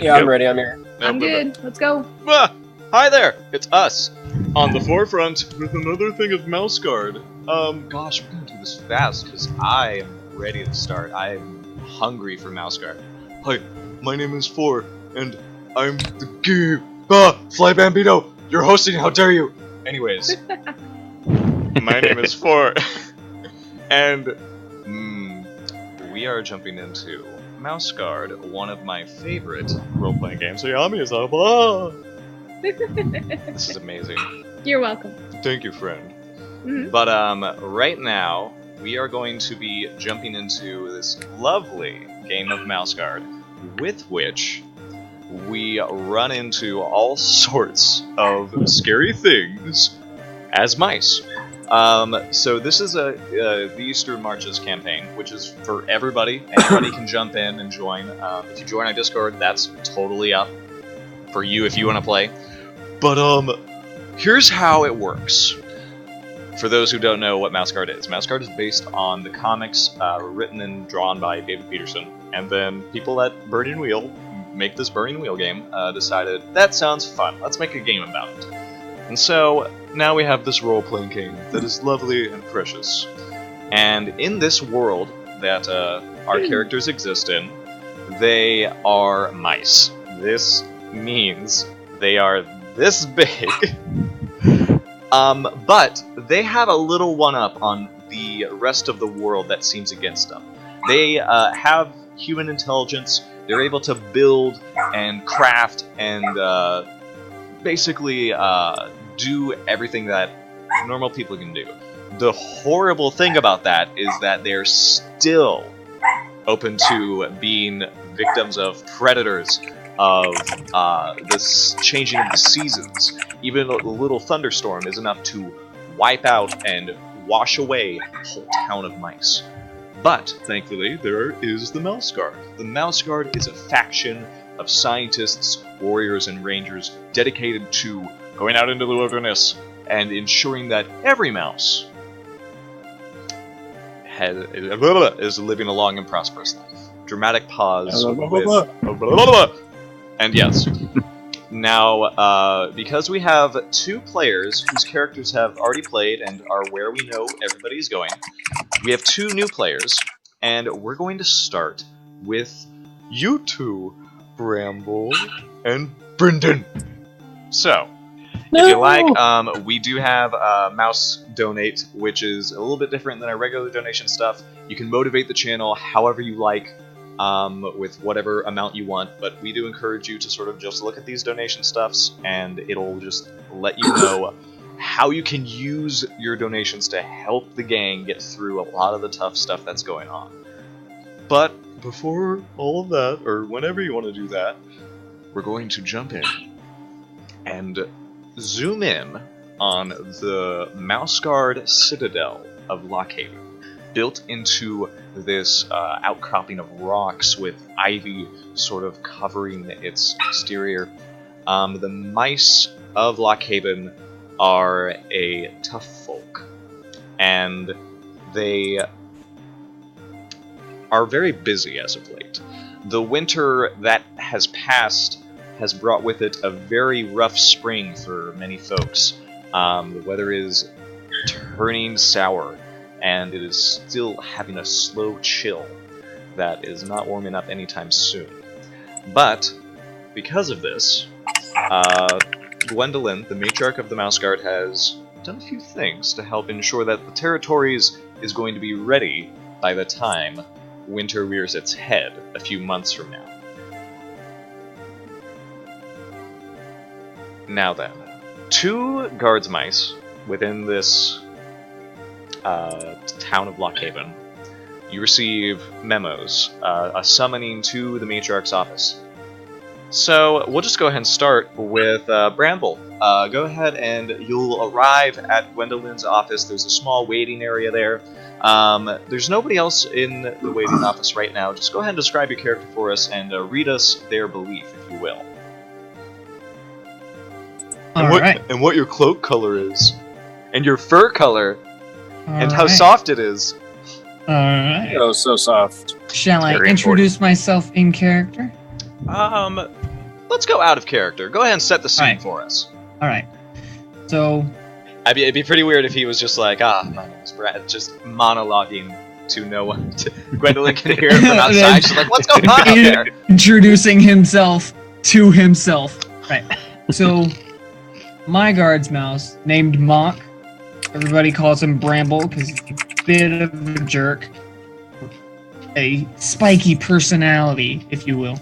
Yeah, I'm ready. I'm here. I'm good. Let's go. Ah, hi there! It's us! On the forefront with another thing of mouse guard. Gosh, we're gonna do this fast because I am ready to start. I am hungry for mouse guard. Hi, my name is Four, and I'm the game. Fly Bambino! You're hosting, how dare you! Anyways, my name is Four, and we are jumping into Mouse Guard, one of my favorite role-playing games. Yami is up. This is amazing. You're welcome. Thank you, friend. Mm-hmm. But right now we are going to be jumping into this lovely game of Mouse Guard, with which we run into all sorts of scary things as mice. So this is the Eastern Marches campaign, which is for everybody. Anybody can jump in and join. If you join our Discord, that's totally up for you if you want to play. But here's how it works. For those who don't know what Mouse Guard is Mouse Guard is based on the comics written and drawn by David Peterson. And then people at Burning Wheel make this Burning Wheel game decided, that sounds fun, let's make a game about it. And so, now we have this role-playing game that is lovely and precious. And in this world that our characters exist in, they are mice. This means they are this big, but they have a little one-up on the rest of the world that seems against them. They have human intelligence, they're able to build and craft and basically do everything that normal people can do. The horrible thing about that is that they're still open to being victims of predators, of the changing of the seasons. Even a little thunderstorm is enough to wipe out and wash away a whole town of mice. But, thankfully, there is the Mouse Guard. The Mouse Guard is a faction of scientists, warriors, and rangers dedicated to going out into the wilderness and ensuring that every mouse is living a long and prosperous life. Dramatic pause. And yes. Now, because we have two players whose characters have already played and are where we know everybody's going, we have two new players, and we're going to start with you two, Bramble and Brendan. So, if you like, we do have Mouse Donate, which is a little bit different than our regular donation stuff. You can motivate the channel however you like, with whatever amount you want, but we do encourage you to sort of just look at these donation stuffs, and it'll just let you know how you can use your donations to help the gang get through a lot of the tough stuff that's going on. But before all of that, or whenever you want to do that, we're going to jump in and zoom in on the Mouse Guard Citadel of Lockhaven, built into this outcropping of rocks with ivy sort of covering its exterior. The mice of Lockhaven are a tough folk, and they are very busy as of late. The winter that has passed has brought with it a very rough spring for many folks. The weather is turning sour, and it is still having a slow chill that is not warming up anytime soon. But, because of this, Gwendolyn, the matriarch of the Mouse Guard, has done a few things to help ensure that the territories is going to be ready by the time winter rears its head a few months from now. Now then, two guards mice within this town of Lockhaven, you receive memos, a summoning to the matriarch's office. So we'll just go ahead and start with Bramble. Go ahead and you'll arrive at Gwendolyn's office. There's a small waiting area there. There's nobody else in the waiting office right now. Just go ahead and describe your character for us and read us their belief, if you will. And what your cloak color is. And your fur color. And how soft it is. Alright. Oh, so soft. Shall I Very introduce myself in character? let's go out of character. Go ahead and set the scene Alright. for us. All right. So It'd be pretty weird if he was just like, my name is Brad, just monologuing to no one. Gwendolyn can hear it from outside. She's like, what's going on out there? introducing himself to himself. Right. So my guard's mouse, named Mock. Everybody calls him Bramble because he's a bit of a jerk. A spiky personality, if you will.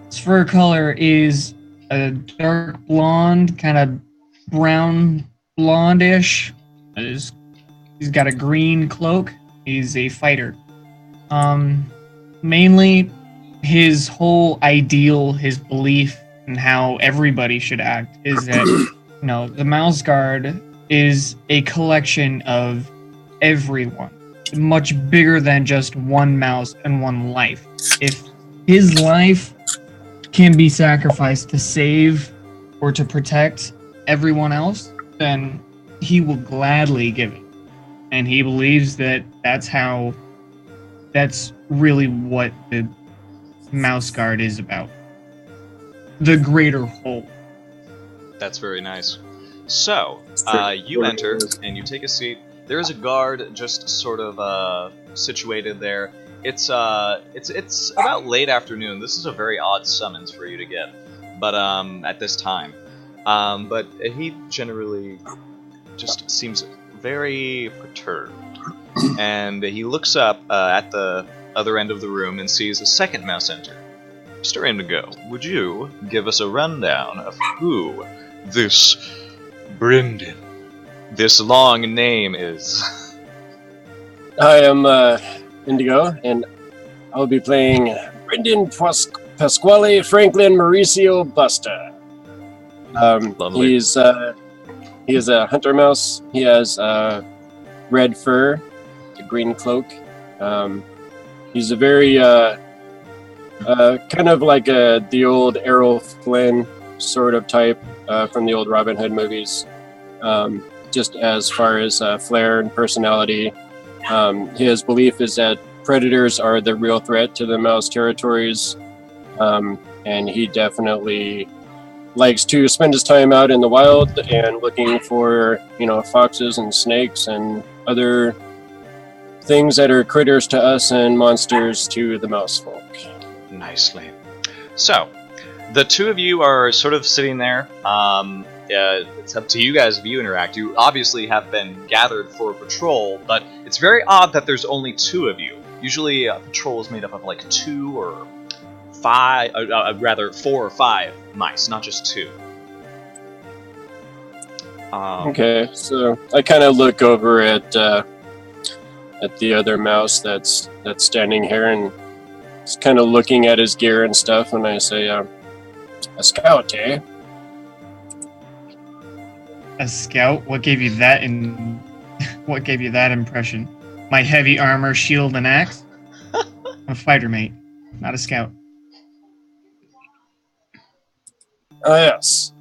His fur color is a dark blonde, kind of brown blondish. He's got a green cloak. He's a fighter. Mainly, his whole ideal, his belief in how everybody should act is that, the Mouse Guard is a collection of everyone. Much bigger than just one mouse and one life. If his life can be sacrificed to save or to protect everyone else, then he will gladly give it. And he believes that that's really what the Mouse Guard is about. The greater whole. That's very nice. So, you enter, and you take a seat. There is a guard just sort of situated there. It's about late afternoon. This is a very odd summons for you to get, but at this time. But he generally just seems very perturbed, and he looks up at the other end of the room and sees a second mouse enter. Mr. Indigo, would you give us a rundown of who this Brendan, this long name is? I am Indigo, and I'll be playing Brendan Pasquale Franklin Mauricio Busta. Lovely. He is a hunter mouse. He has red fur, a green cloak. He's a very kind of like the old Errol Flynn sort of type from the old Robin Hood movies. Just as far as flair and personality, his belief is that predators are the real threat to the mouse territories, and he definitely likes to spend his time out in the wild and looking for, foxes and snakes and other things that are critters to us and monsters to the mouse folk. Nicely. So, the two of you are sort of sitting there. It's up to you guys if you interact. You obviously have been gathered for a patrol, but it's very odd that there's only two of you. Usually a patrol is made up of like 2 or 5, rather 4 or 5 mice, not just 2. Okay, so I kind of look over at the other mouse that's standing here and is kind of looking at his gear and stuff, and I say, "A scout, eh?" A scout? What gave you that impression? My heavy armor, shield, and axe? I'm a fighter, mate, not a scout. Oh, yes.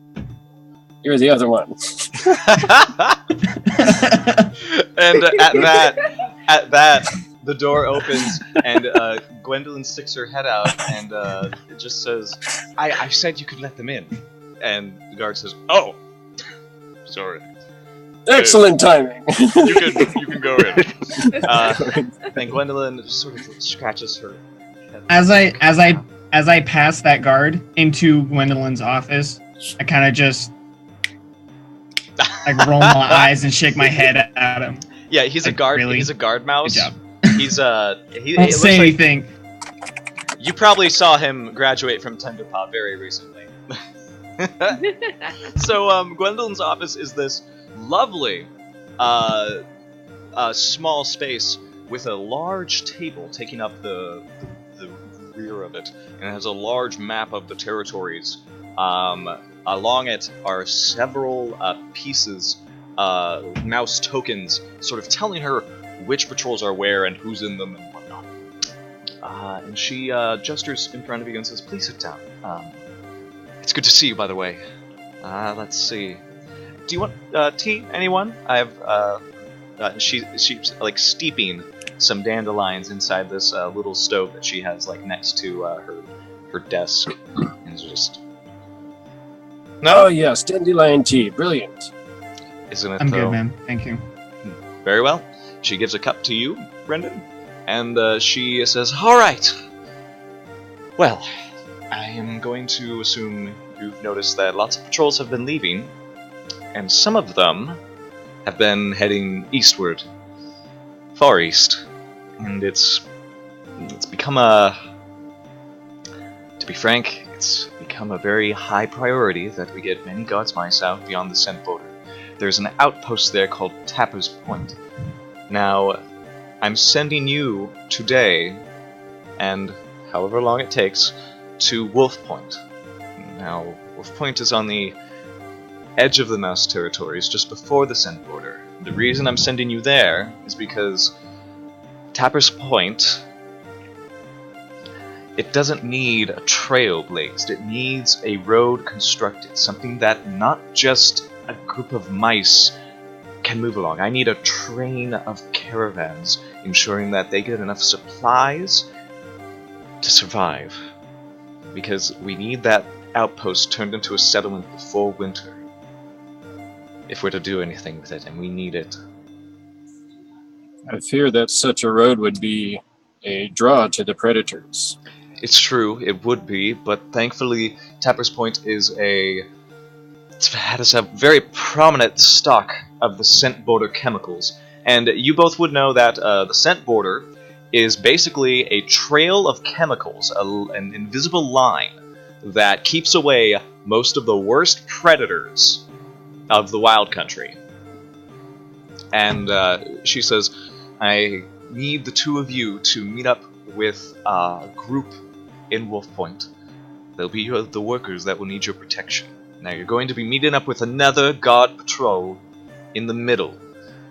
You're the other one. And at that, the door opens, and Gwendolyn sticks her head out, and it just says, I said you could let them in. And the guard says, "Oh, sorry. Excellent timing. You can go in." And Gwendolyn just sort of scratches her head. As I pass that guard into Gwendolyn's office, I kind of just roll my eyes and shake my head at him. Yeah, he's a guard. Really? He's a guard mouse. Good job. He's he Don't it say looks like anything. you probably saw him graduate from Tenderpaw very recently. So Gwendolyn's office is this lovely small space with a large table taking up the rear of it, and it has a large map of the territories. Along it are several pieces, mouse tokens, sort of telling her which patrols are where and who's in them and whatnot. And she gestures in front of you and says, "Please sit down. It's good to see you, by the way. Let's see. Do you want tea? Anyone? I have." She's like steeping some dandelions inside this little stove that she has like next to her desk, and is just No? Oh yes, dandelion tea, brilliant. Isn't it, I'm though? good, man. Thank you. Very well. She gives a cup to you, Brendan, and she says, "All right. Well, I am going to assume you've noticed that lots of patrols have been leaving, and some of them have been heading eastward, far east, and it's become to be frank, it's become a very high priority that we get many guards mice out beyond the scent border. There's an outpost there called Tapper's Point. Now, I'm sending you today, and however long it takes, to Wolfepoint. Now, Wolfepoint is on the edge of the mouse territories, just before the scent border. The reason I'm sending you there is because Tapper's Point, it doesn't need a trail blazed, it needs a road constructed, something that not just a group of mice can move along. I need a train of caravans, ensuring that they get enough supplies to survive. Because we need that outpost turned into a settlement before winter, if we're to do anything with it, and we need it. I fear that such a road would be a draw to the predators. It's true, it would be, but thankfully Tapper's Point has a very prominent stock of the scent border chemicals, and you both would know that the scent border is basically a trail of chemicals, an invisible line that keeps away most of the worst predators of the wild country. And she says, I need the two of you to meet up with a group in Wolfepoint. They'll be the workers that will need your protection. Now you're going to be meeting up with another guard patrol in the middle.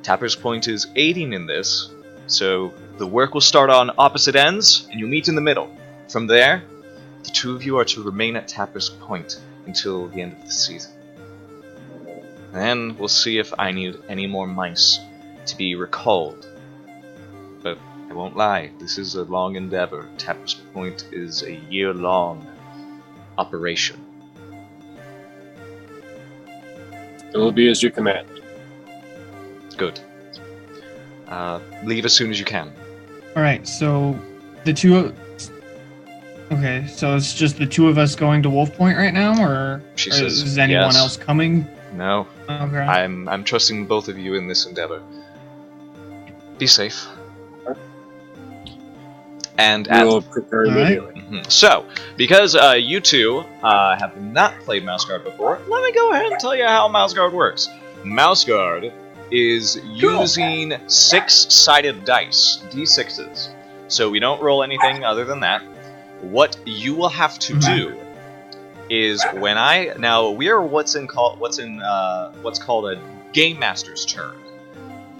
Tapper's Point is aiding in this, so the work will start on opposite ends, and you'll meet in the middle. From there, the two of you are to remain at Tapper's Point until the end of the season. Then we'll see if I need any more mice to be recalled. But I won't lie, this is a long endeavor. Tapper's Point is a year-long operation. It will be as you command. Good. Leave as soon as you can. All right, so the two. Okay, so it's just the two of us going to Wolfepoint right now, or She says, is anyone yes. else coming? No, Okay. I'm trusting both of you in this endeavor. Be safe. And We will prepare immediately. So, because you two have not played Mouse Guard before, let me go ahead and tell you how Mouse Guard works. Mouse Guard is using 6-sided dice, d6s. So we don't roll anything other than that. What you will have to do is when now we are what's called a Game Master's turn.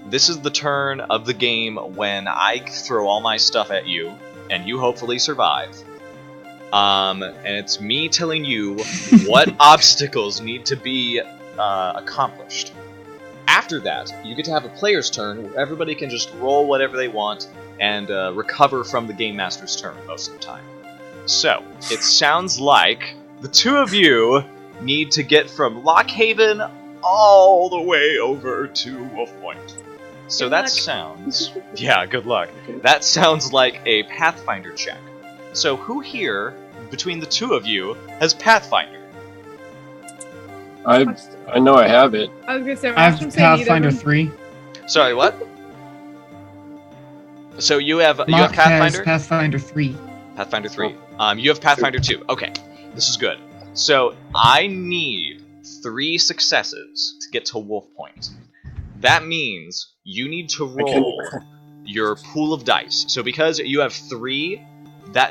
This is the turn of the game when I throw all my stuff at you, and you hopefully survive. And it's me telling you what obstacles need to be accomplished. After that, you get to have a player's turn where everybody can just roll whatever they want and recover from the Game Master's turn most of the time. So, it sounds like the two of you need to get from Lockhaven all the way over to Wolfepoint. So Good that luck. sounds... Yeah, good luck. That sounds like a Pathfinder check. So who here, between the two of you, has Pathfinder? I know I have it. I was gonna say, I have Rostrum said neither of Pathfinder them. 3. Sorry, what? So you have Mock Pathfinder? has Pathfinder 3. Pathfinder 3. You have Pathfinder 2. Okay, this is good. So I need 3 successes to get to Wolfepoint. That means you need to roll your pool of dice. So because you have 3,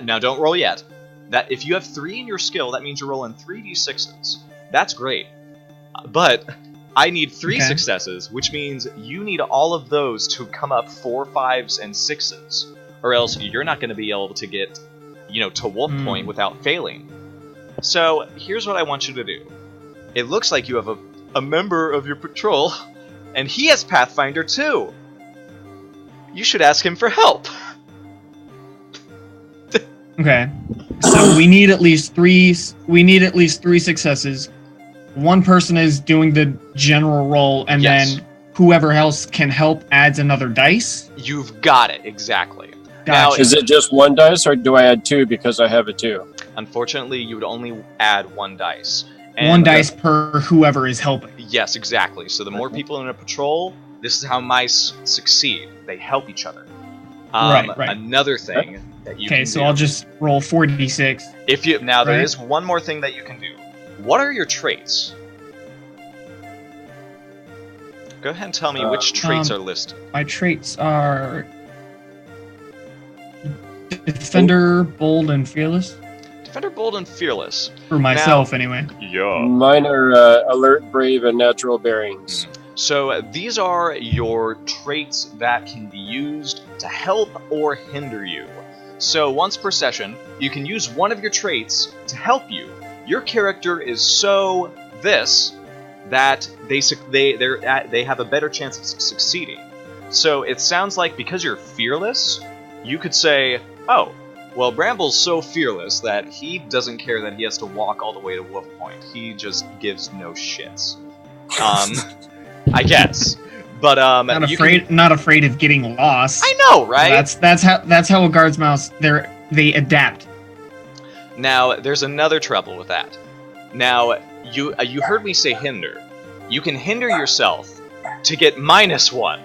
now don't roll yet. That if you have 3 in your skill, that means you're rolling 3d6s. That's great. But I need 3 successes, which means you need all of those to come up 4, 5s, and 6s, or else you're not going to be able to get, to Wolfepoint without failing. So here's what I want you to do. It looks like you have a member of your patrol, and he has Pathfinder too. You should ask him for help. Okay. So we need at least 3 successes. one person is doing the general roll, and Yes. then whoever else can help adds another dice. You've got it, exactly. Gotcha. Now, Is it just one dice, or do I add two because I have a 2? unfortunately, you would only add one dice. One dice per whoever is helping. Yes, exactly. So the more people in a patrol, this is how mice succeed. They help each other. Right. Another thing that you Okay, can so do, I'll just roll 4d6. if you now there Right. is one more thing that you can do. What are your traits? Go ahead and tell me which traits are listed. My traits are Defender, Bold, and Fearless. Defender, bold, and fearless. For myself, anyway. Yeah. Mine are alert, brave, and natural bearings. So these are your traits that can be used to help or hinder you. So once per session, you can use one of your traits to help you. Your character is so this that they have a better chance of succeeding. So it sounds like because you're fearless, you could say, oh, well, Bramble's so fearless that he doesn't care that he has to walk all the way to Wolfepoint. He just gives no shits. I guess. But not afraid of getting lost. I know, right? That's how a guard's mouse they adapt. Now, there's another trouble with that. Now, you heard me say hinder. You can hinder yourself to get -1.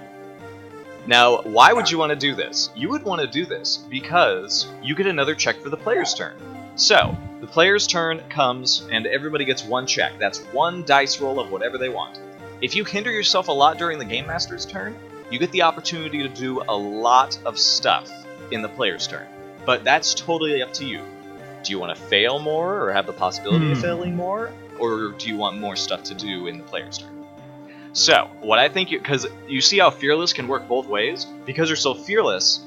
Now, why would you want to do this? You would want to do this because you get another check for the player's turn. So, the player's turn comes, and everybody gets one check. That's one dice roll of whatever they want. If you hinder yourself a lot during the Game Master's turn, you get the opportunity to do a lot of stuff in the player's turn. But that's totally up to you. Do you want to fail more, or have the possibility of failing more? Or do you want more stuff to do in the player's turn? So, what I think, because you see how fearless can work both ways? Because you're so fearless,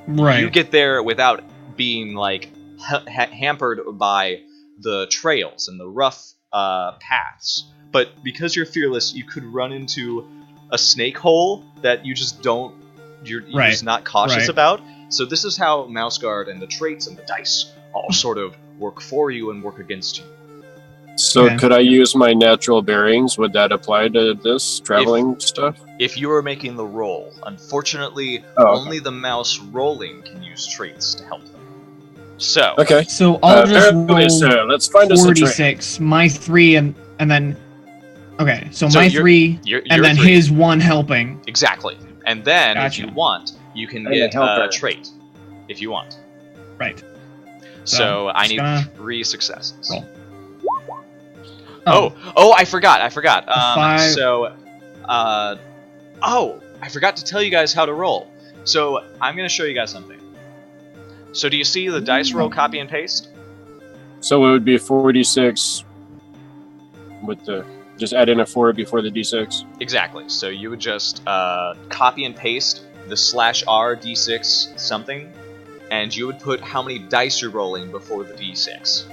Right. you get there without being, like, hampered by the trails and the rough paths. But because you're fearless, you could run into a snake hole that you just don't, you're just not cautious about. So this is how Mouse Guard and the traits and the dice all sort of work for you and work against you. So Okay. could I use my natural bearings? Would that apply to this traveling stuff? If you are making the roll, unfortunately, Oh, only the mouse rolling can use traits to help them. So, Okay. So I'll just roll let's find us a trait. 46. My 3 and then. Okay, so So my you're- 3 you're and then 3. his 1 helping. Exactly. And then, Gotcha. if you want, you can And a get a helper. trait. If you want. Right. So I just need gonna 3 successes. roll. Oh, I forgot. I forgot. 5. So, I forgot to tell you guys how to roll. So I'm going to show you guys something. So do you see the dice roll copy and paste? So it would be 46 with the just add in a 4 before the d6. Exactly. So you would just copy and paste the /R d6 something, and you would put how many dice you're rolling before the d6.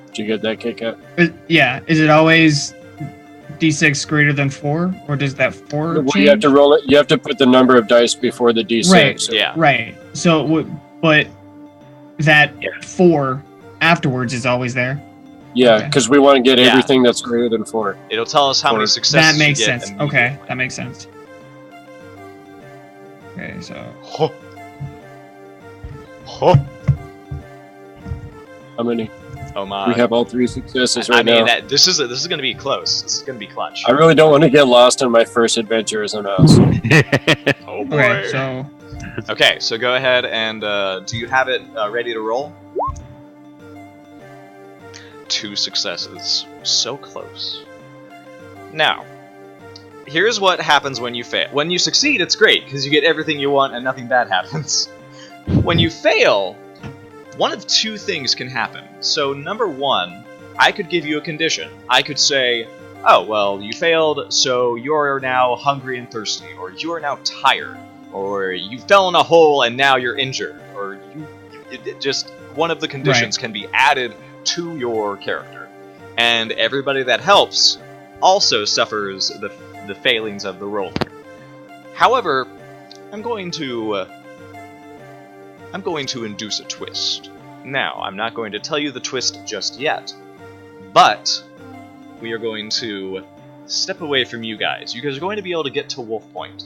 Did you get that, K-Cat? Yeah. Is it always d6 greater than 4, or does that 4 Well, change? you have to roll it. You have to put the number of dice before the d6. Right. So Yeah. Right. So, but that 4 afterwards is always there. Yeah, Okay. because we want to get Yeah. everything that's greater than 4. It'll tell us how many Or- successes That makes you get sense. immediately. Okay, that makes sense. Okay, so Huh. Huh. How many? Oh my! We have all 3 successes I right mean, now. this is going to be close. This is going to be clutch. I really don't want to get lost in my first adventure as a mouse. Oh boy! okay, so Okay, so go ahead and do you have it ready to roll? 2 successes. So close. Now, here's what happens when you fail. When you succeed, it's great, because you get everything you want and nothing bad happens. When you fail, one of 2 things can happen. So, number 1, I could give you a condition. I could say, oh, well, you failed, so you're now hungry and thirsty, or you are now tired, or you fell in a hole and now you're injured, or just one of the conditions can be added to your character. And everybody that helps also suffers the failings of the roller. However, I'm going to induce a twist. Now, I'm not going to tell you the twist just yet, but we are going to step away from you guys. You guys are going to be able to get to Wolfepoint,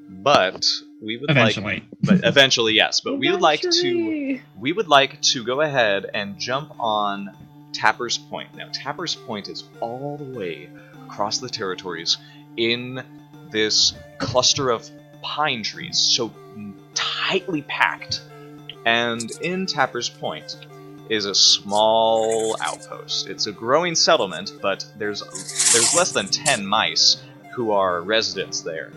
but we would Eventually. but eventually, yes. But we would like to Eventually. go ahead and jump on Tapper's Point. Now, Tapper's Point is all the way across the territories in this cluster of pine trees, so tightly packed. And in Tapper's Point is a small outpost. It's a growing settlement, but there's less than 10 mice who are residents there.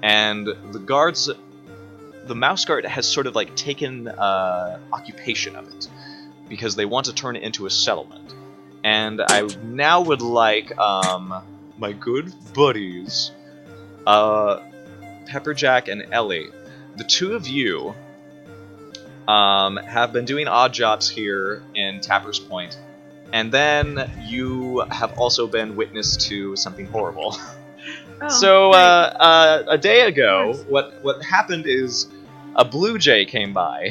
And the mouse guard has sort of like taken occupation of it because they want to turn it into a settlement. And I now would like my good buddies, Pepperjack and Ellie, the two of you have been doing odd jobs here in Tapper's Point, and then you have also been witness to something horrible. Oh, So great. a day ago, what happened is a blue jay came by,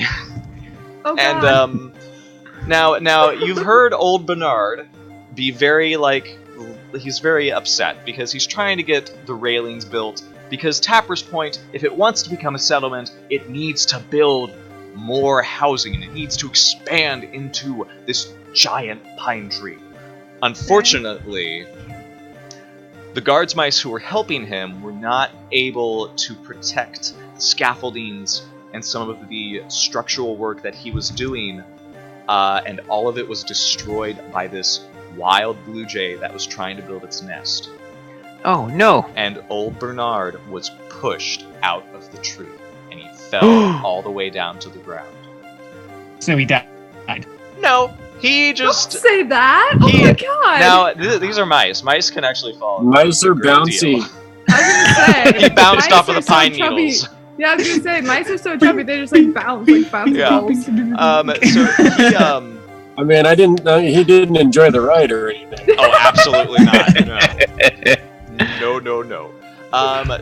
Oh, and God. now you've heard old Bernard be very he's very upset because he's trying to get the railings built because Tapper's Point, if it wants to become a settlement, it needs to build more housing and it needs to expand into this giant pine tree. Unfortunately, the guards mice who were helping him were not able to protect the scaffoldings and some of the structural work that he was doing, and all of it was destroyed by this wild blue jay that was trying to build its nest. Oh no! And old Bernard was pushed out of the tree, and he fell all the way down to the ground. So he died. No, he just... Don't say that! Oh my god! Now, these are mice. Mice can actually fall. Mice are No great bouncy. deal. I was gonna say, He bounced mice off of are the pine chubby. needles. Yeah, I was gonna say, mice are so chubby, they just like bounce Yeah. balls. So he, I mean, I didn't. He didn't enjoy the ride or anything. oh, absolutely not. No.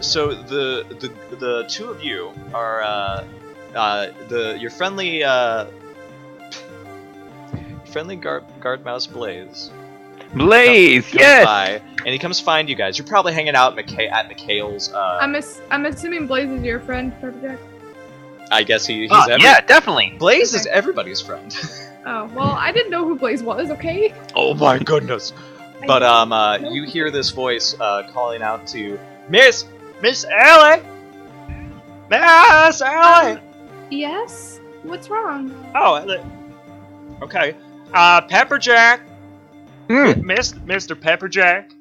So the two of you are your friendly guard mouse Blaze. Blaze, comes yes! by, and he comes find you guys. You're probably hanging out at Mikhail's. I'm assuming Blaze is your friend, Pepperjack. I guess he's Yeah, definitely. Blaze is Okay. everybody's friend. Oh, well, I didn't know who Blaze was, okay? Oh my goodness. I But didn't know. you hear this voice calling out to you, Miss Ellie, Miss Ellie. Yes? What's wrong? Oh, okay. Pepperjack, Hmm. Mr. Pepperjack.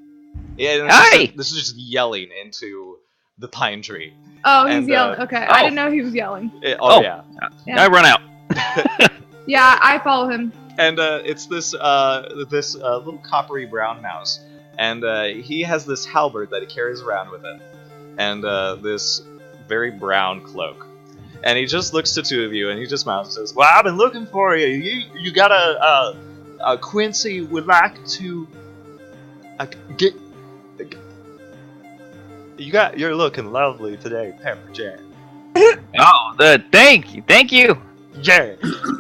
Yeah, Hi. This is just yelling into the pine tree. Oh, he's And, yelling. Okay, oh. I didn't know he was yelling. Oh. Yeah. Yeah. I run out. Yeah, I follow him. And it's this little coppery brown mouse, and he has this halberd that he carries around with him, and this very brown cloak. And he just looks to two of you, and he just smiles and says, "Well, I've been looking for you. You got a Quincy would like to get. You're looking lovely today, Pepperjack. Oh, thank you. Yeah,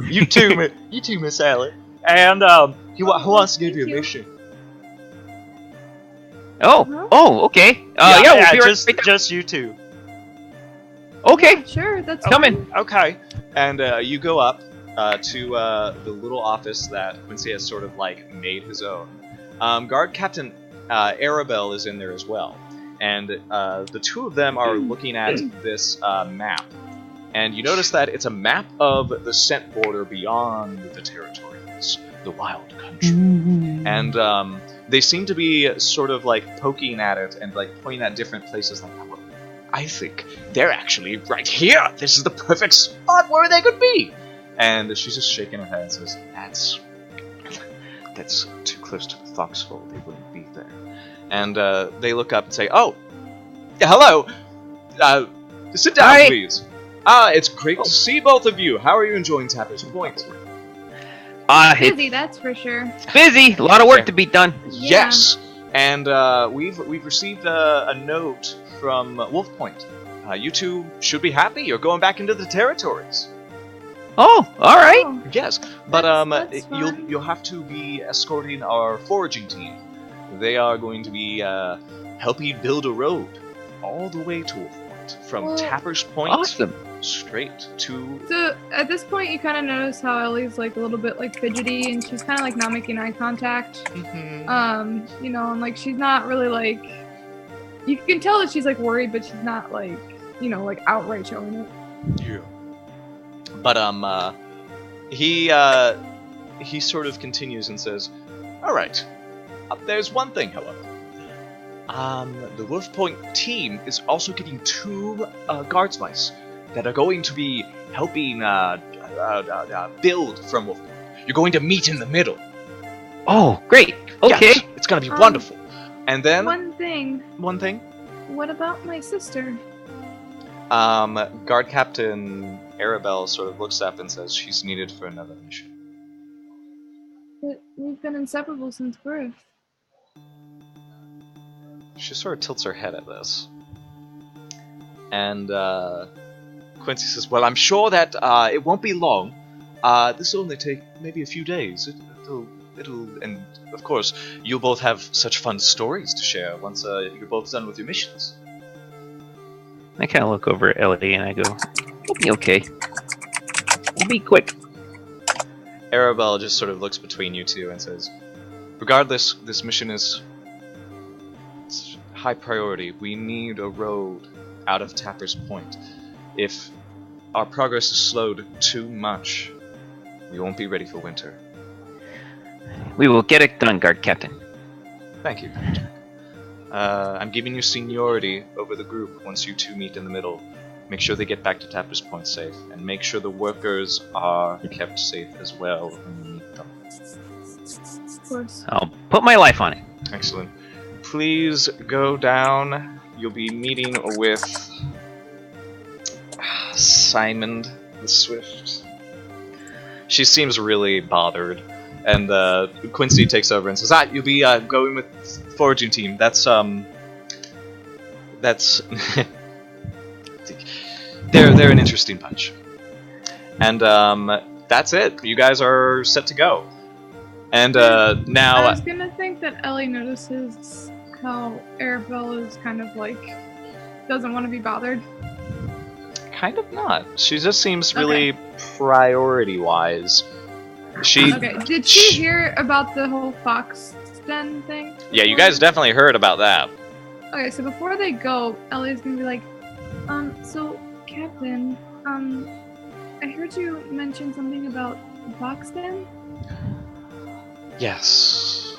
you too, Miss Ellie. And who wants to give you a Thank you. mission? Oh, okay. Yeah, we'll be right there. just you two. Okay, Sure, that's coming. fine. Okay. And you go up to the little office that Quincy has sort of like made his own. Guard Captain Arabelle is in there as well, and the two of them are looking at this map. And you notice that it's a map of the scent border beyond the territories, the wild country. And they seem to be sort of like poking at it and like pointing at different places like, well, I think they're actually right here. This is the perfect spot where they could be. And she's just shaking her head and says, that's too close to the foxhole. They wouldn't be there. And they look up and say, oh, hello. Sit down, Hi. please. It's great to see both of you. How are you enjoying Tapper's Point? It's Busy, that's for sure. busy. A lot of work to be done. Yeah. Yes. And we've received a note from Wolfepoint. You two should be happy. You're going back into the territories. Oh, all right. Oh, Yes, but That's you'll fine. have to be escorting our foraging team They are going to be helping build a road all the way to Wolfepoint, from Well, Tapper's Point Awesome. straight to. So at this point, you kind of notice how Ellie's like a little bit like fidgety, and she's kind of like not making eye contact. You know, and like she's not really like. You can tell that she's like worried, but she's not like, you know, like outright showing it. Yeah. But he sort of continues and says, "All right, there's one thing, however. The Wolfepoint team is also getting 2 guards mice that are going to be helping build from Wolfepoint. You're going to meet in the middle. Oh, great. Okay. Yes, it's gonna be wonderful. And then One thing. one thing, What about my sister? Guard Captain Arabelle sort of looks up and says she's needed for another mission. But we've been inseparable since birth. She sort of tilts her head at this. And Quincy says, "Well, I'm sure that it won't be long. This will only take maybe a few days. And of course, you'll both have such fun stories to share once you're both done with your missions." I kind of look over at Elodie and I go, "It'll be okay. We'll be quick." Arabelle just sort of looks between you two and says, "Regardless, this mission is high priority. We need a road out of Tapper's Point. If our progress is slowed too much, we won't be ready for winter." We will get it done, Guard Captain. Thank you. I'm giving you seniority over the group once you two meet in the middle. Make sure they get back to Tapper's Point safe, and make sure the workers are kept safe as well when you meet them. Of course. I'll put my life on it. Excellent. Please go down. You'll be meeting with Simon the Swift. She seems really bothered. And Quincy takes over and says, "You'll be going with foraging team. That's they're an interesting bunch." And that's it. You guys are set to go. And now I was gonna think that Ellie notices how Arabelle is kind of like doesn't want to be bothered. kind of not. She just seems really priority-wise. She. Okay. Did she hear about the whole fox den thing? Yeah, you guys definitely heard about that. Okay, so before they go, Ellie's gonna be like, so Captain, I heard you mention something about the fox den? Yes.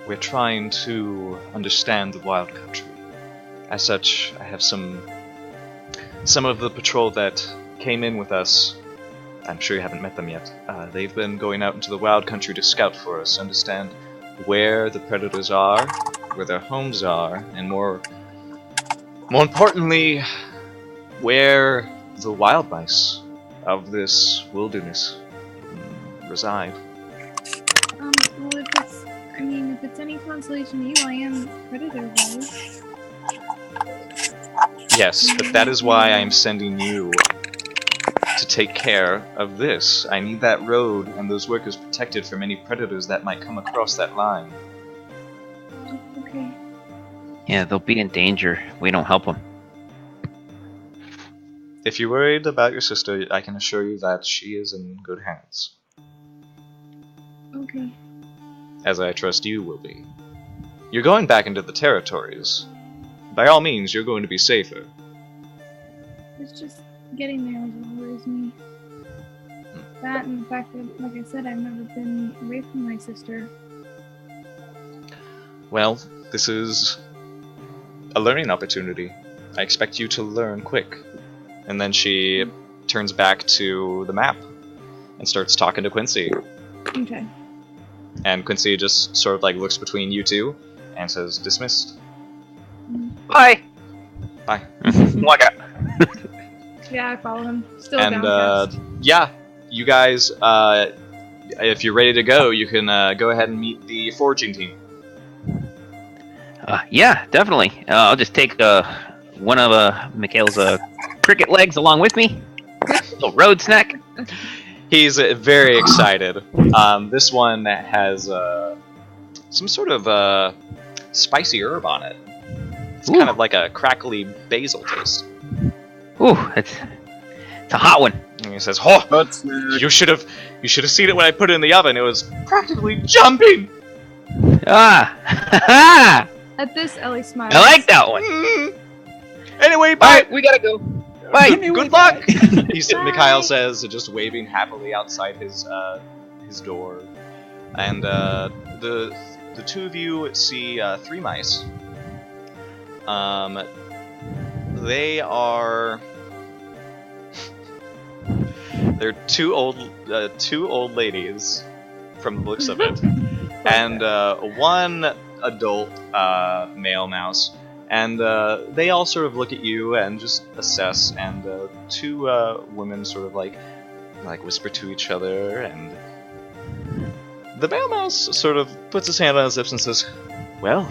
We're trying to understand the wild country. As such, I have some of the patrol that came in with us. I'm sure you haven't met them yet. They've been going out into the wild country to scout for us, understand where the predators are, where their homes are, and more importantly, where the wild mice of this wilderness reside. Well, if it's any consolation to you, I am predator-wise. Yes, but that is why I am sending you to take care of this. I need that road and those workers protected from any predators that might come across that line. Okay. Yeah, they'll be in danger if we don't help them. If you're worried about your sister, I can assure you that she is in good hands. Okay. As I trust you will be. You're going back into the territories. By all means, you're going to be safer. It's just getting there is what worries me. That and the fact that, like I said, I've never been away from my sister. Well, this is a learning opportunity. I expect you to learn quick. And then she turns back to the map and starts talking to Quincy. Okay. And Quincy just sort of like looks between you two and says, "Dismissed." Bye! Bye. Walk out. Yeah, I follow him. Still And downcast. yeah, you guys, if you're ready to go, you can go ahead and meet the foraging team. Yeah, definitely. I'll just take one of Mikhail's cricket legs along with me. Little road snack. He's very excited. This one has some sort of spicy herb on it. It's kind of like a crackly basil taste. Ooh, it's a hot one. And he says, "Oh, you should have seen it when I put it in the oven. It was practically jumping." Ah, At this, Ellie smiles. I like that one. Anyway, All bye. right, we gotta go. Bye. Good luck. Mikhail says, just waving happily outside his door, and the two of you see 3 mice. They are they're two old ladies from the looks of it, and one adult male mouse. And they all sort of look at you and just assess, and 2 women sort of like whisper to each other, and the male mouse sort of puts his hand on his lips and says, "Well,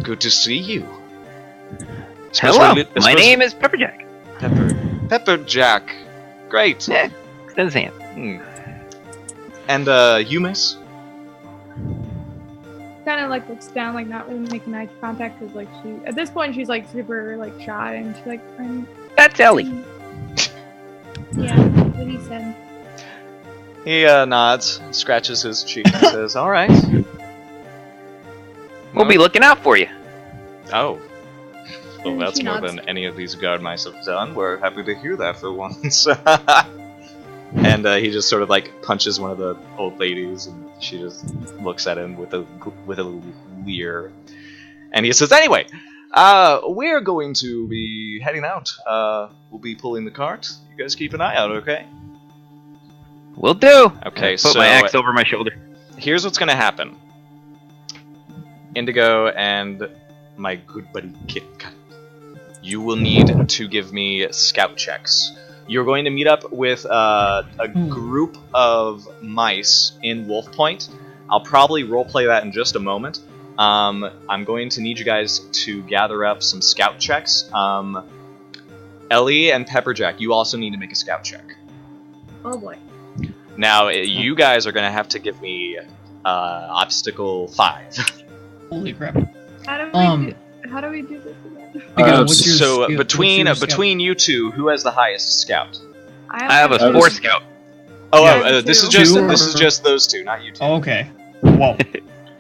good to see you." Hello, my name is Pepperjack. Pepperjack. Great. Yeah, extend his hand. And you, miss? Kind of like looks down, like not really making eye contact, because like at this point she's like super like shy, and she's like, That's Ellie. Yeah, what he said. He nods, scratches his cheek, and says, "All right. We'll be looking out for you." Oh. Well, And that's she more nods. than any of these guard mice have done. We're happy to hear that for once. And he just sort of like punches one of the old ladies, and she just looks at him with a leer. And he says, "Anyway, we're going to be heading out. We'll be pulling the cart. You guys keep an eye out, okay?" Will do. Okay, Put my axe over my shoulder. Here's what's gonna happen. Indigo and my good buddy Kit Kat, you will need to give me scout checks. You're going to meet up with a group of mice in Wolfepoint. I'll probably roleplay that in just a moment. I'm going to need you guys to gather up some scout checks. Ellie and Pepperjack, you also need to make a scout check. Oh boy. Now, you guys are going to have to give me obstacle 5. Holy crap. How do we do this again? What's your So skill- between what's your between you two, who has the highest scout? I have a I was- 4 scout. Oh, Yeah, this is two. just Two this or- is just those two, not you two. Oh, okay. Whoa.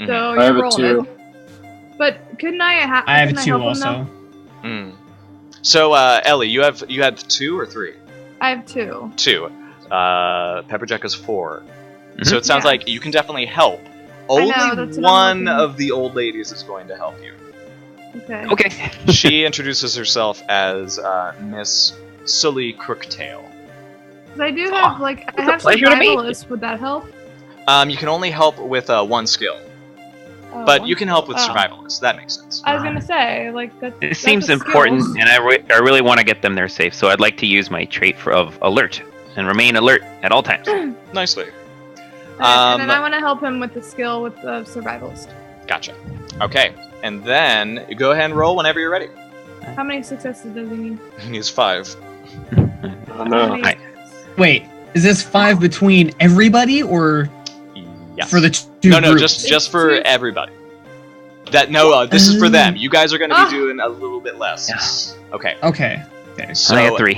So I have you're a rolling 2. it. But couldn't I have? I have couldn't a 2 help him, also. though? Mm. So Ellie, you had 2 or 3? I have 2. 2. Pepperjack is 4. So it sounds Yeah. like you can definitely help. I Only know, that's what I'm one looking- of the old ladies is going to help you. Okay. Okay. She introduces herself as Miss Sully Crooktail. 'Cause I do have like I it's a have pleasure to meet you. survivalist. Would that help? You can only help with 1 skill, Oh, but you can help with oh. survivalist. That makes sense. I was gonna say like that. It seems important, and I really want to get them there safe. So I'd like to use my trait of alert and remain alert at all times. Nicely. And then I want to help him with the skill with the survivalist. Gotcha. Okay, and then you go ahead and roll whenever you're ready. How many successes does he need? He needs 5. Oh, How no. many- Hi. Wait, is this 5 between everybody or Yes. for the 2 No, groups? just for everybody. This is for them. You guys are going to be Ah. doing a little bit less. Yeah. Okay. Okay. So I got 3.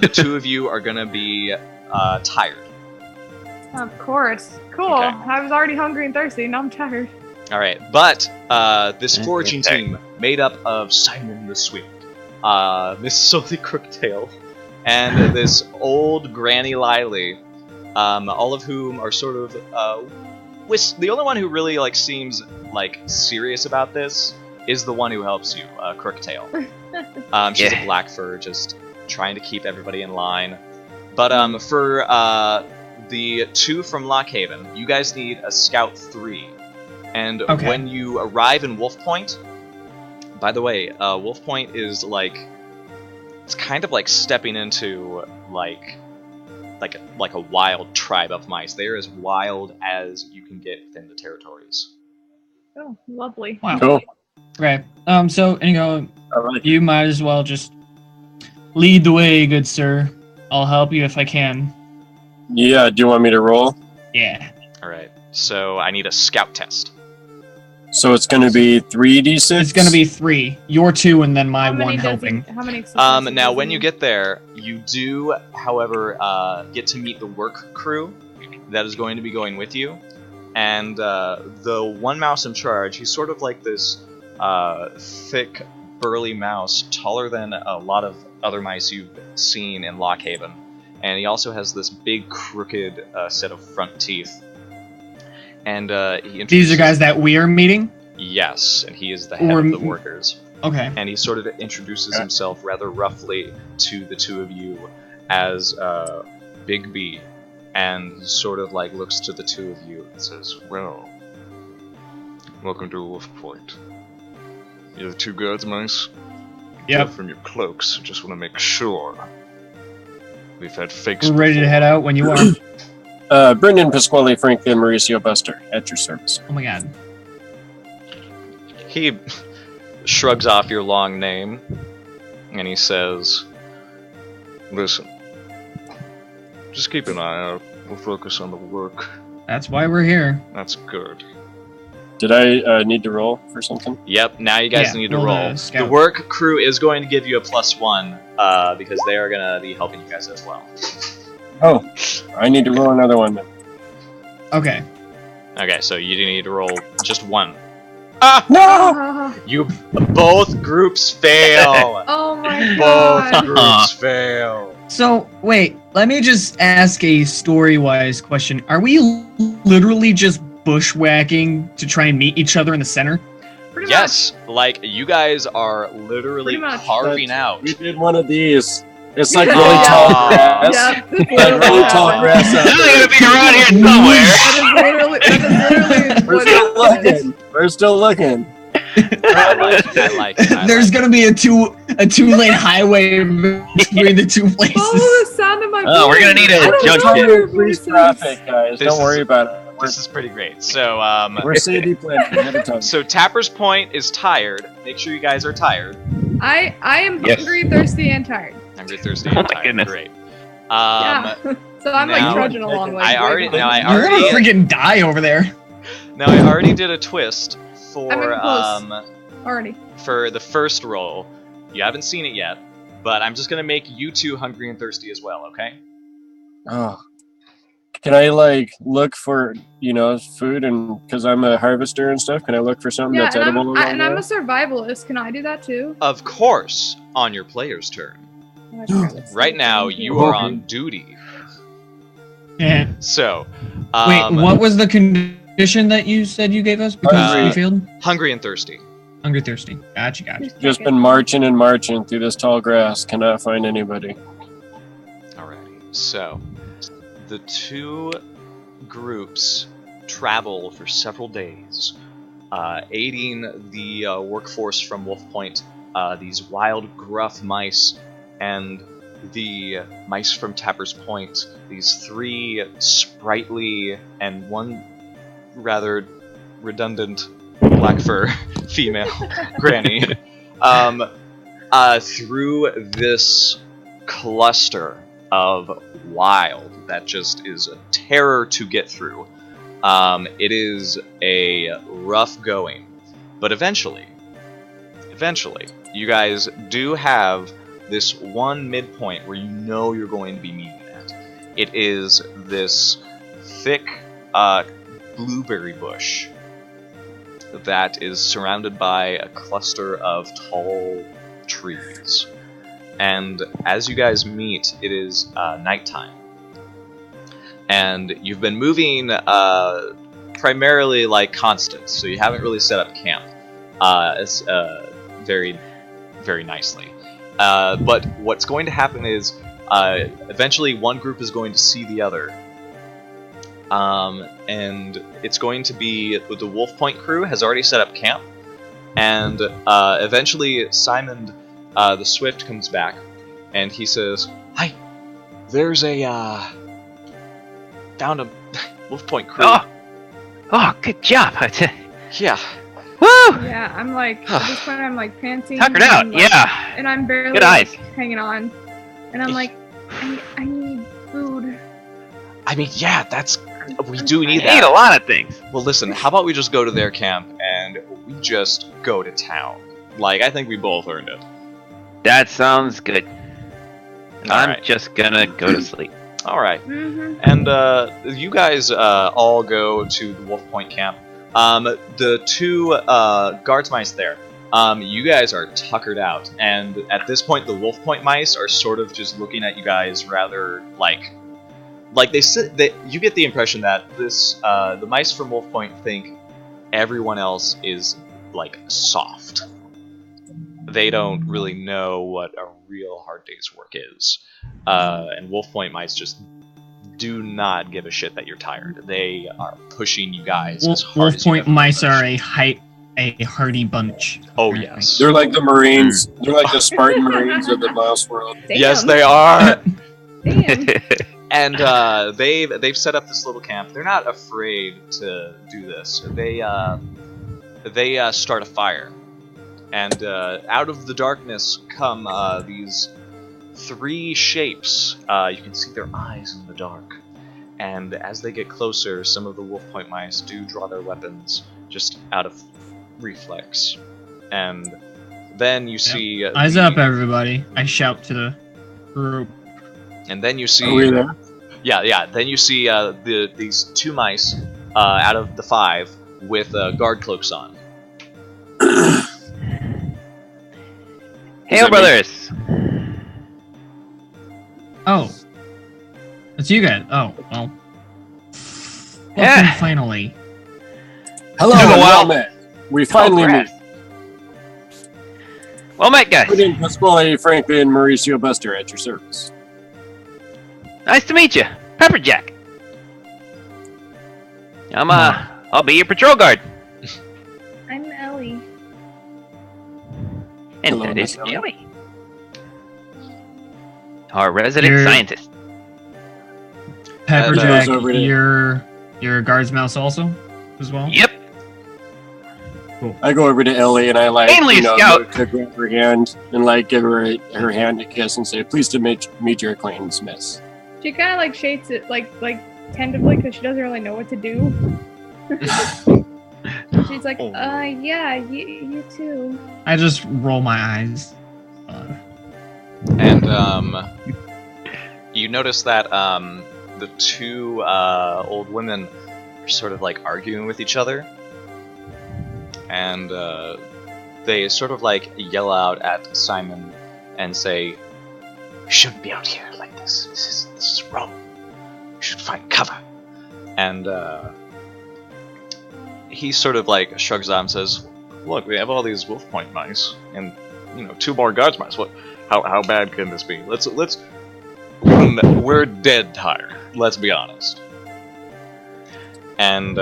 the 2 of you are going to be tired. Of course. Cool. Okay. I was already hungry and thirsty. Now I'm tired. All right, but this Okay. foraging team made up of Simon the Swift, Miss Sully Crooktail, and this old Granny Lily, all of whom are sort of the only one who really like seems like serious about this is the one who helps you, Crooktail. She's Yeah. a black fur, just trying to keep everybody in line. But for the 2 from Lockhaven, you guys need a Scout 3. And Okay. when you arrive in Wolfepoint, by the way, Wolfepoint is like, it's kind of like stepping into like a wild tribe of mice. They are as wild as you can get within the territories. Oh, lovely. Wow. Cool. Okay. So Inigo, All right. you might as well just lead the way, good sir. I'll help you if I can. Yeah, do you want me to roll? Yeah. All right, so I need a Scout test. So it's going to be 3d6? It's going to be 3. Your 2 and then my How many 1 does he- helping. How many successes Now, does when he you need? get there, you do, however, get to meet the work crew that is going to be going with you. And the one mouse in charge, he's sort of like this thick, burly mouse, taller than a lot of other mice you've seen in Lockhaven. And he also has this big, crooked set of front teeth. And he These are guys that we are meeting? Yes, and he is the head of the workers. Okay. And he sort of introduces himself rather roughly to the two of you as Big B. And he sort of like looks to the two of you and says, Well, welcome to Wolfepoint. You're the two guards, mice? Yep. From your cloaks, just want to make sure. We've had fakes We're ready to before. head out when you are. Brendan Pasquale Franklin Mauricio Buster, at your service. Oh my god. he shrugs off your long name and he says, Listen, just keep an eye out. We'll focus on the work. That's why we're here. That's good. Did I need to roll for something? Yep, now you guys Yeah, need to roll the roll. The scout. work crew is going to give you a +1 because they are going to be helping you guys as well. Oh, I need to roll another one then. Okay. Okay, so you need to roll just 1. No! You both groups fail. Oh my Both god. groups fail. So, wait, let me just ask a story-wise question. Are we literally just bushwhacking to try and meet each other in the center? Pretty Yes, like you guys are literally Pretty much. carving out. We did one of these. It's like much. really tall Aw. grass. Yep. Like really tall grass out They're there. gonna be around here somewhere. That is literally We're what still it is. looking. We're still looking. I like it. There's gonna be a two-lane highway between the two places. Follow the sound of my voice. Oh, we're gonna need a I don't know junction. your Trying to increase voices. traffic, guys. This Don't worry is- about it. This is pretty great. So, We're CD planning ahead of time. so Tapper's Point is tired. Make sure you guys are tired. I am Yes. hungry, thirsty, and tired. Hungry, thirsty, Oh and my tired. goodness. Great. Yeah. So I'm now- like trudging along. Like, I already- way now I behind. You're gonna already- freaking die over there. Now I already did a twist I'm for in close. Already. for the first roll. You haven't seen it yet, but I'm just gonna make you two hungry and thirsty as well. Okay? Oh. Can I like look for food and because I'm a harvester and stuff? Can I look for something Yeah, that's and edible? I'm, along I, and the I'm way? a survivalist. Can I do that too? Of course, on your player's turn. Oh, I forgot this. Right now, Thank you are on duty. Yeah. So, Wait, what was the condition that you said you gave us? Because Hungry. we failed? hungry and thirsty. Hungry, thirsty. Gotcha. Just Just check been it. marching and marching through this tall grass. Cannot find anybody. Alrighty. So, the two groups travel for several days, aiding the workforce from Wolfepoint, these wild, gruff mice, and the mice from Tapper's Point, these 3 sprightly and one rather redundant black fur female granny, through this cluster of wild that just is a terror to get through. It is a rough going, but eventually, you guys do have this one midpoint where you know you're going to be meeting at. It is this thick blueberry bush that is surrounded by a cluster of tall trees. And as you guys meet, it is nighttime. And you've been moving primarily like constant, so you haven't really set up camp very, very nicely. But what's going to happen is eventually one group is going to see the other. And it's going to be the Wolfepoint crew has already set up camp. And eventually Simon the Swift comes back and he says, "Hi, there's a found a Wolfepoint crew." Oh, good job. Yeah. Woo! Yeah, I'm like at this point I'm like panting. Tuckered out, and, like, yeah. And I'm barely Good eyes. like, hanging on. And I'm like, I need food. I mean, yeah, that's We do need I ate a that. lot of things. Well, listen, how about we just go to their camp and we just go to town? Like, I think we both earned it. That sounds good. I'm Alright. just gonna go to sleep. Alright. Mm-hmm. And you guys all go to the Wolfepoint camp. The two guards mice there, you guys are tuckered out, and at this point the Wolfepoint mice are sort of just looking at you guys rather like you get the impression that the mice from Wolfepoint think everyone else is like soft. They don't really know what a real hard day's work is, and Wolfepoint mice just do not give a shit that you're tired. They are pushing you guys as hard as you Wolfepoint ever mice push. are a hardy bunch. Oh apparently. yes. They're like the Marines. They're like the Spartan Marines of the mouse world. Damn. Yes, they are. Damn. And they've set up this little camp. They're not afraid to do this. They start a fire, and out of the darkness come these three shapes. You can see their eyes in the dark, and as they get closer, some of the Wolfepoint mice do draw their weapons just out of reflex, and then you see Eyes up, everybody! I shout to the group. and then you see Are we there? Yeah. Then you see these two mice out of the five with guard cloaks on. Hail, brothers! Oh, it's you guys. Oh, well. Yeah. Welcome, finally. Hello, Took a and while. well met. We finally Oh, meet. crap. Well met, guys. Put in Pasquale, Franklin, and Mauricio Buster at your service. Nice to meet you. Pepperjack. I'll be your patrol guard. I'm Ellie. And Hello, that is Miss Ellie. Joey. Our resident You're- scientist. Pepperjack, goes over to- your guard's mouse also, as well. Yep. I go over to Ellie and I Mainly a scout. look to grab her hand and give her hand a kiss and say, "Pleased to meet your acquaintance, miss." She kind of shakes it like tentatively because she doesn't really know what to do. She's like, Oh. yeah, you too. I just roll my eyes. And you notice that the two old women are sort of arguing with each other, and they sort of yell out at Simon and say, "We shouldn't be out here like this. This is wrong. We should find cover." And he sort of shrugs out and says, "Look, we have all these Wolfepoint mice, and two more guards mice. What? How bad can this be? Let's we're dead tired. Let's be honest." And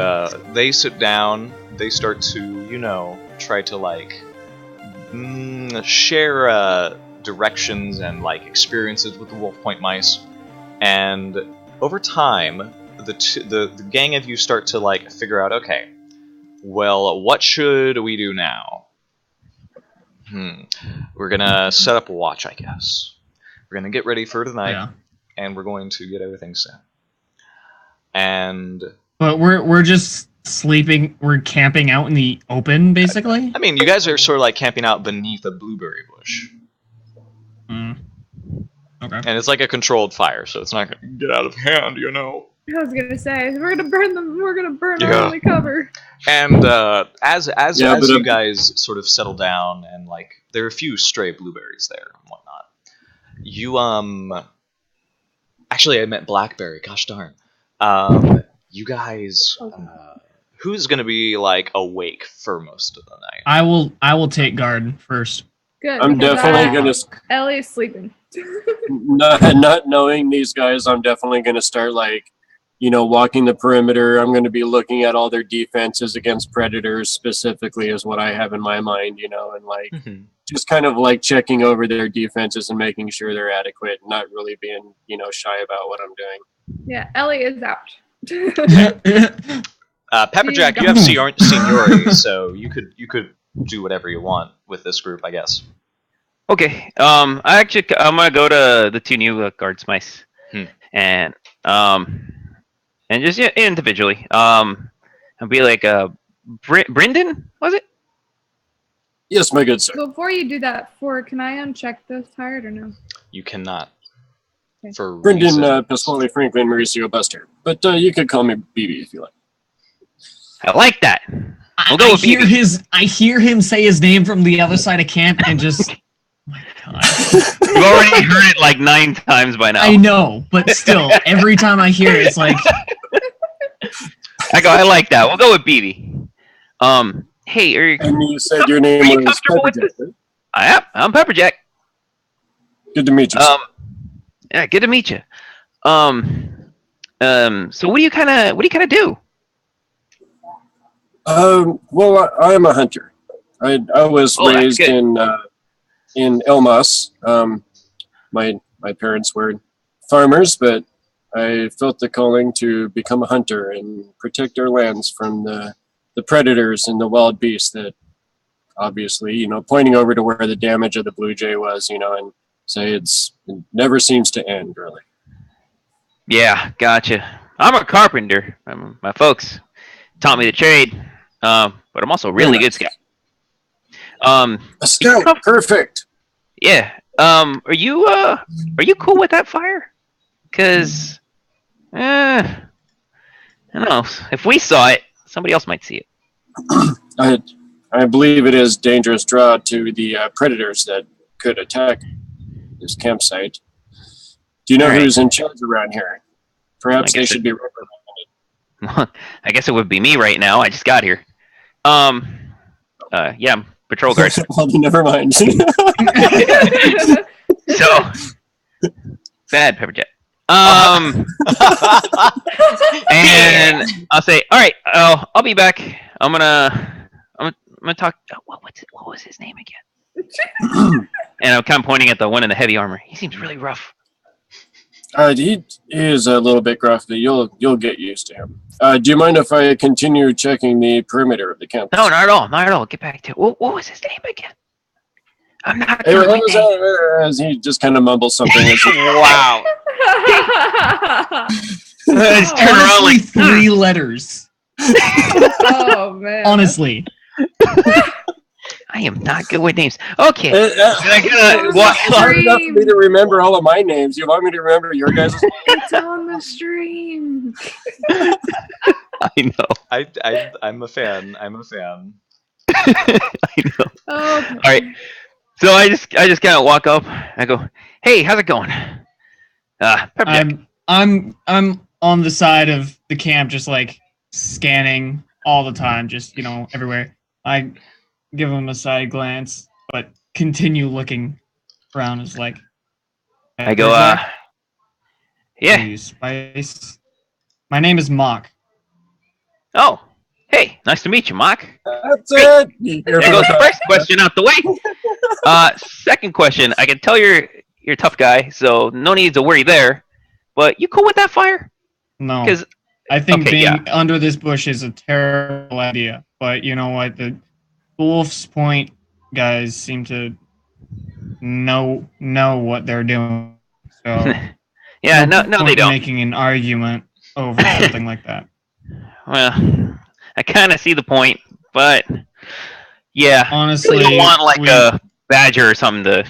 they sit down. They start to try to share directions and experiences with the Wolfepoint mice. And over time, the gang of you start to figure out, okay, well, what should we do now? We're gonna set up a watch, I guess. We're gonna get ready for tonight, Yeah. and we're going to get everything set. And But we're just sleeping. We're camping out in the open, basically. I mean, you guys are sort of camping out beneath a blueberry bush, Mm. Okay. and it's a controlled fire, so it's not gonna get out of hand, I was gonna say we're gonna burn them. We're gonna burn Yeah. our only cover. And as Yeah, but, you guys sort of settle down, and there are a few stray blueberries there and whatnot, you actually I meant blackberry. Gosh darn. You guys, who's gonna be awake for most of the night? I will take guard first. Good. I'm because definitely gonna, Ellie is sleeping. not knowing these guys, I'm definitely gonna start walking the perimeter. I'm gonna be looking at all their defenses against predators specifically, is what I have in my mind, and just kind of checking over their defenses and making sure they're adequate, not really being shy about what I'm doing. Yeah, Ellie is out. Pepperjack, you have seniority, so you could do whatever you want with this group, I guess. Okay. I'm gonna go to the two new guards mice, and and just individually. I'll be like Brendan, was it? Yes, my good sir. Before you do that, can I uncheck this tired or no? You cannot. Okay. For Brendan reasons. Pasquale Franklin Mauricio Buster. But you could call me BB if you like. I like that. We'll go I with hear BB. I hear him say his name from the other side of camp, and just, oh my God. You've already heard it like 9 times by now. I know, but still, every time I hear it, it's like, I like that. We'll go with BB. Hey, are you And you said your name was comfortable with Pepperjack, this? right? I'm Pepperjack. Good to meet you. sir. Yeah, good to meet you. So what do you kind of do? Well, I am a hunter. I was Oh, that's raised good. in Elmas. My parents were farmers, but I felt the calling to become a hunter and protect our lands from the predators and the wild beasts that obviously, pointing over to where the damage of the blue jay was, and say it never seems to end, really. Yeah, gotcha. I'm a carpenter. My folks taught me to trade, but I'm also a really good scout. A scout, perfect. Yeah. Are you cool with that fire? Cause, I don't know. If we saw it, somebody else might see it. I believe it is dangerous draw to the predators that could attack this campsite. Do you know All right. who's in charge around here? Perhaps I they guess should be reprimanded. I guess it would be me right now. I just got here. Yeah, I'm patrol guard. Well, then never mind. So, bad Pepperjack. And I'll say, all right, I'll be back. I'm gonna talk. What was his name again? And I'm kind of pointing at the one in the heavy armor. He seems really rough. He is a little bit gruff, but you'll get used to him. Do you mind if I continue checking the perimeter of the camp? No, not at all. Not at all. Get back to it. What was his name again? I'm not Hey, good with names. as he just kind of mumbles something. Wow. I just turn around honestly, like 3 letters. Oh man. Honestly. I am not good with names. Okay. I It gotta was walk a It's hard enough for me to remember all of my names. You want me to remember your guys' names? It's on the stream. I know. I'm a fan. I'm a fan. I know. Oh. Okay. All right. So I just kind of walk up. I go, "Hey, how's it going?" Pepperjack. I'm on the side of the camp, just like scanning all the time, just everywhere. I give him a side glance, but continue looking around. Is like, I go, yeah. "You Spice. My name is Mock." Oh, hey, nice to meet you, Mark. That's Great. it. There goes the first question out the way. Second question. I can tell you're a tough guy, so no need to worry there. But you cool with that fire? No, 'Cause- I think okay, being under this bush is a terrible idea. But you know what? The Wolfepoint guys seem to know what they're doing. So Yeah, no, point they in don't. making an argument over something like that. Well, I kind of see the point, but yeah, Honestly, we don't want like we- a badger or something to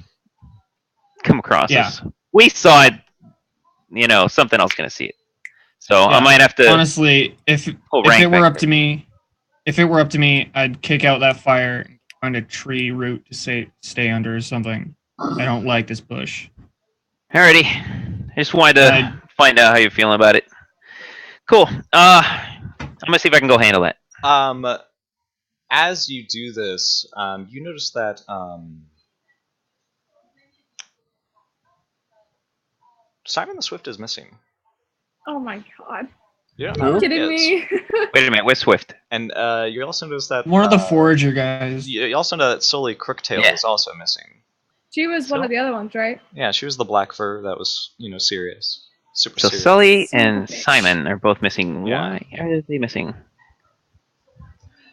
come across Yeah. us. We saw it, something else gonna see it. So I Yeah. might have to honestly, if pull it rank were back up to me, I'd kick out that fire and find a tree root to stay under or something. I don't like this bush. Alrighty. I just wanted to find out how you're feeling about it. Cool. I'm gonna see if I can go handle that. As you do this, you notice that Simon the Swift is missing. Oh my god. Yeah, Who? Kidding me? Wait a minute, where's Swift? And you also notice that One of the forager guys. You also know that Sully Crooktail Yeah. is also missing. She was one of the other ones, right? Yeah, she was the black fur that was, serious. Super So serious. Sully Son of a and bitch. Simon are both missing. Yeah. Why are they missing?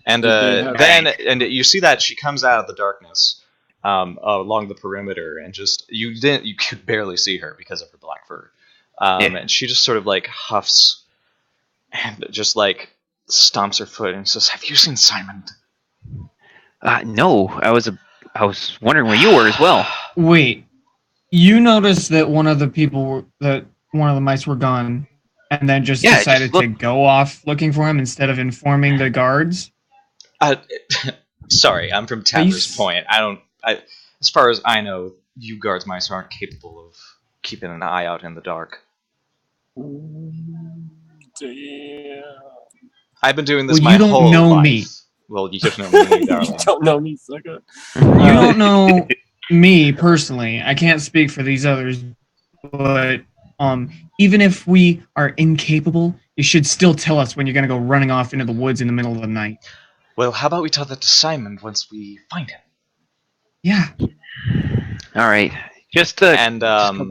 And Did they have- then you see that she comes out of the darkness along the perimeter, and you could barely see her because of her black fur. Yeah. And she just sort of like huffs and just like stomps her foot and says, "Have you seen Simon?" No, I was wondering where you were as well. Wait, you noticed that one of the mice were gone, and then just Yeah, decided to go off looking for him instead of informing the guards? Sorry, I'm from Taver's Point. As far as I know, you guards mice aren't capable of keeping an eye out in the dark. Damn. I've been doing this Well, my you don't whole know life. me. Well, you don't know me, darling. You don't know me, sucker. You don't know me personally. I can't speak for these others, but even if we are incapable, you should still tell us when you're gonna go running off into the woods in the middle of the night. Well, how about we tell that to Simon once we find him? Yeah. All right, just go by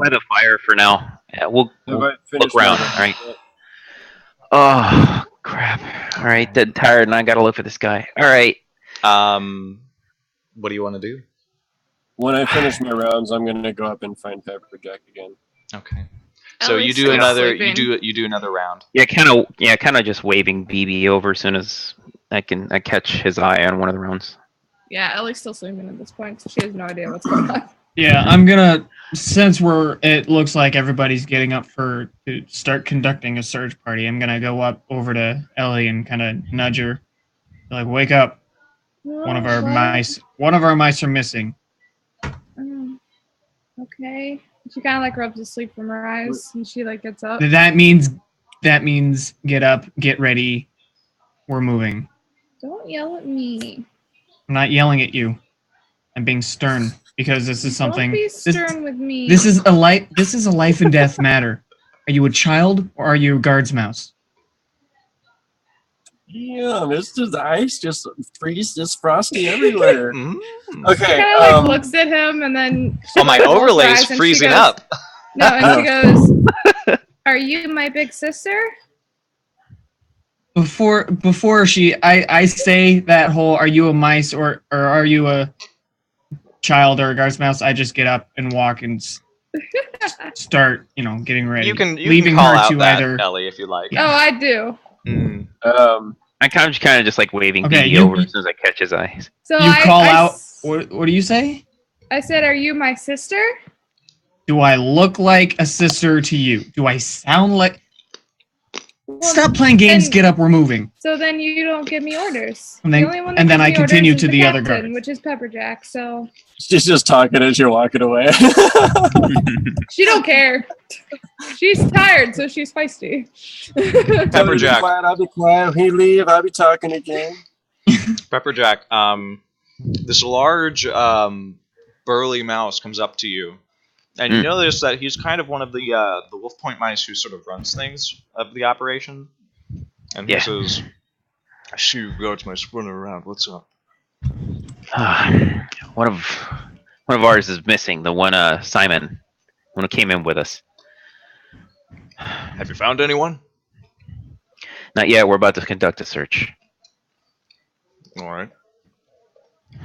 the fire for now. Yeah, we'll look around. All right. Oh crap! All right, dead tired, and I gotta look for this guy. All right. What do you want to do? When I finish my rounds, I'm gonna go up and find Pepperjack again. Okay. So you do another. You do another round. Yeah, kind of just waving BB over as soon as I catch his eye on one of the rounds. Yeah, Ellie's still sleeping at this point, so she has no idea what's going on. Yeah, I'm gonna, since it looks like everybody's getting up to start conducting a search party, I'm gonna go up over to Ellie and kind of nudge her, like, wake up. One of our mice are missing. Okay. She kind of like rubs the sleep from her eyes, and she like gets up. That means get up, get ready. We're moving. Don't yell at me. I'm not yelling at you. I'm being stern because this is something. Don't be stern with me. This is a life and death matter. Are you a child or are you a guard's mouse? Yeah, it's just ice, just freeze, just frosty everywhere. Okay. She kind of like looks at him and then. Oh, my overlay's freezing up. No, and she goes, "Are you my big sister?" Before I say that whole "Are you a mice or are you a child or a guard's mouse?" I just get up and walk and start, getting ready. You can leaving call her out to that, either. Ellie, if you like. Oh, I do. I kind of just like waving BB over as soon as I catch his eyes. So you call out. What do you say? I said, "Are you my sister?" Do I look like a sister to you? Do I sound like? Stop playing games. Get up. We're moving. So then you don't give me orders. And then I continue to the other guard, which is Pepperjack. So she's just talking as you're walking away. She don't care. She's tired, so she's feisty. Pepperjack. I'll be quiet. He leave. I'll be talking again. Pepperjack. This large, burly mouse comes up to you. And you notice that he's kind of one of the Wolfepoint mice who sort of runs things of the operation. And he says, "I see you guards mice running around. What's up?" One of ours is missing. The one Simon, one who came in with us. Have you found anyone? Not yet. We're about to conduct a search. All right.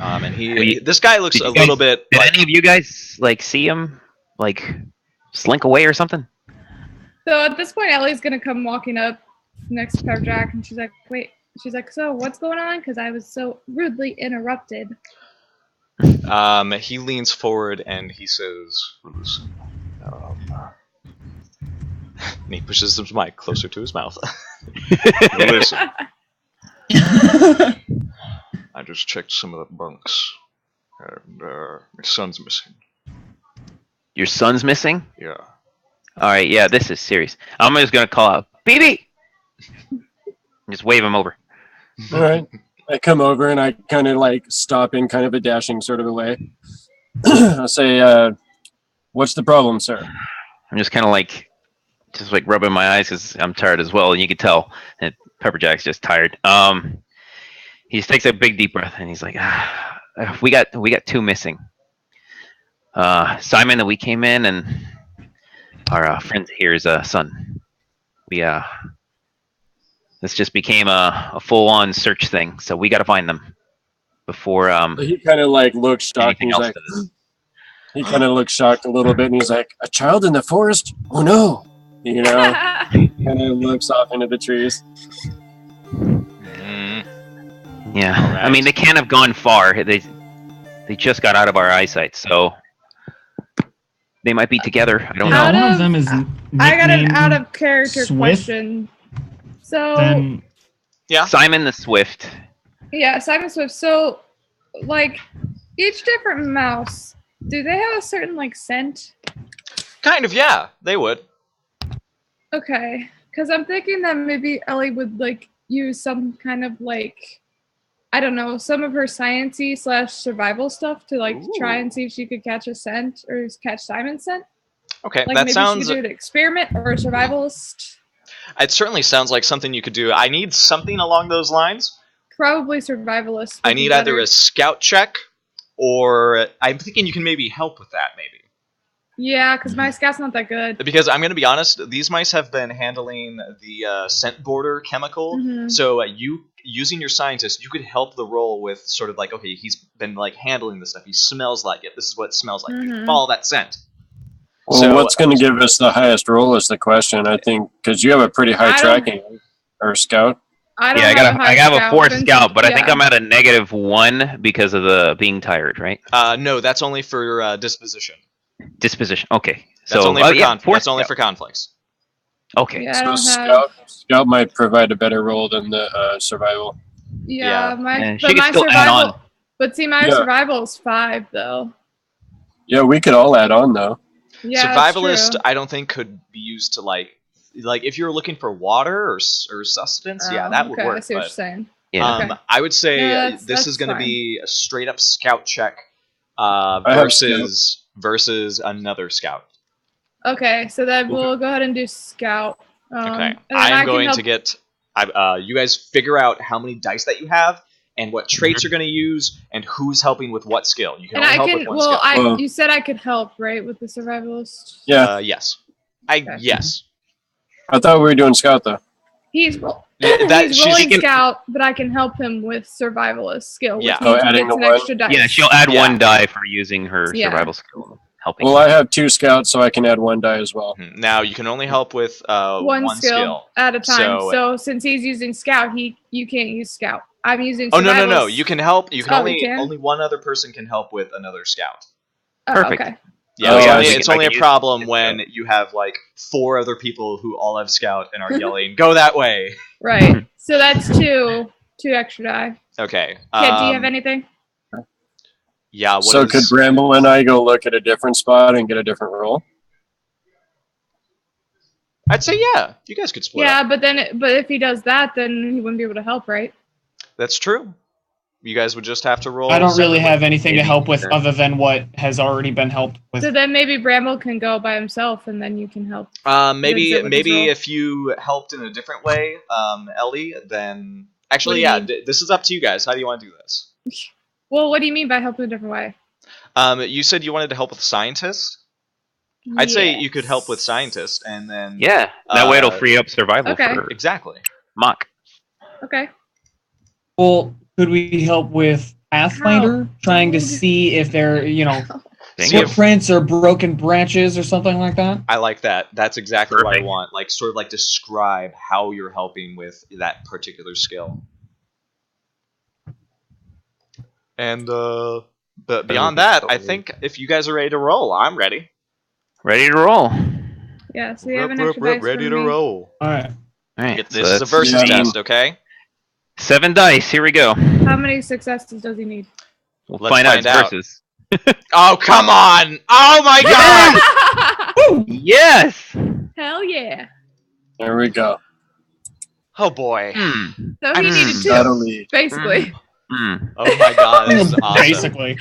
And this guy looks a little bit. Did any of you guys see him slink away or something? So at this point, Ellie's gonna come walking up next to Pepperjack, and she's like, "Wait." She's like, "So what's going on?" Because I was so rudely interrupted. He leans forward and he says, "Listen." And he pushes his mic closer to his mouth. "Listen. I just checked some of the bunks, and my son's missing." Your son's missing? Yeah. All right, yeah, this is serious. I'm just gonna call out, BB! Just wave him over. All right. I come over and I kind of stop in kind of a dashing sort of a way. I'll say, "What's the problem, sir?" I'm just kind of rubbing my eyes because I'm tired as well, and you can tell that Pepperjack's just tired. He just takes a big deep breath and he's like, we got two missing. Simon that we came in, and our friend here's son. This just became a full-on search thing, so we got to find them before. He kind of looks shocked. He kind of looks shocked a little bit, and he's like, "A child in the forest? Oh no!" And it looks off into the trees. Yeah. Alright. I mean, they can't have gone far. They just got out of our eyesight, so they might be together. I don't Out know. One of- of them is I got an nicknamed out of character Swift? question. So Then Yeah. Simon the Swift. yeah, Simon Swift. So like each different mouse, do they have a certain like scent? Kind of, yeah. They would. Okay, because I'm thinking that maybe Ellie would like use some kind of like, I don't know, some of her sciencey / survival stuff to like try and see if she could catch a scent or catch Simon's scent. Okay, Like that maybe sounds. she could do an experiment or a survivalist. It certainly sounds like something you could do. I need something along those lines. Probably survivalist. I would be need either better. a scout check, or I'm thinking you can maybe help with that, maybe. Yeah, because my scout's not that good. Because I'm going to be honest, these mice have been handling the scent border chemical. Mhm. So you using your scientist, you could help the role with sort of like, okay, he's been like handling this stuff. He smells like it. This is what it smells like. You Mhm. follow that scent. Well, So- what's going to give us the highest roll is the question, I think, because you have a pretty high I don't- tracking or scout. I don't Yeah, have I have a 4 Vincent- scout, but I think yeah. I'm at a -1 because of the being tired, right? No, that's only for disposition. Disposition. Okay. That's So only for yeah, 4 that's only scout. for conflicts. Okay. Yeah, I So don't have. scout might provide a better roll than the survival. Yeah, Yeah. my And she but can my still add survival. on. But see, my Yeah. survival is 5 though. Yeah, we could all add on though. Yeah, that's Survivalist, true. I don't think could be used to like if you're looking for water or sustenance. Yeah, Oh, that would okay, I work. see what you're But saying. Yeah. Okay. I would say Yeah, this that's is going to fine. be a straight up scout check have versus another scout. Okay, so then we'll go ahead and do scout. Okay, And then I am can going help- to get. You guys figure out how many dice that you have and what traits you're going to use and who's helping with what skill. You can And only I help can. with one Well, skill. Well- you said I could help, right, with the survivalist. Yeah, Yes. Okay. Yes. I thought we were doing scout though. He's That he's she's rolling can- scout, but I can help him with survivalist skill. Yeah. Which Oh, means he adding gets the an one? extra dice. Yeah, she'll add Yeah. 1 die for using her Yeah. survival skill. Helping. Well, I have 2 scouts, so I can add 1 die as well. Now you can only help with one skill at a time. So- So since he's using scout, you can't use scout. I'm using. Oh no. survivalist. You can help. You can Oh, only we can? only one other person can help with another scout. Oh, Perfect. Okay. Yeah, Oh, it's yeah, only, I it's can- I only can a use problem it, when you have like 4 other people who all have scout and are yelling, "Go that way!" Right. So that's two extra die. Okay. Kid, do you have anything? Yeah. What So is- could Bramble and I go look at a different spot and get a different roll? I'd say yeah. You guys could split Yeah, up. but if he does that, then he wouldn't be able to help, right? That's true. You guys would just have to roll. I don't really separately. have anything to Maybe. help with other than what has already been helped with. So then maybe Bramble can go by himself, and then you can help. Maybe Vincent with his roll. if you helped in a different way, Ellie, then actually, What yeah. do you mean? This is up to you guys. How do you want to do this? Well, what do you mean by help in a different way? You said you wanted to help with scientist. I'd say you could help with scientist, and then Yeah. That way it'll Uh, free up survival okay. for exactly. Mock. Okay. Well, could we help with Pathfinder, trying to see if there, Thank you. footprints or broken branches or something like that? I like that. That's exactly what I Perfect. want. Like, sort of like describe how you're helping with that particular skill. And but beyond that, I think if you guys are ready to roll, I'm ready. Ready to roll. All Yeah. So you have an extra dice ready from to me. roll. All right. right. This so is a that's versus Yeah. test, okay? 7 dice. Here we go. How many successes does he need? We'll Let's find out. find It's out. versus. Oh come on! Oh my god! Yes. Hell yeah! There we go. Oh boy! Hmm. So he needed two, Subtly. basically. Hmm. Oh my god! This is awesome. Basically.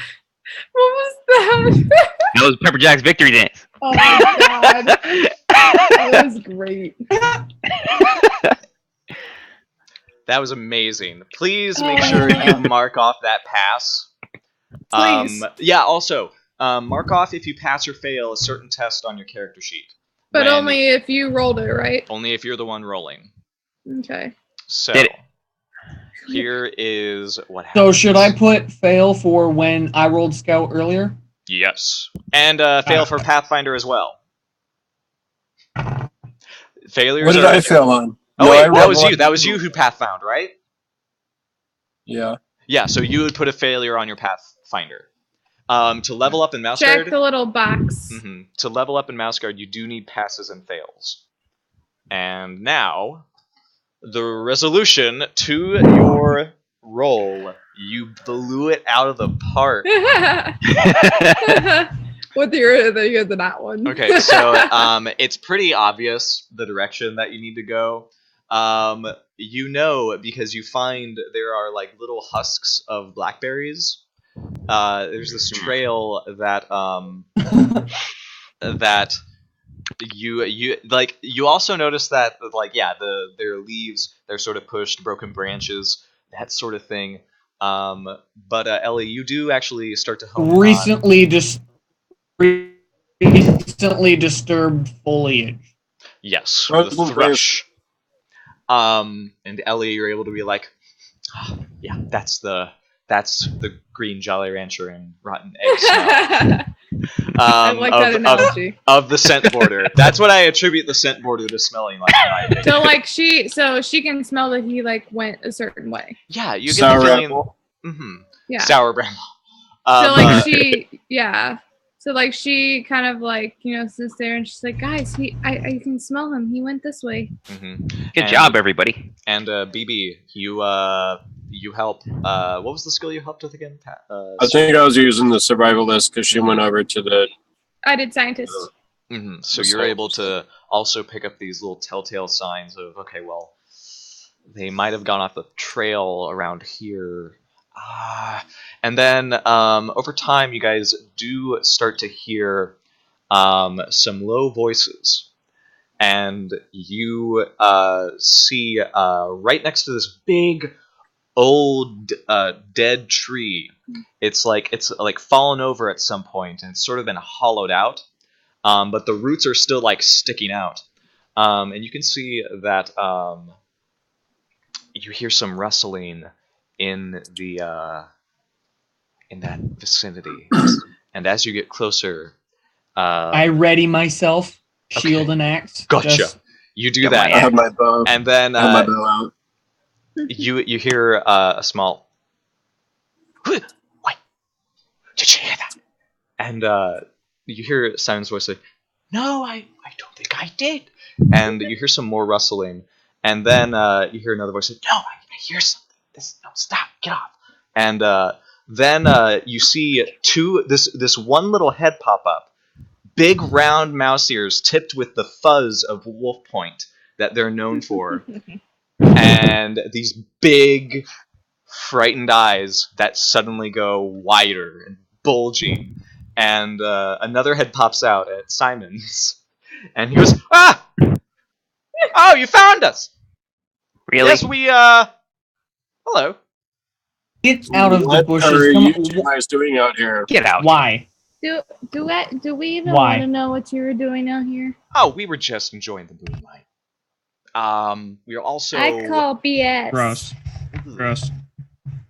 What was that? That was Pepper Jack's victory dance. Oh my god, that was great. That was amazing. Please make sure you mark off that pass. Please. Yeah. Also, mark off if you pass or fail a certain test on your character sheet. But When- only if you rolled it, right? only if you're the one rolling. Okay. So Did it. here is what So happens. should I put fail for when I rolled scout earlier? Yes, and fail for Pathfinder as well. Failures. What did are... I fail on? Oh No, wait, I that rolled was one. you. That was you who path found, right? Yeah. Yeah. So you would put a failure on your pathfinder. To level up in Mouse Check Guard. the little box. To level up in Mouse Guard, you do need passes and fails. And now, the resolution to your roll. You blew it out of the park. With the that one. Okay, so it's pretty obvious the direction that you need to go. You know, because you find there are like little husks of blackberries. There's this trail that that you like. You also notice that like their leaves, they're sort of pushed, broken branches, that sort of thing. But Ellie, you do actually start to hone recently disturbed foliage. Yes, Right, the little thrush. And Ellie, you're able to be like, "Oh, yeah, that's the green Jolly Rancher and rotten egg smell." I like that analogy. Of the scent border. That's what I attribute the scent border to smelling like. In my opinion. So like she can smell that he like went a certain way. Yeah, you get Sour the feeling. apple. Yeah. Sour bramble. So like So like she kind of like sits there and she's like, guys, I can smell him. He went this way. Good job, everybody. And BB, you help. What was the skill you helped with again? I think I was using the survivalist because she went over to the. I did scientist. So you're able to also pick up these little telltale signs of, okay, well, they might have gone off the trail around here. And then over time, you guys do start to hear some low voices. And you see right next to this big, old, dead tree. It's like fallen over at some point, and it's sort of been hollowed out. But the roots are still like sticking out. And you can see that you hear some rustling in that vicinity. And as you get closer, I ready myself, shield and axe. Gotcha. You do that. I have my bow. And then I have my bow out. you hear a small. Wait! Did you hear that? And you hear Simon's voice say, "No, I don't think I did." And you hear some more rustling, and then you hear another voice say, "No, I hear something. No, stop, get off." And then you see this one little head pop up, big round mouse ears tipped with the fuzz of Wolfepoint that they're known for, and these big, frightened eyes that suddenly go wider and bulging. And another head pops out at Simon's, and he goes, "Ah! Oh, you found us! Really? Yes, we hello. Get out of the What bushes. are Come you on. two guys doing out here? Get out. Why? Do we even Why? want to know what you were doing out here? Oh, we were just enjoying the moonlight. We are also I call BS. Gross.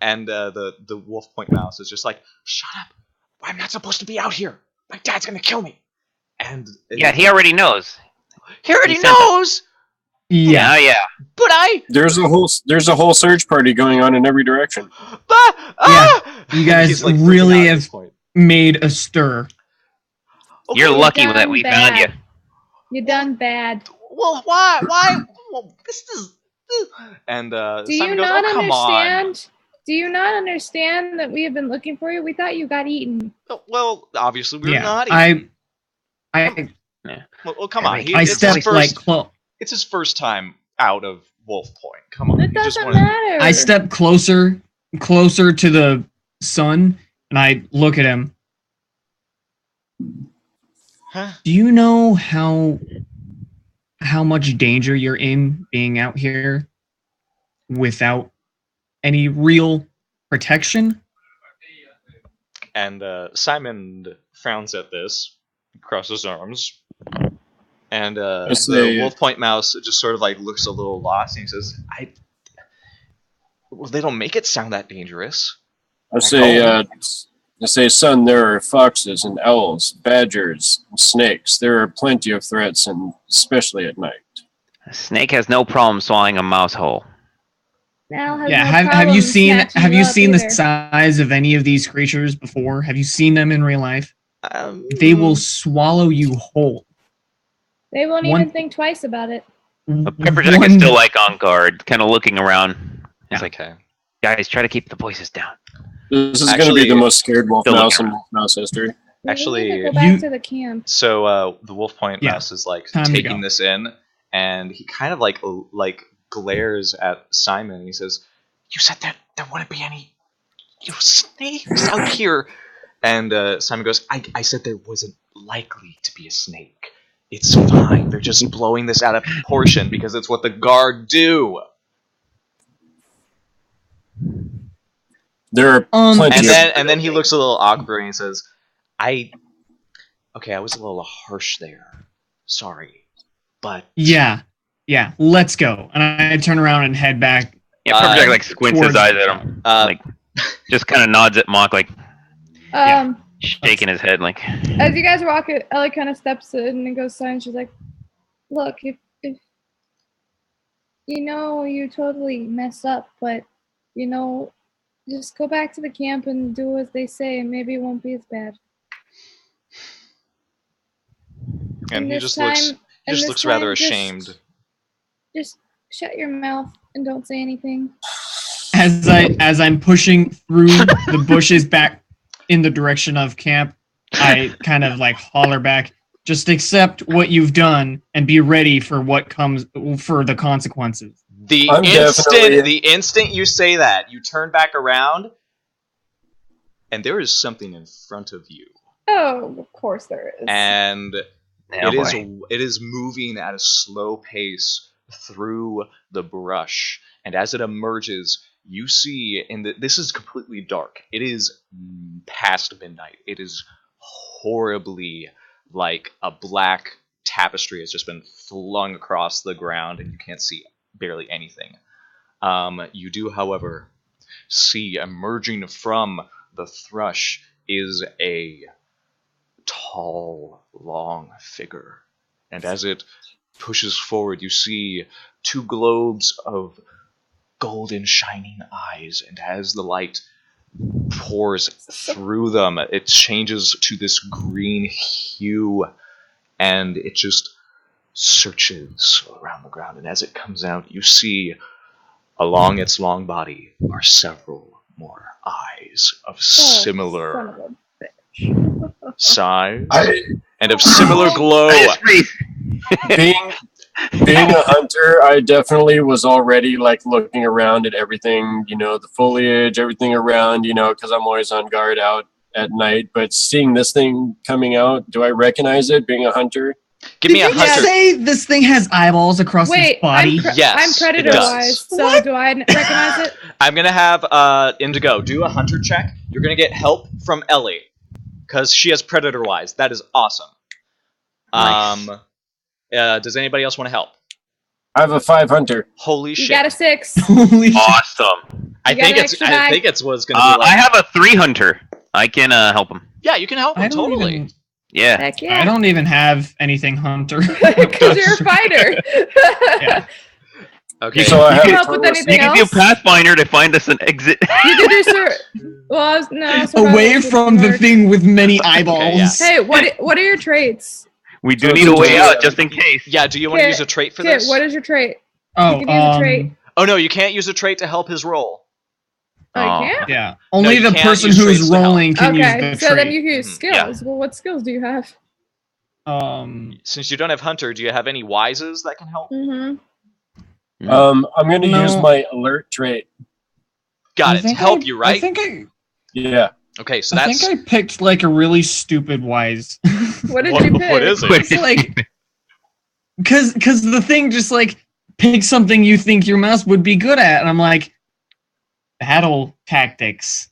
And the Wolfepoint mouse is just like, "Shut up! I'm not supposed to be out here. My dad's gonna kill me." And Yeah, he already knows. he already he said that. knows. Yeah. Oh, yeah. But I. There's a whole search party going on in every direction. You guys He's, like, really freaking out at have this point. made a stir. Okay, You're lucky done that we found you. bad. You done bad. Well, why? Well, this is. And Do Simon you goes, not "Oh, come on." understand? Do you not understand that we have been looking for you? We thought you got eaten. Well, obviously we're Yeah. not. I Well, come on. I It's stepped his first, like close. It's his first time out of Wolfepoint. Come on. It you just doesn't wanna- matter. I step closer to the sun, and I look at him. Huh? Do you know how much danger you're in being out here without any real protection? And Simon frowns at this, crosses his arms, and the Wolfepoint mouse just sort of like looks a little lost, and he says, well, they don't make it sound that dangerous." I say, son, there are foxes and owls, badgers, and snakes. There are plenty of threats, and especially at night. A snake has no problem swallowing a mouse whole. Mal has Yeah, no have you problem seen snatching you up the either. size of any of these creatures before? Have you seen them in real life? They Mm. will swallow you whole. They won't One- even think twice about it. But Pepperjack is still like on guard, kind of looking around. He's like, Okay. guys, try to keep the voices down. This is going to Actually, be the most scared wolf still mouse looking in wolf mouse history. We Actually, need to go back you- to the camp. So the Wolfepoint Yeah, mouse is like time to taking go. this in, and he kind of like glares at Simon. And he says, "You said that there wouldn't be any snakes out here." And Simon goes, "I said there wasn't likely to be a snake. It's fine. They're just blowing this out of proportion because it's what the guard do." There are plenty And of... then he looks a little awkward and he says, I was a little harsh there. Sorry. But Yeah, let's go. And I turn around and head back. Yeah, Pepperjack like squints his towards- eyes at him, like just kind of nods at Mock, like shaking his head, like. As you guys walk, Ellie kind of steps in and goes silent. She's like, "Look, if you know you totally mess up, but you know, just go back to the camp and do as they say, and maybe it won't be as bad." and he this just time- looks and this looks rather time, just- ashamed. Just shut your mouth and don't say anything. As I'm pushing through the bushes back in the direction of camp, I kind of like holler back, just accept what you've done and be ready for what comes for the consequences. The I'm definitely- instant you say that, you turn back around and there is something in front of you. Oh, of course there is. And Oh, it is moving at a slow pace through the brush, and as it emerges, you see this is completely dark. It is past midnight. It is horribly like a black tapestry has just been flung across the ground, and you can't see barely anything. You do, however, see emerging from the thrush is a tall, long figure. And as it pushes forward, you see two globes of golden shining eyes, and as the light pours through them, it changes to this green hue, and it just searches around the ground. And as it comes out, you see along its long body are several more eyes of similar Son of a- size I- and of similar glow. being a hunter, I definitely was already like looking around at everything, the foliage, everything around, because I'm always on guard out at night. But seeing this thing coming out, do I recognize it being a hunter? Give me a Did you hunter. say this thing has eyeballs across Wait, its body? Yes, I'm it predator does. wise, so What? do I recognize it? I'm gonna have Indigo do a hunter check. You're gonna get help from Ellie because she has predator wise. That is awesome. Nice. Does anybody else want to help? I have a 5 hunter. Holy You shit! got a 6. Holy shit. Awesome. I You got think an it's extra I die? think it's what's gonna be like. I have a 3 hunter. I can help him. Yeah, you can help him I don't totally. even, Yeah. Heck I yeah. don't even have anything hunter. Because you're a fighter. Yeah. Okay. So I You have can a help with total of anything You can do else? Pathfinder to find us an exit. You can do well, Away survival from the work. thing with many eyeballs. Okay, yeah. Hey, what are your traits? We do So need a it's way a- out just in case. Yeah. Do you want to Kit, use a trait for Kit, this? what is your trait? Oh, You can use a trait. Oh no, you can't use a trait to help his roll. Oh, Oh. you can't? yeah. Only you the can't person use traits who's to help. rolling can use Okay, the so trait. then you can use Mhm. skills. Well, what skills do you have? Since you don't have hunter, do you have any wises that can help? Mm-hmm. I'm going to No. use my alert trait. Got I it. To think help I- you, right? I think Yeah. Okay, so I that's think I picked like a really stupid wise. What did what, you pick? what is it? It's like, cause the thing just like pick something you think your mouse would be good at, and I'm like, battle tactics,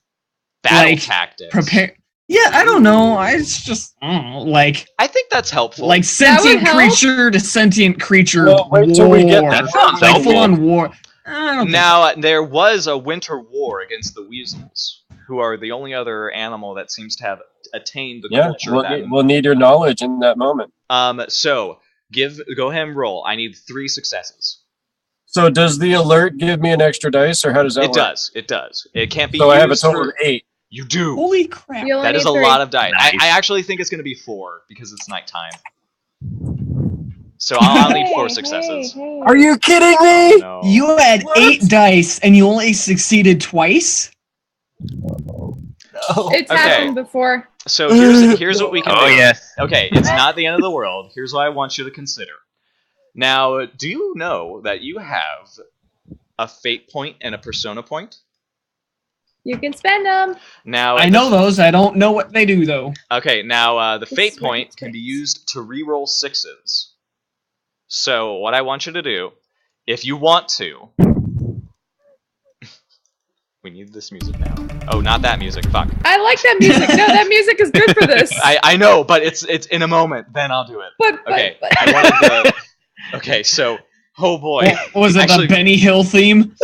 Battle like, tactics. prepare. Yeah, I don't know. It's just I don't know, like I think that's helpful. like sentient help? creature to sentient creature. Well, wait till we get war. That sounds like helpful. full on war. I don't think Now, there was a winter war against the weasels, who are the only other animal that seems to have attained the Yeah. culture. We'll need your knowledge in that moment. So Go ahead and roll. I need 3 successes. So does the alert give me an extra dice, or how does that work? It does. It can't be So used I have a total for... of 8. You do. Holy crap! You only That is need a 3. lot of dice. Nice. I actually think it's going to be 4 because it's nighttime. So I'll need 4 successes. Hey. Are you kidding Oh, me? no. You had What? 8 dice and you only succeeded twice. No. It's Okay. happened before. So here's what we can Oh do. yes. Okay, it's not the end of the world. Here's what I want you to consider. Now, do you know that you have a fate point and a persona point? You can spend them. Now, I know those. I don't know what they do though. Okay, now the It's fate sweet, point it's can be great. used to reroll 6s. So what I want you to do, if you want to, we need this music now. Oh, not that music. Fuck. I like that music. No, that music is good for this. I know, but it's in a moment. Then I'll do it. but Okay. I wanted to. Okay, so oh boy. What was it Actually- the Benny Hill theme?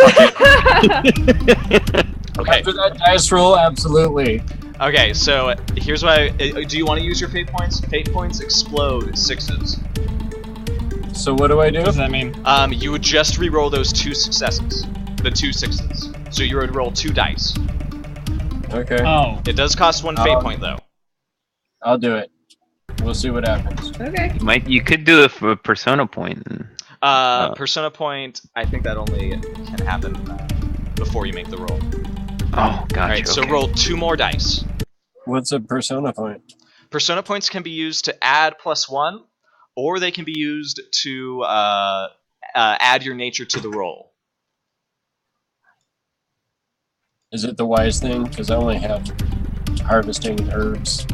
Okay. After that dice roll, absolutely. Okay, so here's what do you want to use your fate points? Fate points explode 6s. So what do I do? What does that mean? You would just re-roll those 2 successes. The 2 6s. So you would roll 2 dice. Okay, Oh, It does cost 1 fate point though. I'll do it. We'll see what happens. Okay. You could do it for a persona point. Persona point, I think that only can happen before you make the roll. Oh, gotcha. Alright, so okay. roll 2 more dice. What's a persona point? Persona points can be used to add +1, or they can be used to add your nature to the roll. Is it the wise thing? Because I only have harvesting herbs.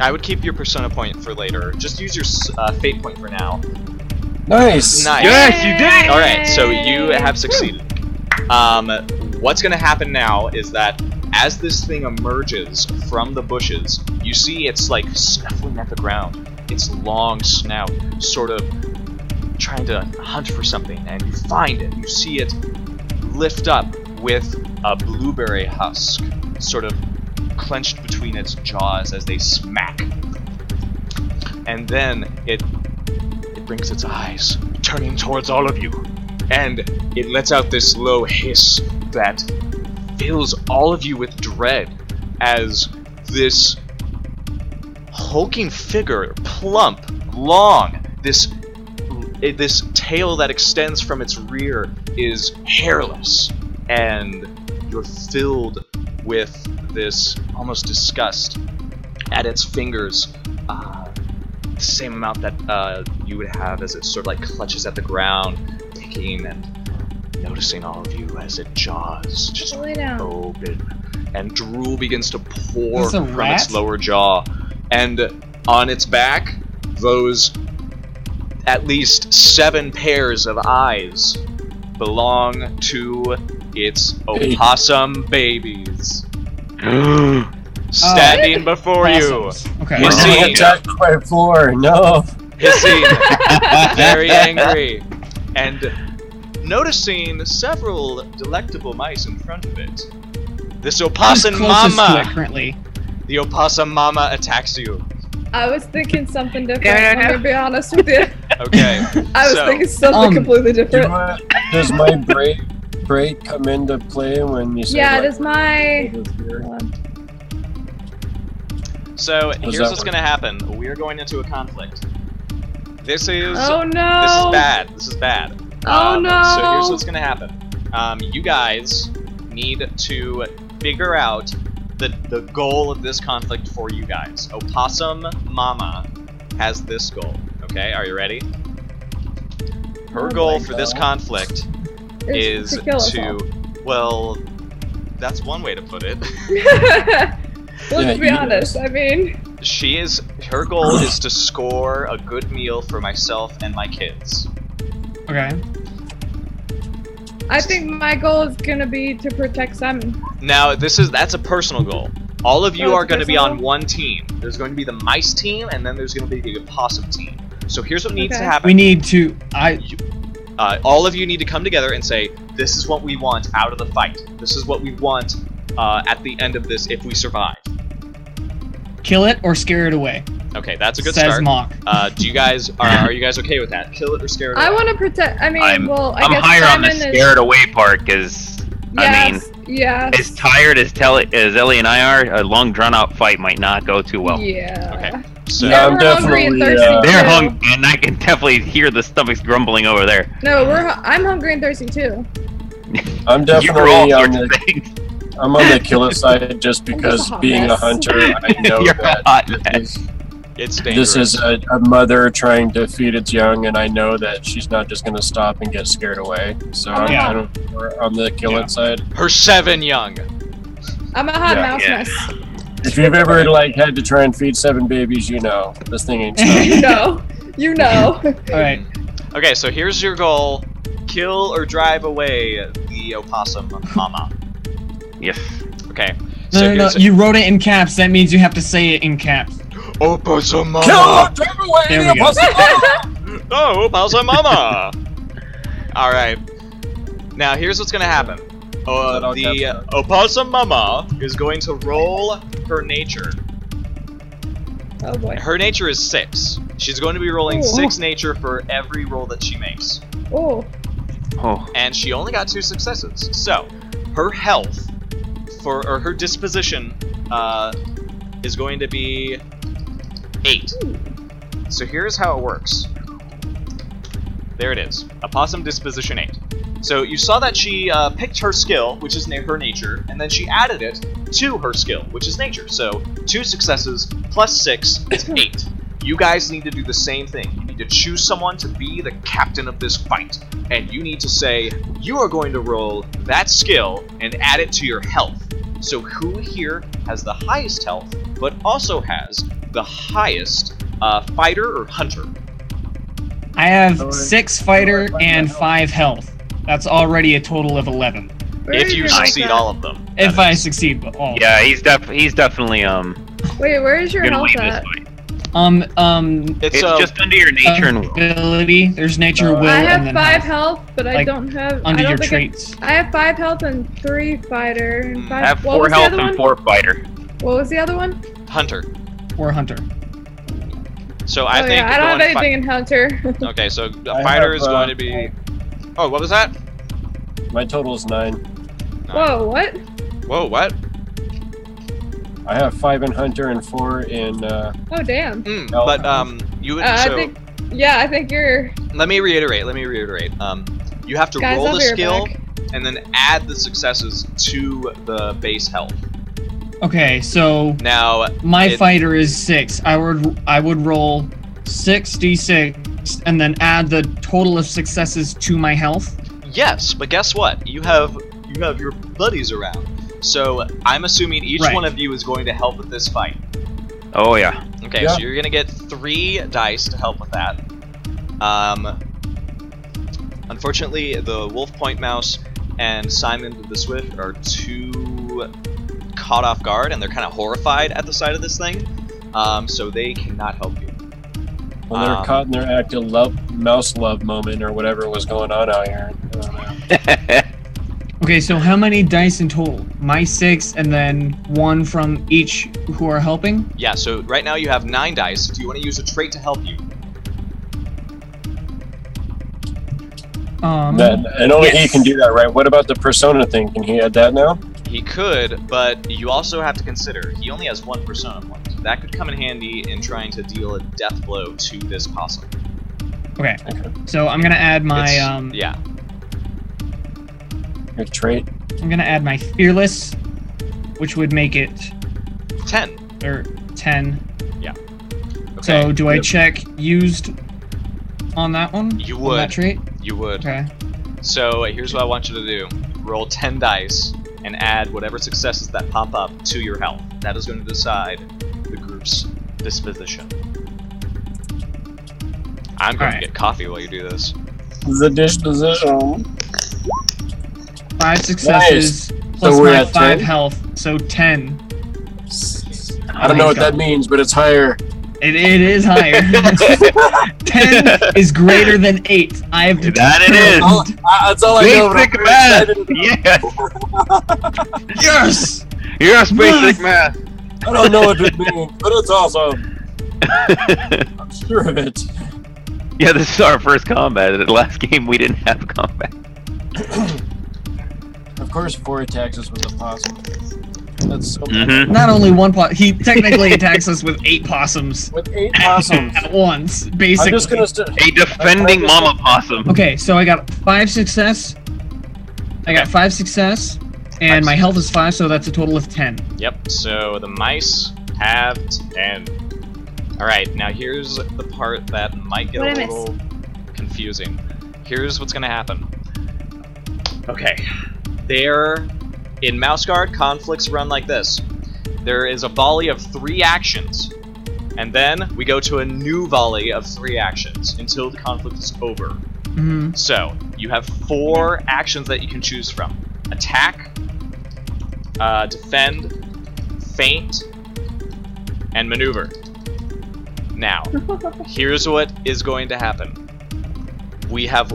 I would keep your persona point for later. Just use your fate point for now. Nice! Nice. Yes, you did it! Alright, so you have succeeded. What's going to happen now is that as this thing emerges from the bushes, you see it's like snuffling at the ground. Its long snout, sort of trying to hunt for something, and you find it. You see it lift up with a blueberry husk, sort of clenched between its jaws as they smack. And then it brings its eyes, turning towards all of you, and it lets out this low hiss that fills all of you with dread as this hulking figure, plump, long, this tail that extends from its rear is hairless, and you're filled with this almost disgust at its fingers, the same amount that you would have as it sort of like clutches at the ground, picking and noticing all of you as it jaws just Lay down. open, and drool begins to pour Is this a from rat? its lower jaw, and on its back, those at least 7 pairs of eyes belong to its opossum babies. Standing before you, possums. Okay. You I'm see- being attacked by 4, no! hissing, very angry, and noticing several delectable mice in front of it. This Who's opossum closest to it mama, currently? the opossum mama attacks you. I was thinking something different. No. Let me be honest with you. Okay, I was so thinking something completely different. Does my break come into play when you say Yeah, like, does my. hold this here? Hold on. So How's here's that what's work? gonna happen. We are going into a conflict. This is Oh no! this is bad. This is bad. Oh no! So here's what's gonna happen. You guys need to figure out the goal of this conflict for you guys. Opossum Mama has this goal. Okay, are you ready? Her Oh goal my for this God. conflict is to kill us all. well, that's one way to put it. Let's be you- honest. I mean, Her goal is to score a good meal for myself and my kids. Okay. I think my goal is gonna be to protect Simon. Now, that's a personal goal. All of you Oh, are it's going to be on personal? one team. There's going to be the mice team, and then there's going to be the opossum team. So here's what needs to Okay. happen. We need to. All of you need to come together and say, this is what we want out of the fight. This is what we want at the end of this if we survive. Kill it or scare it away. Okay, that's a good Says start. Mock. Do you guys are you guys okay with that? Kill it or scare it away? I want to protect. I mean, I'm guess higher on the Simon scared away part because I mean, yeah. as tired as Ellie and I are, a long drawn out fight might not go too well. Yeah. Okay. So Yeah, I'm We're hungry and definitely. thirsty. They're too. hungry, and I can definitely hear the stomachs grumbling over there. No, I'm hungry and thirsty too. I'm You're all definitely on sorts of the. things. I'm on the kill it side just because hot being a mess. hunter, I know You're that hot, this man. is- it's dangerous. this is a mother trying to feed its young, and I know that she's not just going to stop and get scared away. So I'm Yeah. kind of more on the kill Yeah. it side. her 7 young. I'm a hot Yeah. mouse Yeah. mess. If you've ever had to try and feed 7 babies, you know this thing ain't stopping. You know. You know. All right. Okay, so here's your goal: kill or drive away the opossum mama. Yes. Okay. No, So no, no. here's You wrote it in caps. That means you have to say it in caps. opossum Kill mama. or drive away There the we go. opossum! Oh, opossum mama. All right. Now here's what's gonna happen. I'll The capture opossum mama is going to roll her nature. Oh boy. Her nature is 6. She's going to be rolling Ooh. 6 nature for every roll that she makes. Oh. Oh. And she only got 2 successes. So, her health or her disposition is going to be 8. So here's how it works. There it is. Opossum disposition 8. So you saw that she picked her skill, which is her nature, and then she added it to her skill, which is nature. So 2 successes plus 6 is 8. You guys need to do the same thing. You need to choose someone to be the captain of this fight. And you need to say, you are going to roll that skill and add it to your health. So who here has the highest health, but also has the highest fighter or hunter? I have 6 fighter and 5 health. That's already a total of 11. Where If is you your succeed health all of them. If that I is. succeed, all. Yeah, he's definitely at? Wait, where is your gonna health win this at? fight. It's It's just under your nature and will. ability. There's nature, will, I and have then 5 health, but I Like, don't have. under I don't your think traits. I have 5 health and 3 fighter and 5. I have what 4 was the health other and one? 4 fighter. What was the other one? Hunter. Or hunter. So I think I don't have going anything in hunter. Okay, so the I fighter have, is going to be. Oh, what was that? My total is 9. Whoa, what? Whoa, what? I have 5 in hunter and 4 in. Oh damn. Mm, but you would. I So think. Yeah, I think you're. let me reiterate. You have to Guys, roll I'll the be right skill back. and then add the successes to the base health. Okay, so Now, my It- fighter is 6. I would roll 6d6 and then add the total of successes to my health. yes, but guess what? You have your buddies around. So I'm assuming each Right. one of you is going to help with this fight. Oh yeah. Okay, Yeah. so you're gonna get 3 dice to help with that. Unfortunately, the Wolfepoint mouse and Simon the Swift are too caught off guard, and they're kind of horrified at the sight of this thing. So they cannot help you. Well, they're caught in their active mouse love moment or whatever was going on out here. I don't know. Okay, so how many dice in total? My 6 and then 1 from each who are helping? Yeah. So right now you have 9 dice. Do you want to use a trait to help you? And only he yes. can do that, right? What about the persona thing? Can he add that now? He could, but you also have to consider he only has 1 persona point. That could come in handy in trying to deal a death blow to this possum. Okay, so I'm gonna add my It's- yeah. Your trait? I'm gonna add my fearless, which would make it 10. 10. Okay. So do I Yep. check used on that one? You On would. that trait? You would. Okay. So here's what I want you to do. Roll 10 dice and add whatever successes that pop up to your health. That is going to decide the group's disposition. I'm going to Alright. get coffee while you do this. The disposition. 5 successes plus So we're my at 5 10? health, so 10. I don't know what that means, but it's higher. It is higher. 10 is greater than 8. I have That it is. That's all I know. but I'm Basic very math. excited about it. Yes. Yes! Yes, basic math. I don't know what it means, but it's awesome. I'm sure of it. Yeah, this is our first combat. The last game we didn't have combat. Of course, 4 attacks us with a possum. That's so Not only one possum, he technically attacks us with 8 possums. With 8 possums. At once, basically. I'm just gonna A defending mama possum. Okay, so I got 5 success. I got 5 success, and my health is 5, so that's a total of 10. Yep, so the mice have 10. Alright, now here's the part that might get a little confusing. Here's what's gonna happen. Okay, in Mouse Guard, conflicts run like this. There is a volley of 3 actions, and then we go to a new volley of 3 actions until the conflict is over. So, you have 4 actions that you can choose from. Attack, defend, feint, and maneuver. Now, here's what is going to happen. We have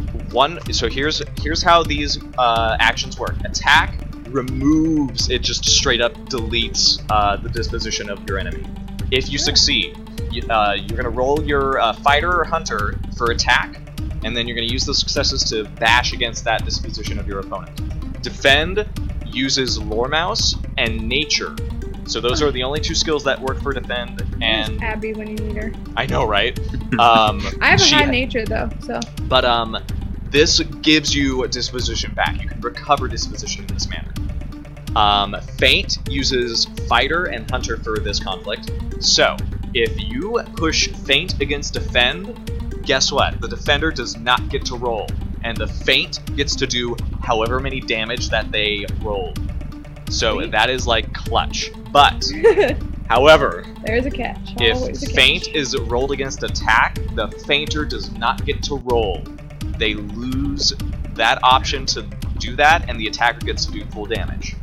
so here's how these actions work. Attack removes, it just straight up deletes the disposition of your enemy. If you succeed, you're going to roll your fighter or hunter for attack, and then you're going to use those successes to bash against that disposition of your opponent. Defend uses Lore Mouse and Nature. So those are the only 2 skills that work for defend. And Abby when you need her. I know, right? I have a high nature though, so. But this gives you disposition back. You can recover disposition in this manner. Feint uses fighter and hunter for this conflict. So if you push feint against defend, guess what? The defender does not get to roll, and the feint gets to do however many damage that they roll. So that is like clutch. But, however, there's a catch. If feint is rolled against attack, the feinter does not get to roll. They lose that option to do that, and the attacker gets to do full damage.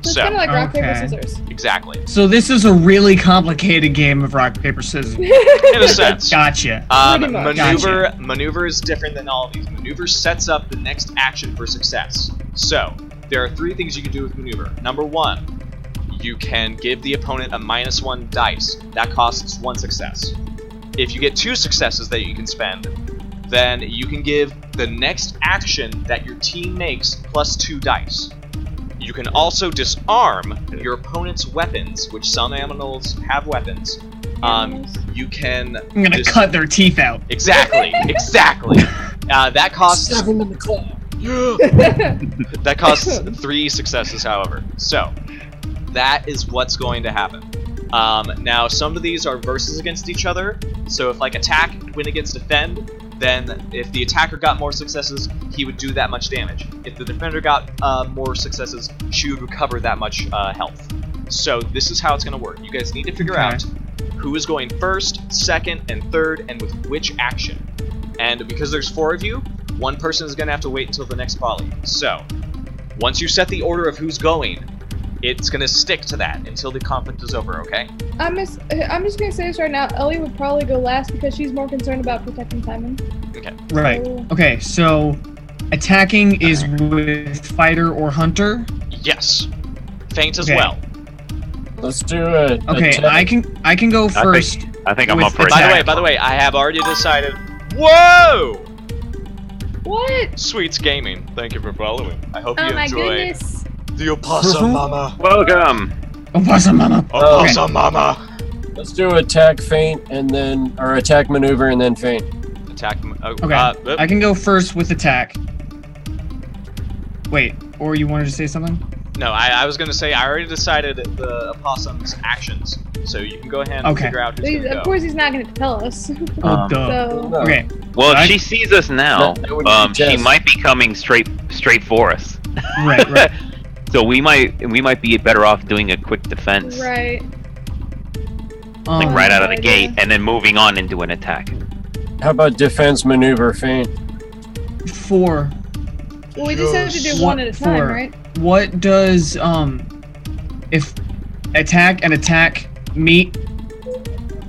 So it's kind of like rock, paper, scissors. Exactly. So this is a really complicated game of rock, paper, scissors. In a sense. Gotcha. Maneuver is different than all of these. Maneuver sets up the next action for success. So, there are 3 things you can do with maneuver. Number 1, you can give the opponent a -1 dice. That costs 1 success. If you get 2 successes that you can spend, then you can give the next action that your team makes plus 2 dice. You can also disarm your opponent's weapons, which some animals have weapons. You can... I'm gonna cut their teeth out. Exactly, exactly. That costs... Stab him in the claw. That costs 3 successes, however. So, that is what's going to happen. Now, some of these are versus against each other. So if like attack went against defend, then if the attacker got more successes, he would do that much damage. If the defender got more successes, she would recover that much health. So this is how it's going to work. You guys need to figure out who is going first, second, and third, and with which action. And because there's 4 of you, one person is going to have to wait until the next volley. So, once you set the order of who's going, it's going to stick to that until the conflict is over, okay? I'm just going to say this right now. Ellie would probably go last because she's more concerned about protecting timing. Okay. Right. So... Okay, so attacking is with fighter or hunter? Yes. Feint as well. Let's do it. Okay, I can go first. I think I'm up for attack. By the way, I have already decided. Whoa! What? Sweets Gaming, thank you for following. I hope you Oh my enjoy goodness. the Opossum Mama. Welcome. Opossum Mama. Opossum Mama. Let's do attack, feint, and then or attack, maneuver, and then feint. Attack. Okay, I can go first with attack. Wait, or you wanted to say something? No, I was gonna say I already decided the opossum's actions, so you can go ahead and figure out who's gonna go. Of course, he's not gonna tell us. Oh, duh. So... Okay. Well, if she sees us now, she Jess. might be coming straight for us. Right. So we might be better off doing a quick defense, Right. like right out of the idea. gate, and then moving on into an attack. How about defense, maneuver, feint? 4. Well, we just have to do one at a time, 4. right? What does if attack and attack meet,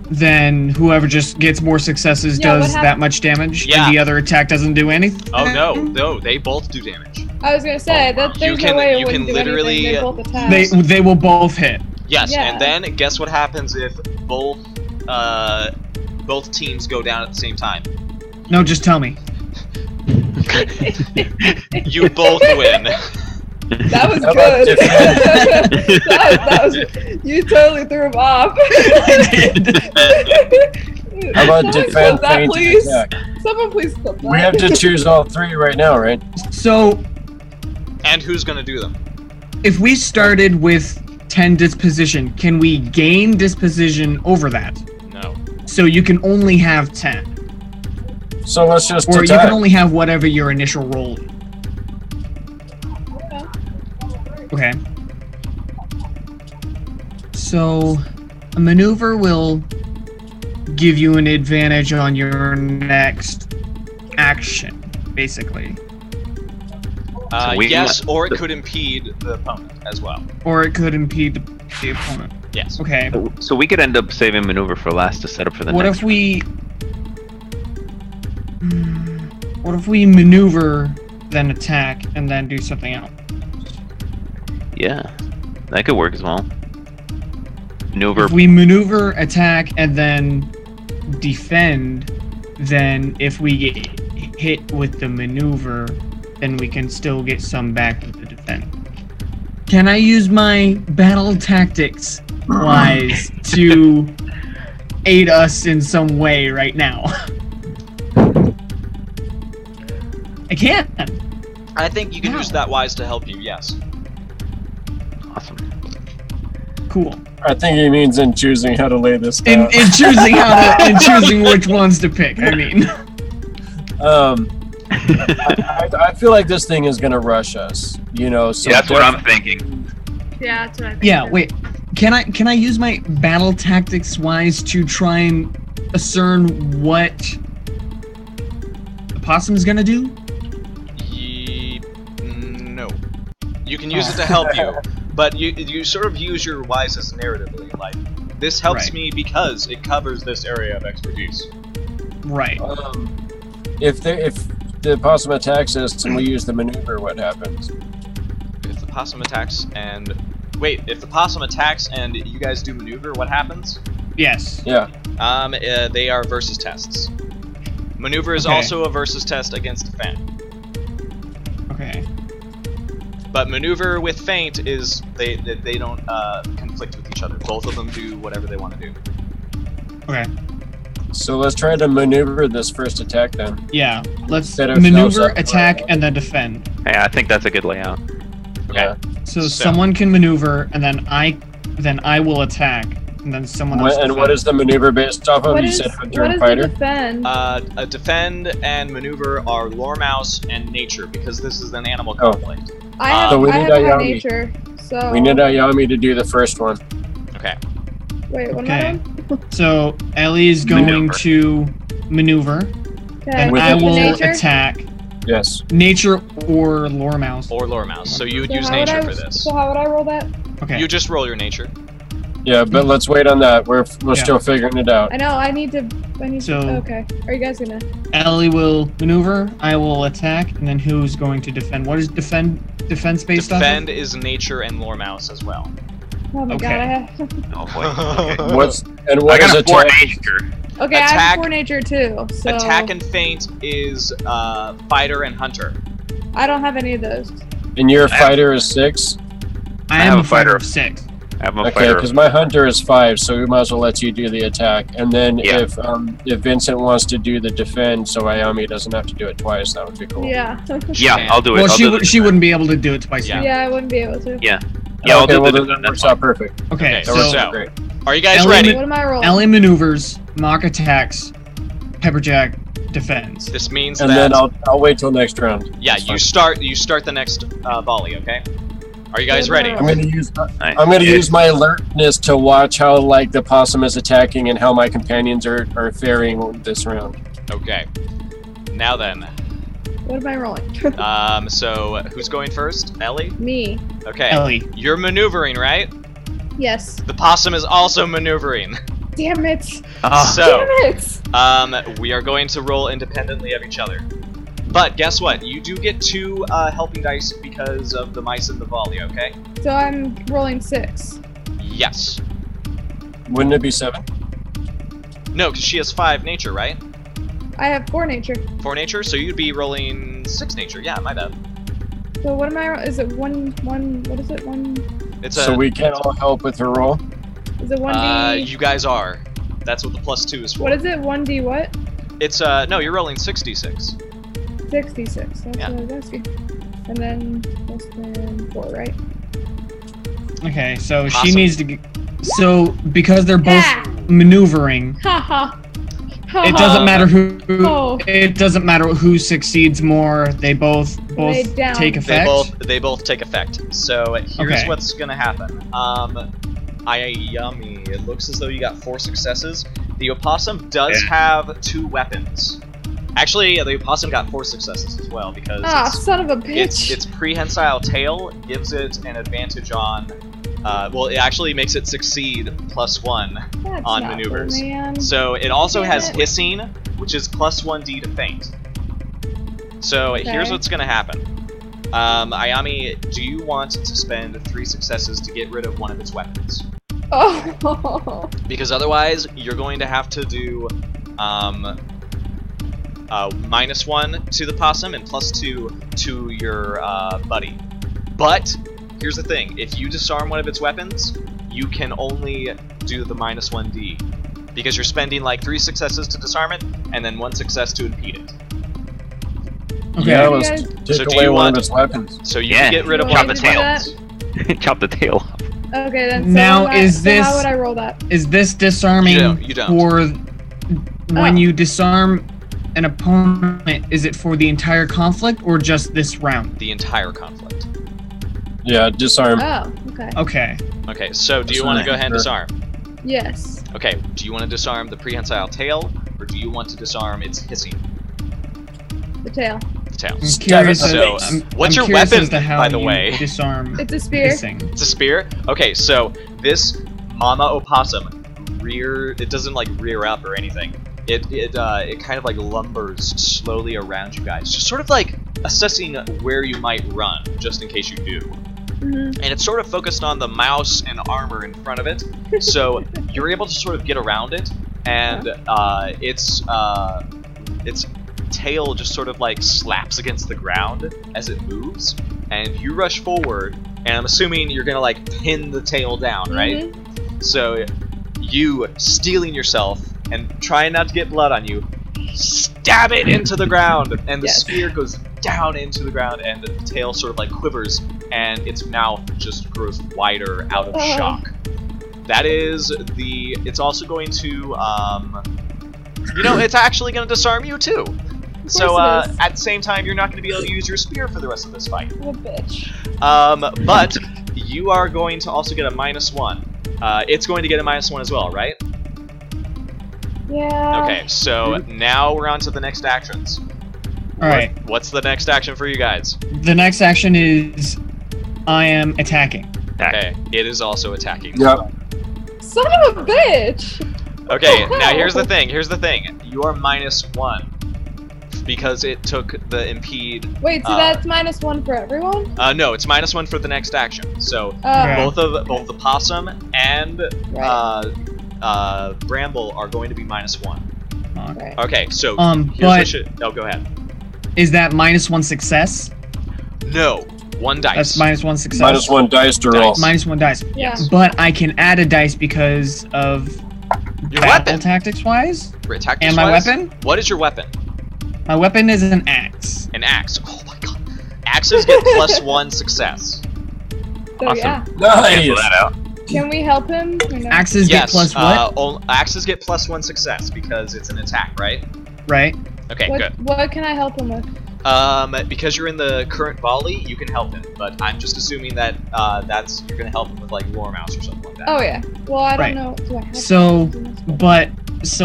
then whoever just gets more successes does that much damage, and the other attack doesn't do anything? Oh no, they both do damage. I was gonna say that there's no way it wouldn't do anything. They both attack. They will both hit. Yes, Yeah. and then guess what happens if both teams go down at the same time? No, just tell me. You both win. That was How about good. that was you totally threw him off. How about Someone defend, flip that, feint, please? and attack? Someone please flip that. We have to choose all three right now, right? So, And who's gonna do them? if we started with 10 disposition, can we gain disposition over that? No. So you can only have 10. So let's just Or you attack. can only have whatever your initial roll is. Okay. So, a maneuver will give you an advantage on your next action, basically. So we Yes, must- or it could impede the opponent as well. Or it could impede the opponent. Yes. Okay. So we could end up saving maneuver for last to set up for the What next. if we... What if we maneuver, then attack, and then do something else? Yeah, that could work as well. Maneuver. If we maneuver, attack, and then defend, then if we get hit with the maneuver, then we can still get some back with the defend. Can I use my battle tactics wise to aid us in some way right now? I can. I think you can Wow. use that wise to help you, yes. Awesome. Cool. I think he means in choosing how to lay this In, down. in choosing how to, in choosing which ones to pick. I mean, I feel like this thing is gonna rush us. You know, so Yeah, that's what I'm thinking. Yeah, that's what I think. yeah. Wait, can I use my battle tactics wise to try and discern what the possum's gonna do? No. You can use it to help you, but you sort of use your wises narratively. Like, this helps Right. me because it covers this area of expertise. Right. If the possum attacks us and we use the maneuver, what happens? If the possum attacks and... Wait, if the possum attacks and you guys do maneuver, what happens? Yes. Yeah. They are versus tests. Maneuver is Okay. also a versus test against defend. Okay. But maneuver with feint is they don't conflict with each other. Both of them do whatever they want to do. Okay. So let's try to maneuver this first attack then. Yeah. Let's Set ourselves maneuver, up for attack, it. and then defend. Yeah, I think that's a good layout. Okay. Yeah. So, So- someone can maneuver, and then I will attack, and then someone else. And what is the maneuver based off of? What You is, said hunter what and is fighter. the defend? A defend and maneuver are lore mouse and nature because this is an animal Oh. conflict. I have, So we I need have high Ayami. nature, so... We need Ayami to do the first one. Okay. Wait, what Okay. am I doing? So Ellie is going Maneuver. to maneuver, Okay. and With I the will nature? attack. Yes. Nature or lore mouse. Or lore mouse. So you would So use how would nature I- for this. So how would I roll that? Okay. You just roll your nature. Yeah, but let's wait on that. We're Yeah. still figuring it out. I know, I need to... So- okay. Are you guys gonna... Ellie will maneuver. I will attack, and then who's going to defend? What is defense based on? Defend is nature and lore mouse as well. Oh my Okay. god, I have... Oh boy. Okay. What I is got a 4 attack? nature. Okay, I Attack- have 4 nature too, so... Attack and feint is fighter and hunter. I don't have any of those. And your fighter is 6? I have am a a fighter fighter. of 6. I have a Okay, fighter. because my hunter is 5, so we might as well let you do the attack. And then Yeah. if Vincent wants to do the defend, so Ayami doesn't have to do it twice, that would be cool. Yeah. Yeah, I'll do it. Well, I'll do she wouldn't be able to do it twice. Yeah. Yeah, I wouldn't be able to. Yeah, I'll okay, do well the then defend. that That's works out perfect. Okay. Okay, That So works so- out great. Are you guys Ellie ready? What am I rolling? Ellie maneuvers. Mock attacks. Pepperjack defends. This means And that then I'll wait till next round. yeah, That's you start the next volley. Okay. Are you guys ready? Yeah. I'm gonna use Nice. I'm gonna use my alertness to watch how like the possum is attacking and how my companions are faring this round. Okay. Now then, What am I rolling? so who's going first? Ellie. Me. Okay. Ellie. You're maneuvering, right? Yes. The possum is also maneuvering. Damn it. Ah, So, Damn it. we are going to roll independently of each other. But guess what? You do get 2 helping dice because of the mice in the volley, okay? So I'm rolling 6. Yes. Wouldn't it be 7? No, because she has 5 nature, right? I have 4 nature. 4 nature, so you'd be rolling 6 nature. Yeah, my bad. So what am I? Is it one? What is it? One? It's So we can all help with her roll? Is it 1d? You guys are. That's what the +2 is for. What is it? 1d what? It's no, you're rolling 66. 66. That's Yeah. what I was asking. And then less than 4, right? Okay, so Awesome. she needs to. So because they're both Ah! maneuvering, Ha ha. it doesn't matter who. Oh. It doesn't matter who succeeds more. They both Laid down. take effect. They both take effect. So here's Okay. what's gonna happen. Ayami, it looks as though you got 4 successes. The opossum does have 2 weapons. Actually, the opossum got 4 successes as well because Ah, son of a bitch. its prehensile tail gives it an advantage on. Well, it actually makes it succeed +1 That's on not maneuvers. Cool, man. So it also Damn has it. hissing, which is +1d to feint. So here's Okay. what's gonna happen. Ayami, do you want to spend 3 successes to get rid of one of its weapons? Oh. Because otherwise, you're going to have to do -1 to the possum and +2 to your buddy. But here's the thing: if you disarm one of its weapons, you can only do the -1d because you're spending like 3 successes to disarm it and then 1 success to impede it. Okay. Yeah, You let's guys- take So do away you one want- of its weapons. So you Yeah. can get rid of You one want of me its to do weapons. Chop the tail. Okay, then. So Now, is so this- how would I roll that? Is this disarming You don't. for when Oh. you disarm an opponent? Is it for the entire conflict or just this round? The entire conflict. Yeah, disarm. Oh, okay. Okay. Okay, so do you want to go ahead and Sure. disarm? Yes. Okay, do you want to disarm the prehensile tail, or do you want to disarm its hissing? The tail. The tail. I'm Stab curious. it in the So, face. what's I'm your curious weapon, as to how by the you way? Disarm. It's a spear. hissing. It's a spear? Okay, so this mama opossum it doesn't like rear up or anything. It kind of like lumbers slowly around you guys, just sort of like assessing where you might run, just in case you do. Mhm. And it's sort of focused on the mouse and armor in front of it, so you're able to sort of get around it, and its tail just sort of like slaps against the ground as it moves, and you rush forward, and I'm assuming you're gonna like pin the tail down, right? Mhm. So you, stealing yourself and trying not to get blood on you, stab it into the ground, and the Yes. spear goes down into the ground, and the tail sort of like quivers, and its mouth just grows wider out of Oh. shock. That is it's also going to, it's actually going to disarm you too. So course it is. at the same time, you're not going to be able to use your spear for the rest of this fight. What a bitch. But you are going to also get a -1. It's going to get a -1 as well, right? Yeah. Okay, so now we're on to the next actions. All right. What's the next action for you guys? The next action is I am attacking. Okay, it is also attacking. Yep. Son of a bitch. Okay, now Wow. here's the thing. You are -1 because it took the impede. Wait, so that's -1 for everyone? No, it's -1 for the next action. So Okay. both the possum and Right. Bramble are going to be -1. Right. Okay, so here's but what oh, go ahead. is that -1 success? No, 1 dice. That's -1 success. -1 dice to roll. -1 dice. Yeah. But I can add a dice because of Your battle weapon. tactics wise. Tactics And my wise? weapon? What is your weapon? My weapon is an axe. An axe. Oh my god. Axes get +1 success. So Awesome. yeah. Cancel Nice. that out. Can we help him? Or no? Axes Yes. get plus what? Axes get +1 success because it's an attack, right? Right. Okay, what, good. What can I help him with? Because you're in the current volley, you can help him, but I'm just assuming that you're gonna help him with like Lore Mouse or something like that. Oh yeah. Well, I don't Right. know. Do I have So, to do this?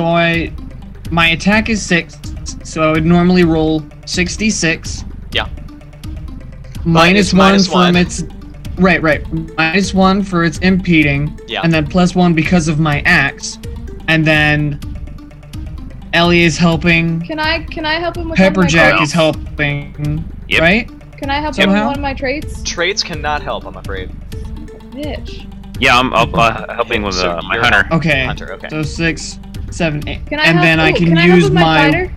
my attack is 6, so I would normally roll 66. Yeah. Minus it's minus 1 from one. its. Right. -1 for its impeding. Yeah. And then +1 because of my axe. And then Ellie is helping. Can I help him with one of my Pepperjack traits? is helping. Yep. Right? Can I help him with Somehow? one of my traits? Traits cannot help, I'm afraid. Bitch. Yeah, I'm helping with So my you're hunter. Okay. Hunter, okay. So 6, 7, 8, Can I and help, then I can can I help use with my fighter?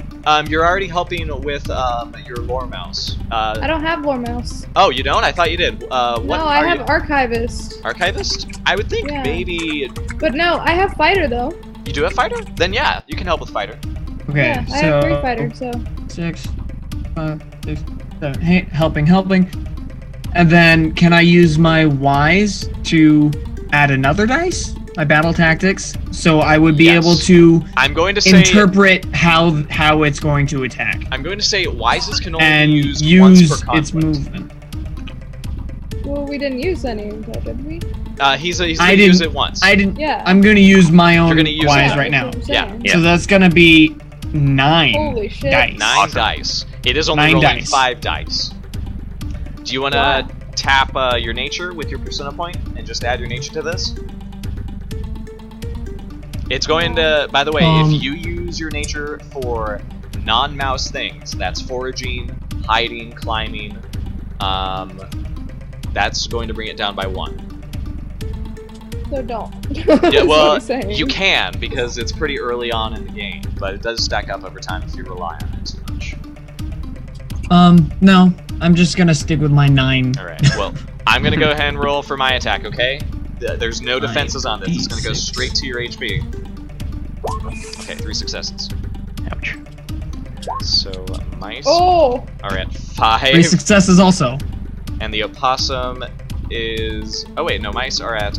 You're already helping with your lore mouse. I don't have lore mouse. Oh, you don't? I thought you did. What No, I have archivist. Archivist? I would think Yeah. maybe But no, I have fighter though. you do have fighter. Then yeah, you can help with fighter. Okay, Yeah, I so have 3 fighter, so. 6, 5, 6, 7, 8, helping. And then can I use my wise to add another dice? My battle tactics? So I would be Yes. able to I'm going to say interpret how it's going to attack. I'm going to say wises can only And be used use once per its conflict. movement. Well, we didn't use any info, did we? He's I gonna didn't- use it once. I didn't. Yeah. I'm gonna use my own You're gonna use wise it. right now. That's what I'm Yeah. saying. Yeah. So that's gonna be 9 Holy shit. dice. 9 Awesome. dice. It is only 9 rolling dice. 5 dice. Do you want to Wow. tap your nature with your persona point and just add your nature to this? It's going to. By the way, if you use your nature for non-mouse things, that's foraging, hiding, climbing, that's going to bring it down by 1. So don't. Yeah, That's well, what I'm saying. you can because it's pretty early on in the game, but it does stack up over time if you rely on it too much. No, I'm just gonna stick with my 9. All right. Well, I'm gonna go ahead and roll for my attack. Okay. There's no Nine, defenses on this. It's gonna go D6. straight to your HP. Okay, 3 successes. Ouch. So mice Oh! are at 3 5, successes also. and the opossum is. Oh wait, no, mice are at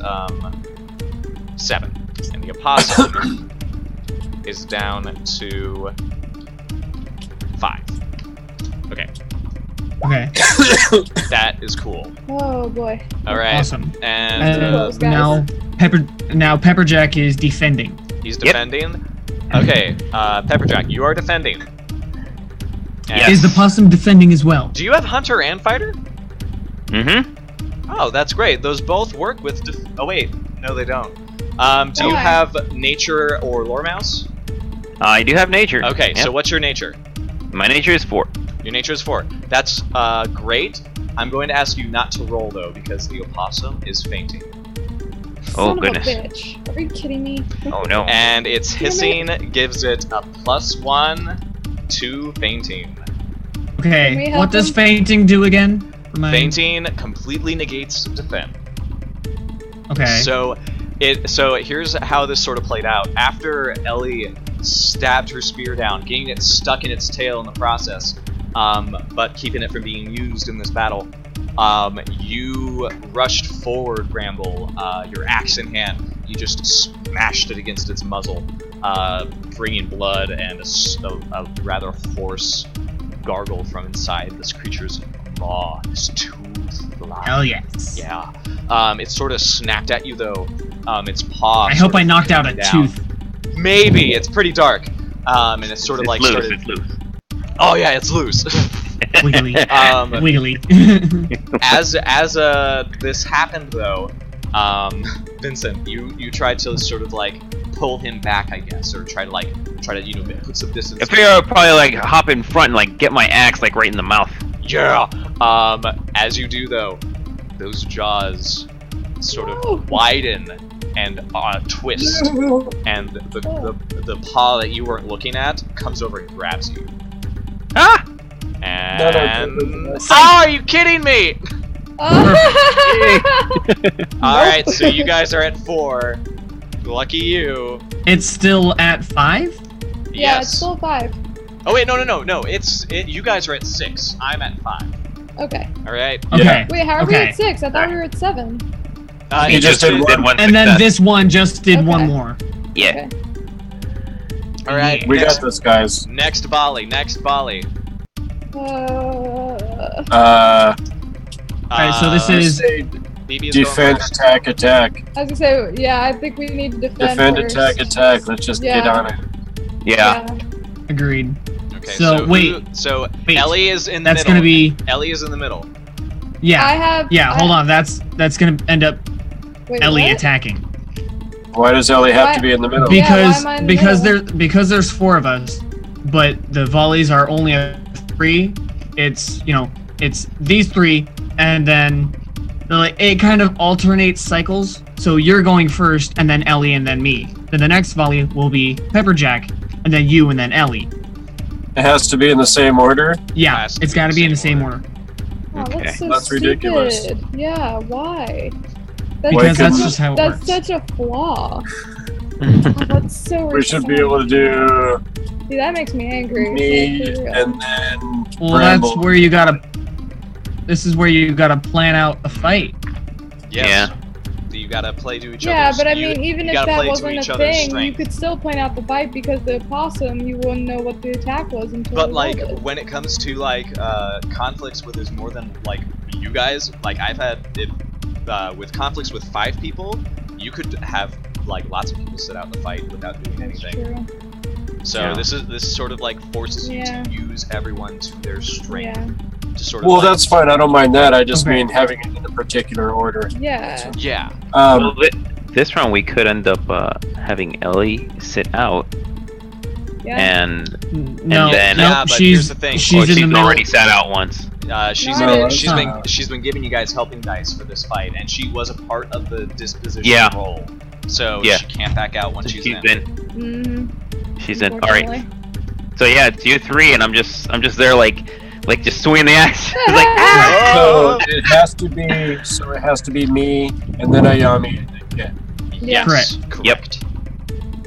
7, and the opossum is down to 5. Okay, Okay, that is cool. Oh boy. All right, awesome. and Close, guys. Now Pepperjack is defending. he's Yep. defending. Okay, Pepperjack, you are defending. And Yes. Is the possum defending as well? Do you have hunter and fighter? Mm-hmm. Oh, that's great. Those both work with. Oh wait, no, they don't. Do you Okay. have nature or lore mouse? I do have nature. Okay, Yep. so what's your nature? My nature is 4. Your nature is 4. That's great. I'm going to ask you not to roll though because the opossum is fainting, Oh, Son goodness. Of a bitch. Are you kidding me? Oh no. and its Damn hissing gives it a +1 to fainting. Can we Okay, help what does him? fainting do again? For my- Fainting completely negates defend. Okay. So here's how this sort of played out. After Ellie stabbed her spear down, getting it stuck in its tail in the process, but keeping it from being used in this battle, you rushed forward, Bramble, your axe in hand. You just smashed it against its muzzle, bringing blood and a rather hoarse gargle from inside this creature's maw, this tooth line. Hell yes. Yeah. It sort of snapped at you though. Its paw. I sort hope I of knocked out a came down. tooth. Maybe it's pretty dark. And it's sort of It's like loose. started. It's loose. Oh yeah, it's loose. Wiggly. Wiggly. as this happened though, Vincent, you tried to sort of like pull him back, I guess, or try to put some distance. I figure I'll probably like hop in front and like get my axe like right in the mouth. Yeah. As you do though, those jaws sort of widen and twist, and the paw that you weren't looking at comes over and grabs you. Ah! And No. oh, are you kidding me? All right, so you guys are at 4. Lucky you. It's still at 5? Yeah, Yes. it's still 5. Oh wait, no. You guys are at 6. I'm at 5. Okay. All right. Okay. Wait, how are we Okay. at 6? I thought we were at 7. You just did one. And then success. this one just did one Okay. more. Yeah. Okay. All right. We next, got this, guys. next volley. Alright, so this is Say BB is going defend, first. attack. I was gonna say, yeah, I think we need to defend. Defend, first. attack. Let's just get Yeah. on it. Yeah. agreed. Okay, So, wait. So Wait. Ellie is in the That's middle. gonna be Ellie is in the middle. yeah. I have. Hold on. That's gonna end up Wait, Ellie what? attacking. Why does Ellie have Why- to be in the middle? Yeah, why Because am I in the because there's 4 of us, but the volleys are only a 3. It's it's these 3 and then Like, it kind of alternates cycles. So you're going first, and then Ellie, and then me. Then the next volley will be Pepperjack, and then you, and then Ellie. It has to be in the same order. Yeah, Has to it's be got to be in the same order. Oh, Okay. that's so That's stupid. ridiculous. Yeah, why? Because that's just how it That's works. such a flaw. Oh, that's so We should be able to do See, that makes me angry. me Like, for real. and then Well, Bramble. that's where you gotta. This is where you gotta plan out a fight. Yes. You gotta play to each Yeah, other's. but I mean, even you if gotta that play to wasn't each a other's thing, you strength. could still point out the fight because the opossum, you wouldn't know what the attack was until But you like rolled it. when it comes to like conflicts where there's more than like you guys, like I've had it with conflicts with 5 people, you could have like lots of people sit out the fight without doing That's anything. true. So Yeah. this sort of like forces you Yeah. to use everyone to their strength Yeah. to sort of Well, like, that's fine. I don't mind that. I just Okay. mean having it in a particular order. Yeah. yeah. Well, this round we could end up having Ellie sit out, Yeah. and No, then- no, Yeah, but she's here's the thing. she's oh, in the she's middle. already sat out once. She's No, been that's she's been giving you guys helping dice for this fight, and she was a part of the disposition Yeah. roll. So Yeah. she can't back out once she's in. Mm-hmm. She's in. All right. So yeah, it's you 3, and I'm just there like just swinging the axe. It's like Oh! So it has to be me and then Ayami. And then Ken. Yeah. Yes, Correct. correct.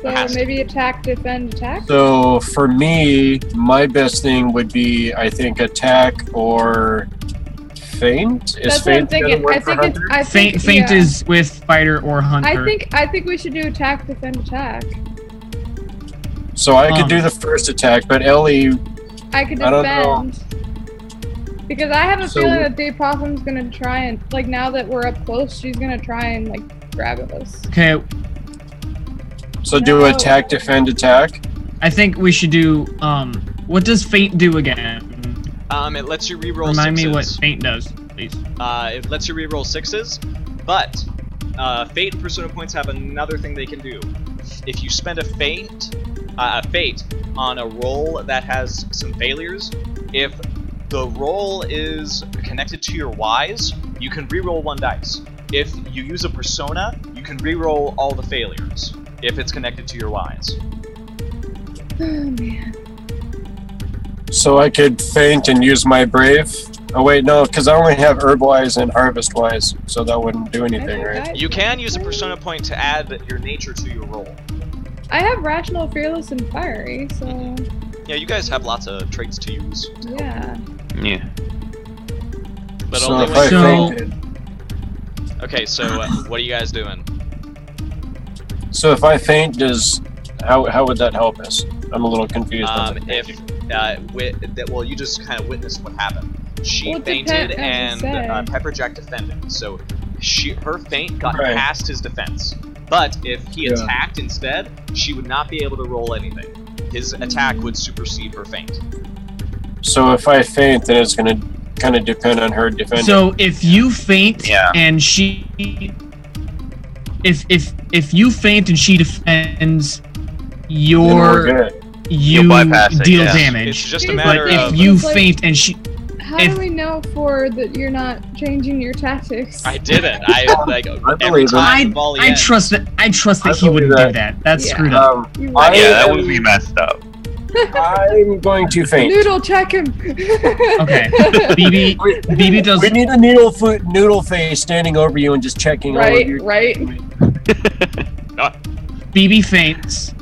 So Has to. maybe attack, defend, attack? So for me, my best thing would be, I think, attack or feint. Is That's what I'm feint the other thinking. word I for think it's. hunter? I think, Feint yeah. is with fighter or hunter. I think we should do attack, defend, attack. So I could do the first attack, but Ellie, I could I don't know. defend. Because I have a So feeling we- that the opossum's gonna try and like now that we're up close, she's gonna try and like grab at us. Okay, so do No. attack, defend, attack. I think we should do. What does feint do again? It lets you reroll Remind sixes. me what feint does, please. It lets you reroll 6s, but Fate and Persona points have another thing they can do. If you spend a fate on a roll that has some failures, if the roll is connected to your Ys, you can reroll 1 dice. If you use a persona, you can reroll all the failures if it's connected to your Ys. Oh man. So I could feint and use my brave. Oh wait, no, because I only have herb wise and harvest wise, so that wouldn't do anything, right? You can use a persona point to add your nature to your roll. I have rational, fearless, and fiery, so Yeah, you guys have lots of traits to use. yeah. yeah. But So only if when I you- So- feinted, Okay, so what are you guys doing? so if I feint, how would that help us? I'm a little confused. on the If feinting. well, you just kind of witnessed what happened. She Well, it fainted depends, as you and say. Pepperjack defended. So her feint got Right. past his defense. But if he Yeah. attacked instead, she would not be able to roll anything. His attack would supersede her feint. So if I feint, then it's gonna kind of depend on her defending. So if you feint Yeah. and she, if you feint and she defends, Then we're good. you bypass it, deal yeah. damage. It's just a Here's the matter But thing. of. if you It's like- feint and she, How If- do we know for that you're not changing your tactics? I didn't. I like every believe it. time the volley I ends. trust that I he wouldn't believe do that. That's Yeah. screwed up. You I- Yeah, that would be messed up. I'm going to feint. Noodle, check him. Okay, BB does. We need a noodle face standing over you and just checking all of Right, your. right. BB feints.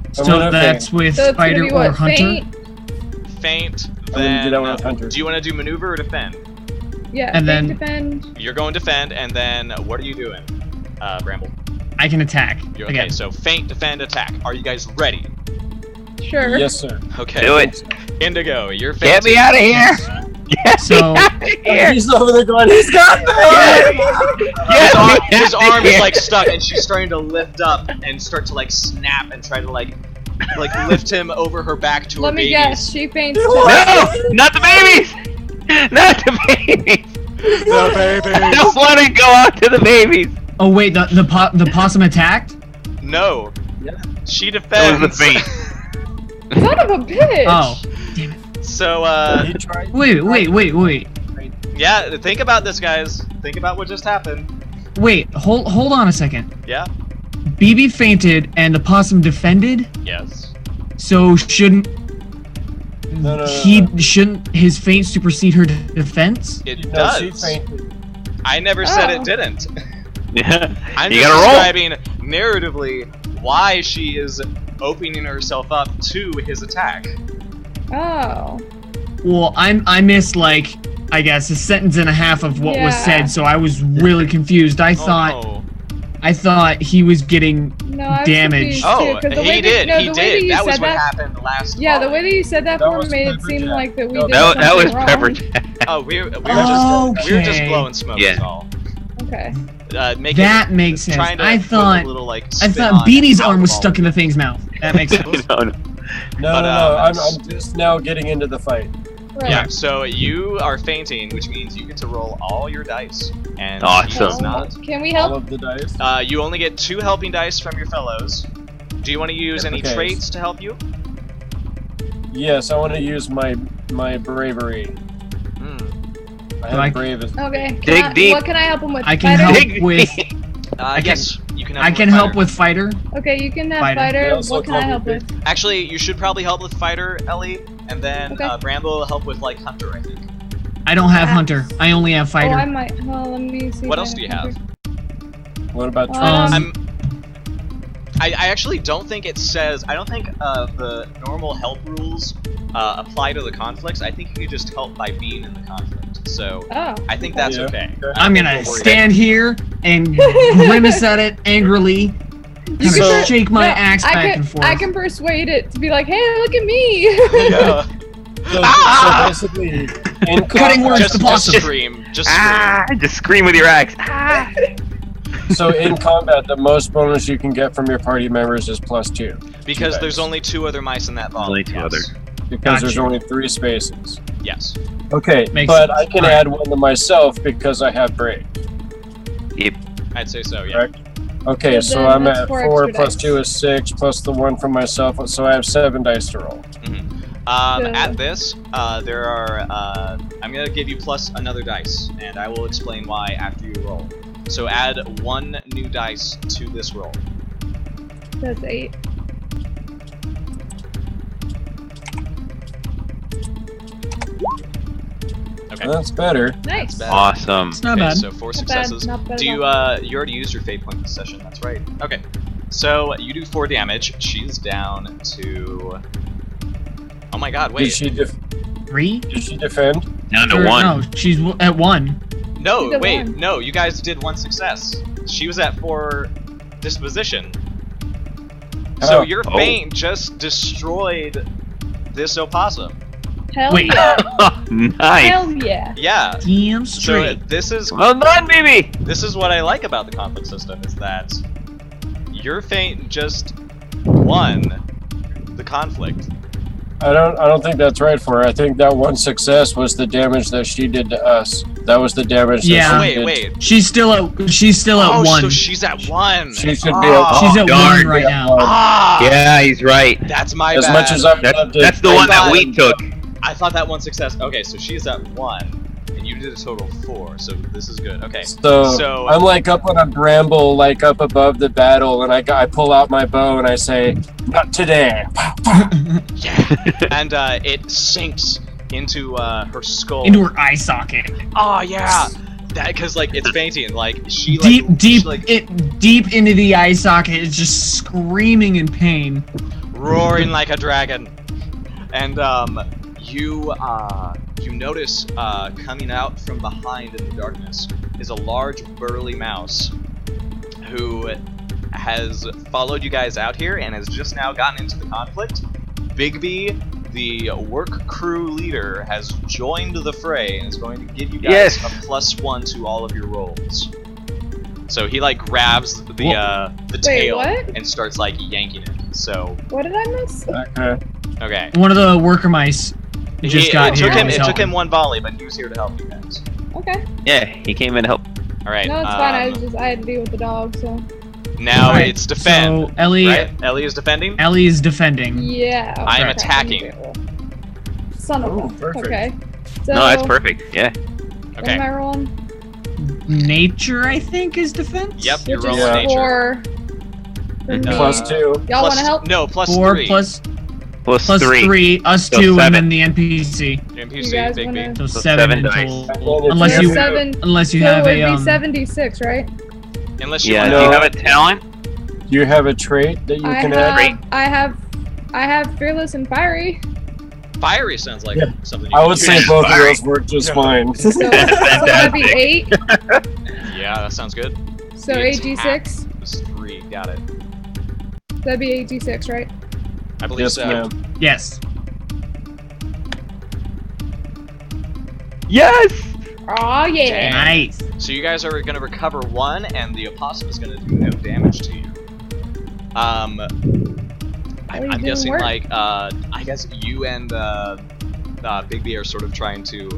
I'm So gonna that's with So it's gonna fighter be or what? hunter. Feint? Feint. I'm gonna Then do that with hunter. do you want to do maneuver or defend? Yeah. And feint, then- defend. You're going defend, and then what are you doing, Bramble? I can attack You're, okay, again. so feint, defend, attack. Are you guys ready? Sure. Yes, sir. Okay. Do it. Indigo, you're Get feinting. me out of here! Get So- me out of here! He's over there going. He's got me. His arm is like stuck, and she's starting to lift up and start to like snap and try to like lift him over her back to her Let me babies. guess. She faints. No! Not the babies! Not the babies! The babies. I don't want to go out to the babies! Oh wait, the possum attacked. No. Yeah. She That defends. was the feint. Son of a bitch. Oh, So He tried. wait. yeah, Yeah, think about this, guys. Think about what just happened. Wait, hold on a second. Yeah? BB fainted and the possum defended, Yes. so shouldn't No. shouldn't his feint supersede her defense? It No, does. she fainted. I never said Oh. it didn't. Yeah. I'm You just gotta roll. describing narratively why she is opening herself up to his attack. Oh. Well, I missed like I guess a sentence and a half of what was Yeah. said, so I was really confused. I thought he was getting No, I was damaged. confused Oh, too, 'cause the way he that- did. no, He the way that did. you That was said what that- happened last. Yeah, the volley. way that you said that That for was made it Pepper seem Jack. like that we No, did That something was wrong. Pepper Jack. Oh, we were just Okay. blowing smoke. Yeah. Is all. Okay. That makes sense. Trying to I put thought a little, like, I spin thought on Beanie's how arm the was ball stuck in the went. thing's mouth. That makes sense. No. No, But, I'm just now getting into the fight. Right. Yeah. So you are fainting, which means you get to roll all your dice, and Awesome. she does not. Can we All help? of the dice. You only get 2 helping dice from your fellows. Do you want to use any Okay. traits to help you? Yes, I want to use my bravery. Hmm. I have Like- brave as Okay. Dig deep. What can I help him with? I can Fighter? help Dig with I guess you can help. I him can with help fighter. with fighter. Okay, you can have Fighter. fighter. They also What can I call me help Big. with? Actually, you should probably help with fighter, Ellie, and then Okay. Bramble will help with like hunter, I think. I don't have Ah. hunter. I only have Oh, I fighter. might. Well, let me see. What if else I do you hunter. What about Um, I actually don't think it says. I don't think the normal help rules apply to the conflicts. I think you could just help by being in the conflict. So Oh. I think that's Yeah. okay. I'm gonna stand here and grimace at it angrily, kind of So- shake my No, axe I back can, and forth. I can persuade it to be like, hey, look at me. Yeah. so basically, in Cutting words Just, to just possum. scream. Just scream. Just scream with your axe. Ah. So in combat, the most bonus you can get from your party members is +2 Because there's dice. only 2 other mice in that volley. Only 2 other. because there's Gotcha. only 3 spaces. Yes. Okay, Makes but sense. I can Alright. add one to myself because I have brave. I'd say so. Yeah. Correct. Okay, So so then I'm that's at 4 4 extra plus dice. 2 is 6 plus the 1 from myself, so I have 7 dice to roll. Yeah. At this, there are. I'm gonna give you plus another dice, and I will explain why after you roll. So add 1 new dice to this roll. That's 8. Okay. That's better. Nice. Bad. Awesome. It's not Okay, bad. so 4 Not bad, successes. not bad Do at you all. you already used your fate point this session? That's right. Okay. So you do 4 damage. She's down to. Oh my God! Did Wait. she 3? did she defend? Down to Or, 1. No, she's at 1. No, She's at wait. 1. No, you guys did 1 success. She was at 4 disposition. So Oh. your Oh. feint just destroyed this opossum. Hell Wait. yeah. Nice. Hell yeah. Yeah. Damn So straight. this is Well done, baby. what I like about the conflict system is that your feint just won the conflict. I don't think that's right for her. I think that 1 success was the damage that she did to us. That was the damage Yeah. that she did. Wait. She's still at 1. So she's at 1. She should be Ah. She's at darn. 1 right now. Ah, Yeah, he's right. that's my As bad. much as I've That's, loved it, that's the I one that thought- we took. I thought that 1 success. Okay, so she's at 1, and you did a total of 4. So this is good. Okay. So I'm like up on a bramble, like up above the battle, and I pull out my bow and I say, "Not today." Yeah. And it sinks into her skull. Into her eye socket. Oh yeah. That because like it's fainting. Like she like Deep she, like deep into the eye socket. It's just screaming in pain. roaring like a dragon. And you notice coming out from behind in the darkness is a large burly mouse who has followed you guys out here and has just now gotten into the conflict. Bigby, the work crew leader, has joined the fray and is going to give you guys Yes. a +1 to all of your rolls. So he like grabs the tail what? and starts like yanking it. So What did I miss? Okay. okay. One of the worker mice just got it here. took him. and was It took helping. him 1 volley, but he was here to help you guys. Okay. Yeah, he came in to help. All right. No, it's fine. I had to deal with the dog, so. now Alright, it's defend. So Ellie, right? Ellie is defending. Ellie is defending. Yeah. I am okay. attacking. Son of Oh, a. perfect. Okay. So, No, that's perfect. Yeah. What Okay. am I rolling? Nature, I think, is defense. Yep, you're Which rolling is Yeah. nature. 4 for me. Plus 2. Y'all Plus- want to help? No, plus 4 3. plus Plus 3, us So 2, 7. and then the NPC. NPC, You guys Big B. wanna- So So 7 7 in dice. total. Unless There's you, 7. unless you So have it a would be 76, right? Unless you Yeah, want do you No. have a talent? Do you have a trait that you can add? I have fearless and fiery. Fiery sounds like Yeah. something you I can would use. say both of Fiery. those work just fine. So that'd be 8. Yeah, that sounds good. So The 8d6. It's 3, got it. That'd be 8d6, right? I believe Yes, so. ma'am. yes. Yes! Oh yeah. Dang. Nice. So you guys are gonna recover 1, and the opossum is gonna do no damage to you. I'm you doing guessing work? like I guess you and Big B are sort of trying to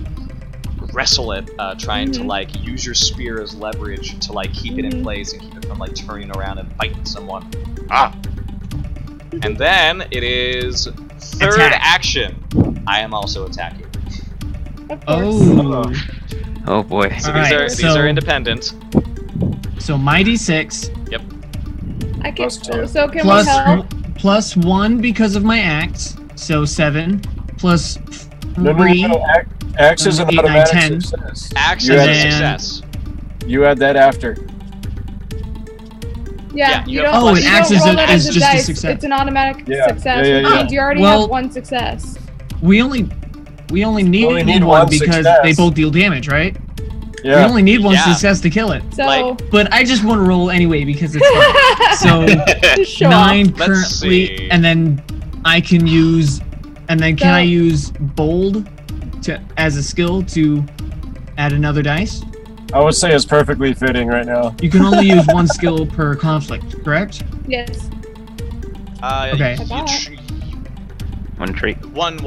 wrestle it, trying to Mhm. like use your spear as leverage to like keep it in Mhm. place and keep it from like turning around and biting someone. Ah. And then it is third Attack. action. I am also attacking. Of course. Oh. Oh boy. So Alright, these are so- independent. So my D6 I can. Plus 2. So can plus we help? plus 1 because of my axe, so 7 plus No, 3. Axe is an 8, 9, automatic 10. success. Axe You is add, a then- success. you add that after. Yeah, Yeah, you you have don't. plus- Oh, you an axe don't is roll a- that is as a just a dice. success. It's an automatic Yeah, success, yeah, which yeah. means you already Well- have 1 success. We only need, Only need one one because success. they both deal damage, right? We Yeah. only need one Yeah. success to kill it. So Like- But I just want to roll anyway because it's fun. So just show 9 off. Let's currently, see. and then I can use, and then can So- I use bold to as a skill to add another dice? I would say it's perfectly fitting right now. You can only use one skill per conflict, correct? Yes. Okay. You thought. One trait. One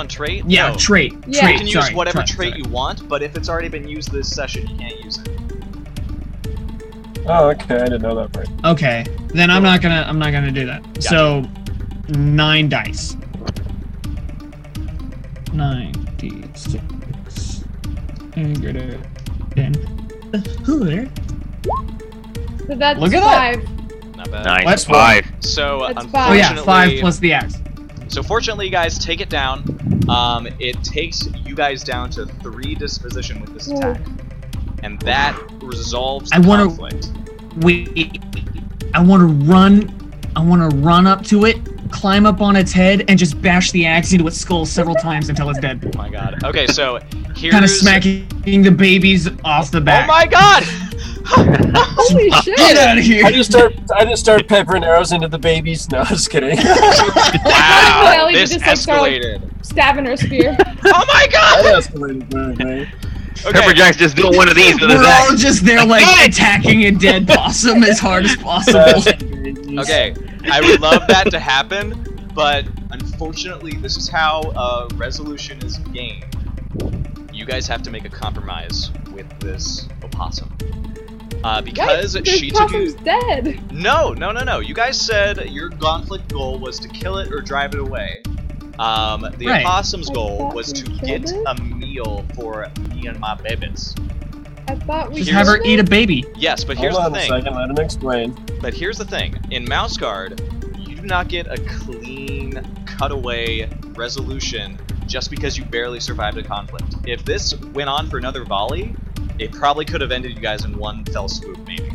trait? Yeah, No. trait. Yeah. Trait. You can use sorry, whatever trait, trait sorry. you want, but if it's already been used this session, you can't use it. Oh, okay. I didn't know that part. Okay, then I'm not gonna do that. Gotcha. So 9 dice. 9d6. And greater than. Ooh, there. So that's Look at that. 5. Not bad. Nice. Let's 5. So That's Oh yeah, unfortunately, 5 plus the axe. So fortunately, you guys take it down. It takes you guys down to 3 disposition with this Ooh. attack, and that resolves the I wanna- conflict. Wait, I want to run. I want to run up to it, climb up on its head, and just bash the axe into its skull several times until it's dead. Oh my god. Okay, so here's. Kind of smacking the babies off the Oh back. my god! Holy Get shit! out of here! I just start peppering arrows into the babies. No, just kidding. Wow, Ellie this just, like, start, like, escalated. Stabbing her spear. Oh my god! That escalated quickly. Pepper Jack's just doing one of these with his We're all axe. just there, like attacking a dead possum as hard as possible. Okay, I would love that to happen, but unfortunately, this is how resolution is gained. You guys have to make a compromise with this opossum. Because What? she This took possum's you. dead. No. You guys said your conflict goal was to kill it or drive it away. The Right. opossum's I goal thought was we to killed get it. a meal for me and my babies. I thought we Just have her killed eat it? a baby. Yes, but here's Hold the on a thing. second. Let him explain. But here's the thing. In Mouse Guard, you do not get a clean, cutaway resolution just because you barely survived a conflict. If this went on for another volley, it probably could have ended you guys in one fell swoop, maybe.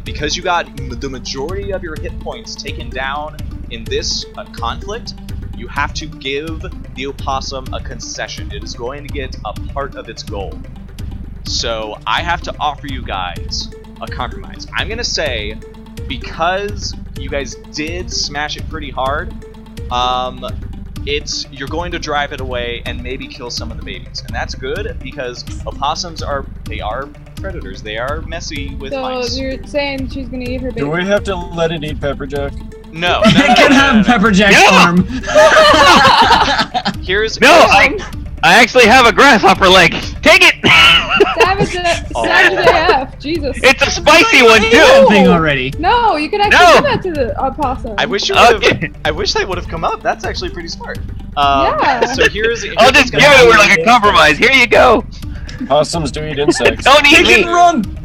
Because you got the majority of your hit points taken down in this conflict, you have to give the opossum a concession. It is going to get a part of its goal. So I have to offer you guys a compromise. I'm gonna say, because you guys did smash it pretty hard, you're going to drive it away and maybe kill some of the babies, and that's good because opossums are predators. They are messy with So mice. you're saying she's gonna eat her baby? Do we have to let it eat Pepper Jack? No, I can have Pepper Jack's No! arm. Here's No, I actually have a grasshopper leg. Take it! Savage AF. Jesus. It's a spicy one That too. thing already. No, you can actually No! do that to the opossum. I wish you would have. Okay. I wish they would have come up. That's actually pretty smart. Yeah. So here's. I'll just give it to her like a compromise. Here you go. Possums do eat insects. Don't eat They me! can run.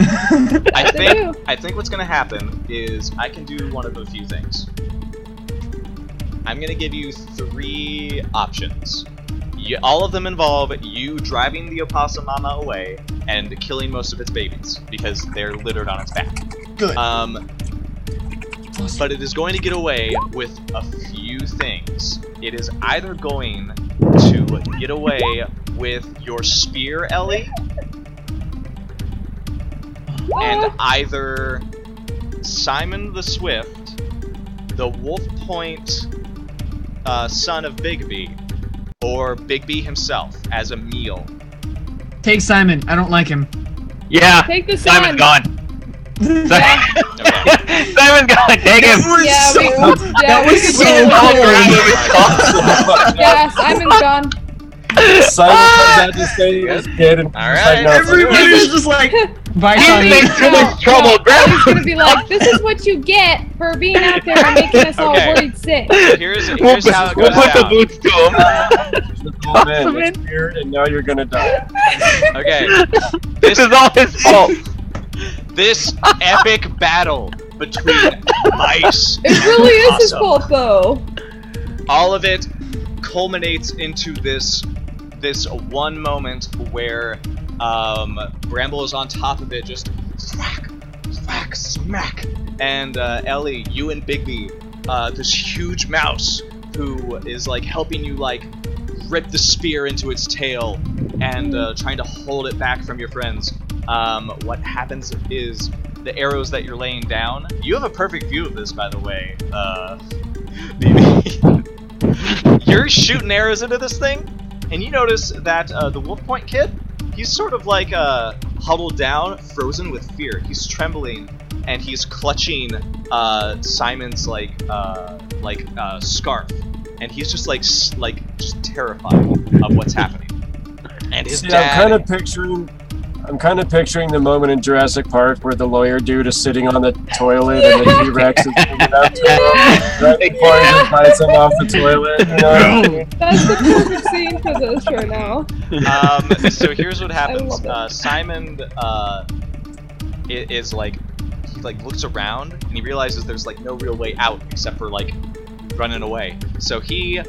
I think what's gonna happen is I can do one of a few things. I'm gonna give you 3 options. All of them involve you driving the opossum mama away and killing most of its babies because they're littered on its back. Good. But it is going to get away with a few things. It is either going to get away with your spear, Ellie, and either Simon the Swift, the Wolfepoint son of Bigby, or Bigby himself as a meal. Take Simon. I don't like him. Yeah, Take the Simon's sun. gone. Okay. Simon's gone. Take him. Yeah, That was so cool. Yeah, Simon's gone. Simon comes out to say his kid and Alright. no, Everybody's just like, bye, You Simon. make too much trouble. Grab He's gonna be like, this is what you get for being out there and making us all Okay. worried sick. So here's how it We'll goes put the down. boots to him. oh, man, it's weird, and now you're gonna die. Okay. This is all his fault. This epic battle between mice It really is his Awesome. fault, though. all of it culminates into this one moment where Bramble is on top of it, just thwack, thwack, smack, and Ellie, you and Bigby, this huge mouse who is like helping you like rip the spear into its tail and trying to hold it back from your friends. What happens is the arrows that you're laying down. You have a perfect view of this, by the way. You're shooting arrows into this thing, and you notice that the Wolfepoint kid, he's sort of like huddled down, frozen with fear. He's trembling, and he's clutching Simon's scarf, and he's just just terrified of what's happening. And his See, dad. I'm kind of picturing the moment in Jurassic Park where the lawyer dude is sitting on the toilet and the T-Rex is coming up to him right before he just bites him off the toilet. You know? That's the perfect scene for this right now. So here's what happens. love Simon is like, he like looks around and he realizes there's like no real way out except for like running away. So he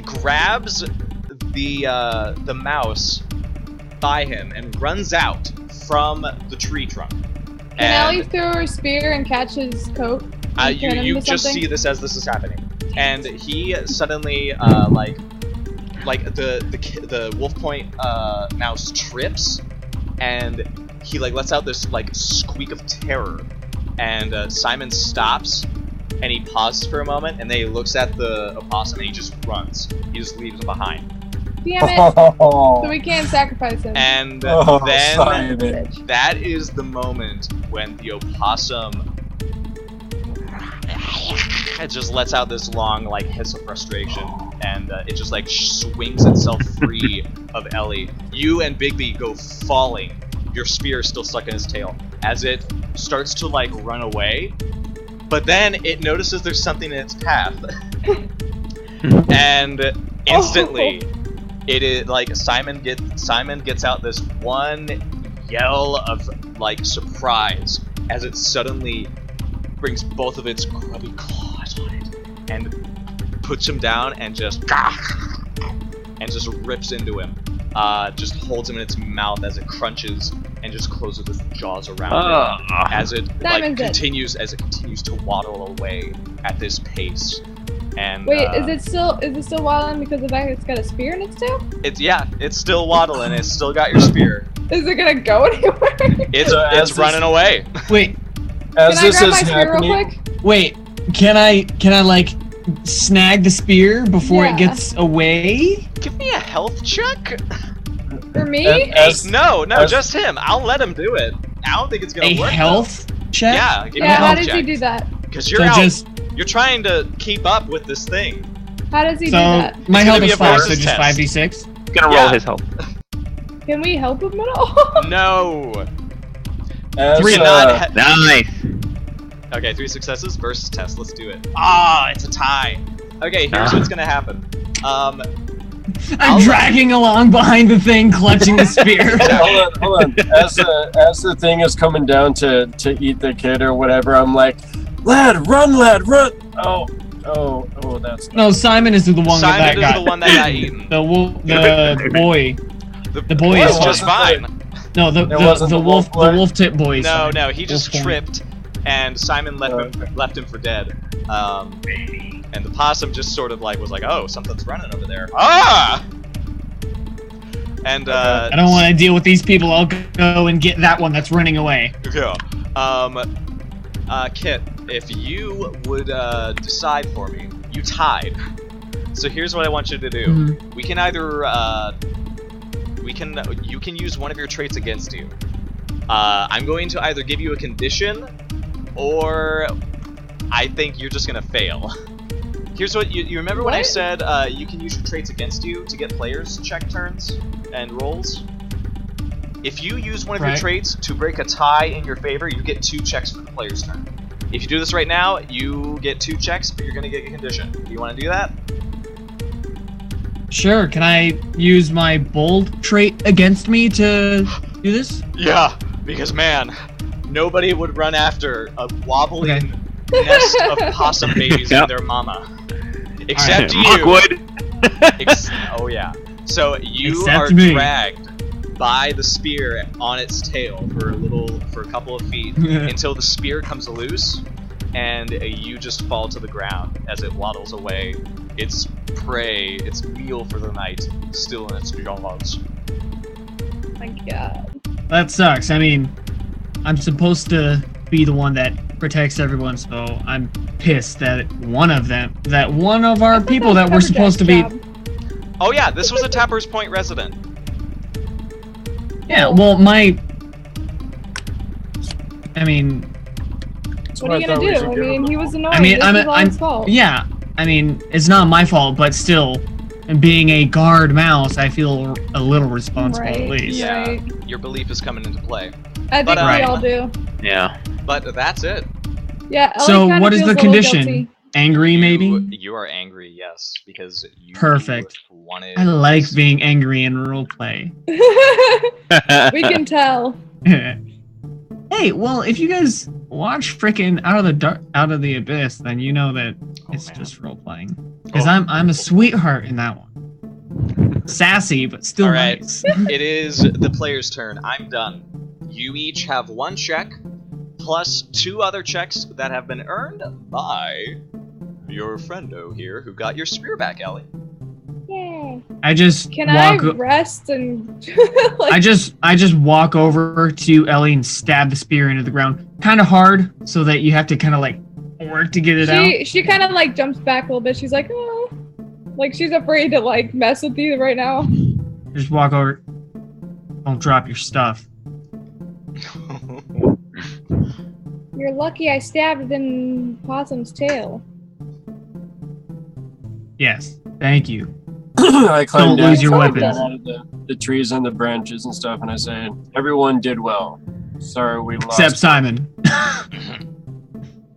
grabs the mouse by him and runs out from the tree trunk. Can Ellie throw her spear and catch his coat? And pin him You to just something? see this as this is happening, and he suddenly the Wolfepoint mouse trips, and he like lets out this like squeak of terror, and Simon stops, and he pauses for a moment, and then he looks at the opossum and he just runs. He just leaves him behind, Damn it! So we can't sacrifice him. and Oh, then Simon. Bitch. that is the moment when the opossum it just lets out this long like hiss of frustration, and it just like swings itself free of Ellie. You and Bigby go falling. Your spear is still stuck in his tail as it starts to like run away, but then it notices there's something in its path, and instantly it is like Simon gets out this one yell of like surprise as it suddenly brings both of its grubby claws on it and puts him down and just rips into him. Just holds him in its mouth as it crunches and just closes its jaws around it as it like continues to waddle away at this pace. And Wait, is it still waddling because of the fact it's got a spear in its tail? It's still waddling. It's still got your spear. Is it gonna go anywhere? It's running away. Wait, As Can I this grab is my spear real happening, quick? wait. Can I like snag the spear before Yeah. it gets away? Give me a health check. For me? No, as- just him. I'll let him do it. I don't think it's gonna A work. health check? Yeah, give me a Yeah, how health does check. he do that? Because you're So out. just You're trying to keep up with this thing. How does he do so that? my It's health gonna be is a 5, so versus just test. 5d6. Gonna roll Yeah. his health. Can we help him at all? No. as, You cannot Nice. Okay, 3 successes versus test. Let's do it. Ah, it's a tie. Okay, here's what's gonna happen. I'm dragging along behind the thing, clutching the spear. Hold on. As the thing is coming down to eat the kid or whatever, I'm like, lad, run! Oh, that's No, Simon is the one Simon is that the one that got eaten. The boy. The boy was is just fine. No, the wolf tip boy. No, he just Wolfepoint. tripped, and Simon left him for dead. And the possum just sort of like was like, oh, something's running over there. Ah! And I don't want to deal with these people. I'll go and get that one that's running away. yeah. Kit, if you would decide for me, you tied. So here's what I want you to do. Mm-hmm. We can either you can use one of your traits against you. I'm going to either give you a condition, or I think you're just gonna fail. Here's what you remember when I said you can use your traits against you to get players check turns and rolls? If you use one of your traits to break a tie in your favor, you get 2 checks for the player's turn. If you do this right now, you get 2 checks, but you're gonna get a condition. Do you want to do that? Sure. Can I use my bold trait against me to do this? Yeah, because man, nobody would run after a wobbling nest of possum babies and their mama. Except you. Mark would. Oh yeah. So you Except are me. dragged by the spear on its tail for a couple of feet until the spear comes loose, and you just fall to the ground as it waddles away. Its prey, its meal for the night, still in its jaws. My God. That sucks. I mean, I'm supposed to be the one that protects everyone, so I'm pissed that one of our people that we're supposed to be. Oh yeah, this was a Tapper's Point resident. Yeah, well, I mean, What are you gonna do? I mean, he was annoying. I mean, this is all his fault. yeah. I mean, it's not my fault, but still, and being a guard mouse, I feel a little responsible at least. Yeah, Right. your belief is coming into play. I think we all do. Yeah. But that's it. Yeah. Ellie So, kinda what is feels the a little condition? guilty. Angry, maybe? You are angry, yes, because you Perfect. wanted. I like being angry in roleplay. We can tell. Hey, well, if you guys watch frickin' Out of the Abyss, then you know that it's just role playing. Because I'm a sweetheart in that one. Sassy, but still All right. nice. It is the player's turn. I'm done. You each have 1 check, plus 2 other checks that have been earned by your friendo here, who got your spear back, Ellie. Yay. I just Can walk. I rest and like, I just walk over to Ellie and stab the spear into the ground, kind of hard, so that you have to kind of like work to get it out. she kind of like jumps back a little bit. She's like, oh, like she's afraid to like mess with you right now. Just walk over. Don't drop your stuff. You're lucky I stabbed in Possum's tail. Yes, thank you. I climb Don't down, lose your It's weapons. all out of the trees and the branches and stuff, and I say, everyone did well. Sorry we lost. Except Simon.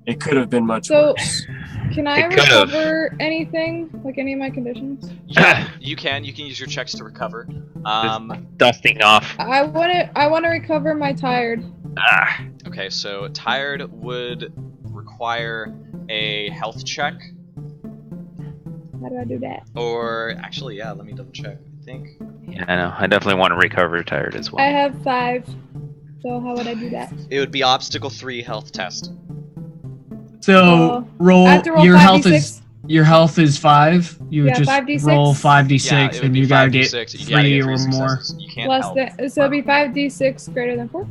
It could have been much So, worse. can I It could've. recover anything? Like any of my conditions? Yeah, you can. You can use your checks to recover. Dusting off. I want to recover my tired. Ah. Okay, so tired would require a health check, How do I do that? or actually, yeah, let me double check. I think. Yeah, I know. I definitely want to recover tired as I well. have 5. So how would I do that? It would be obstacle 3 health test. So I have to roll your 5d6. health is 5. You would Yeah, just 5d6. roll 5d6 Yeah, it would and be you gotta 5d6. get You gotta 3 get or 3 more. successes. You can't Plus help. so it'd be 5d6 greater than 4.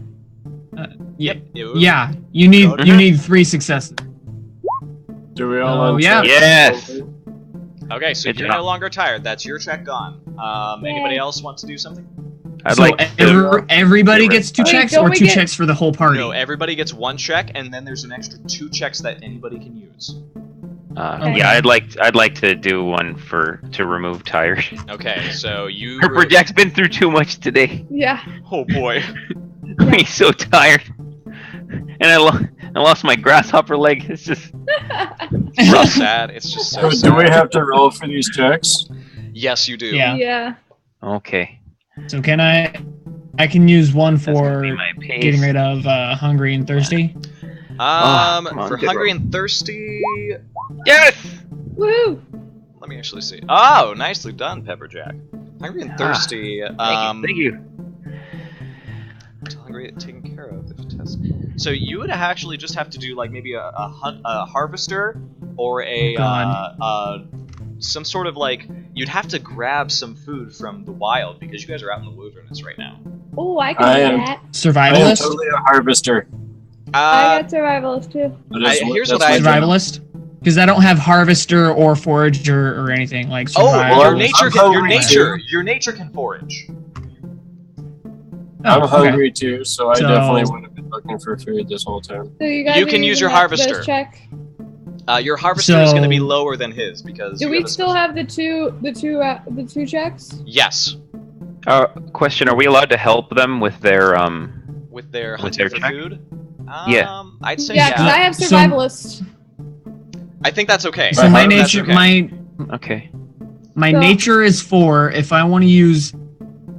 Yeah, It would- yeah. You need 3 successes. Do we all Oh, yeah. Yes. Okay, so Good you're job. no longer tired. That's your check gone. Anybody else want to do something? I'd So like to. everybody gets 2 Wait, checks, don't or we 2 get- checks for the whole party. No, everybody gets 1 check, and then there's an extra 2 checks that anybody can use. Okay. Yeah, I'd like to do one to remove tired. Okay, so you. Her project's been through too much today. Yeah. Oh boy. He's so tired. And I lost my grasshopper leg. It's just It's so sad. It's just so So sad. do we have to roll for these checks? Yes, you do. Yeah. Yeah. Okay. So can I can use one That's gonna be for my pace. getting rid of hungry and thirsty. come on, For good hungry roll. and thirsty, Yes. Woohoo! let me actually see. Oh, nicely done, Pepperjack. Hungry and thirsty. Thank you. Hungry, taken care of. If test. So you would actually just have to do like maybe a harvester or a some sort of like you'd have to grab some food from the wild because you guys are out in the wilderness right now. Oh, I can I do am- that. I am Survivalist. totally a harvester. I got survivalist too. Here's That's what I my do. job. Survivalist. Because I don't have harvester or forager or anything like. Oh, Survival. your nature I'm can, your hungry nature, your nature can forage. Oh, I'm okay. hungry too, so I So- definitely would have been looking for food this whole time. So you guys You are can use using your that- harvester. those check. Your harvester is going to be So- lower than his because. Do you we have a still special- have the two checks? Yes, Question: Are we allowed to help them with their with their With hunting their for check? food. Yeah. I'd say Yeah, because I have So- survivalist. I think that's okay. So my That's nature, okay. Okay. my So- nature is 4. If I want to use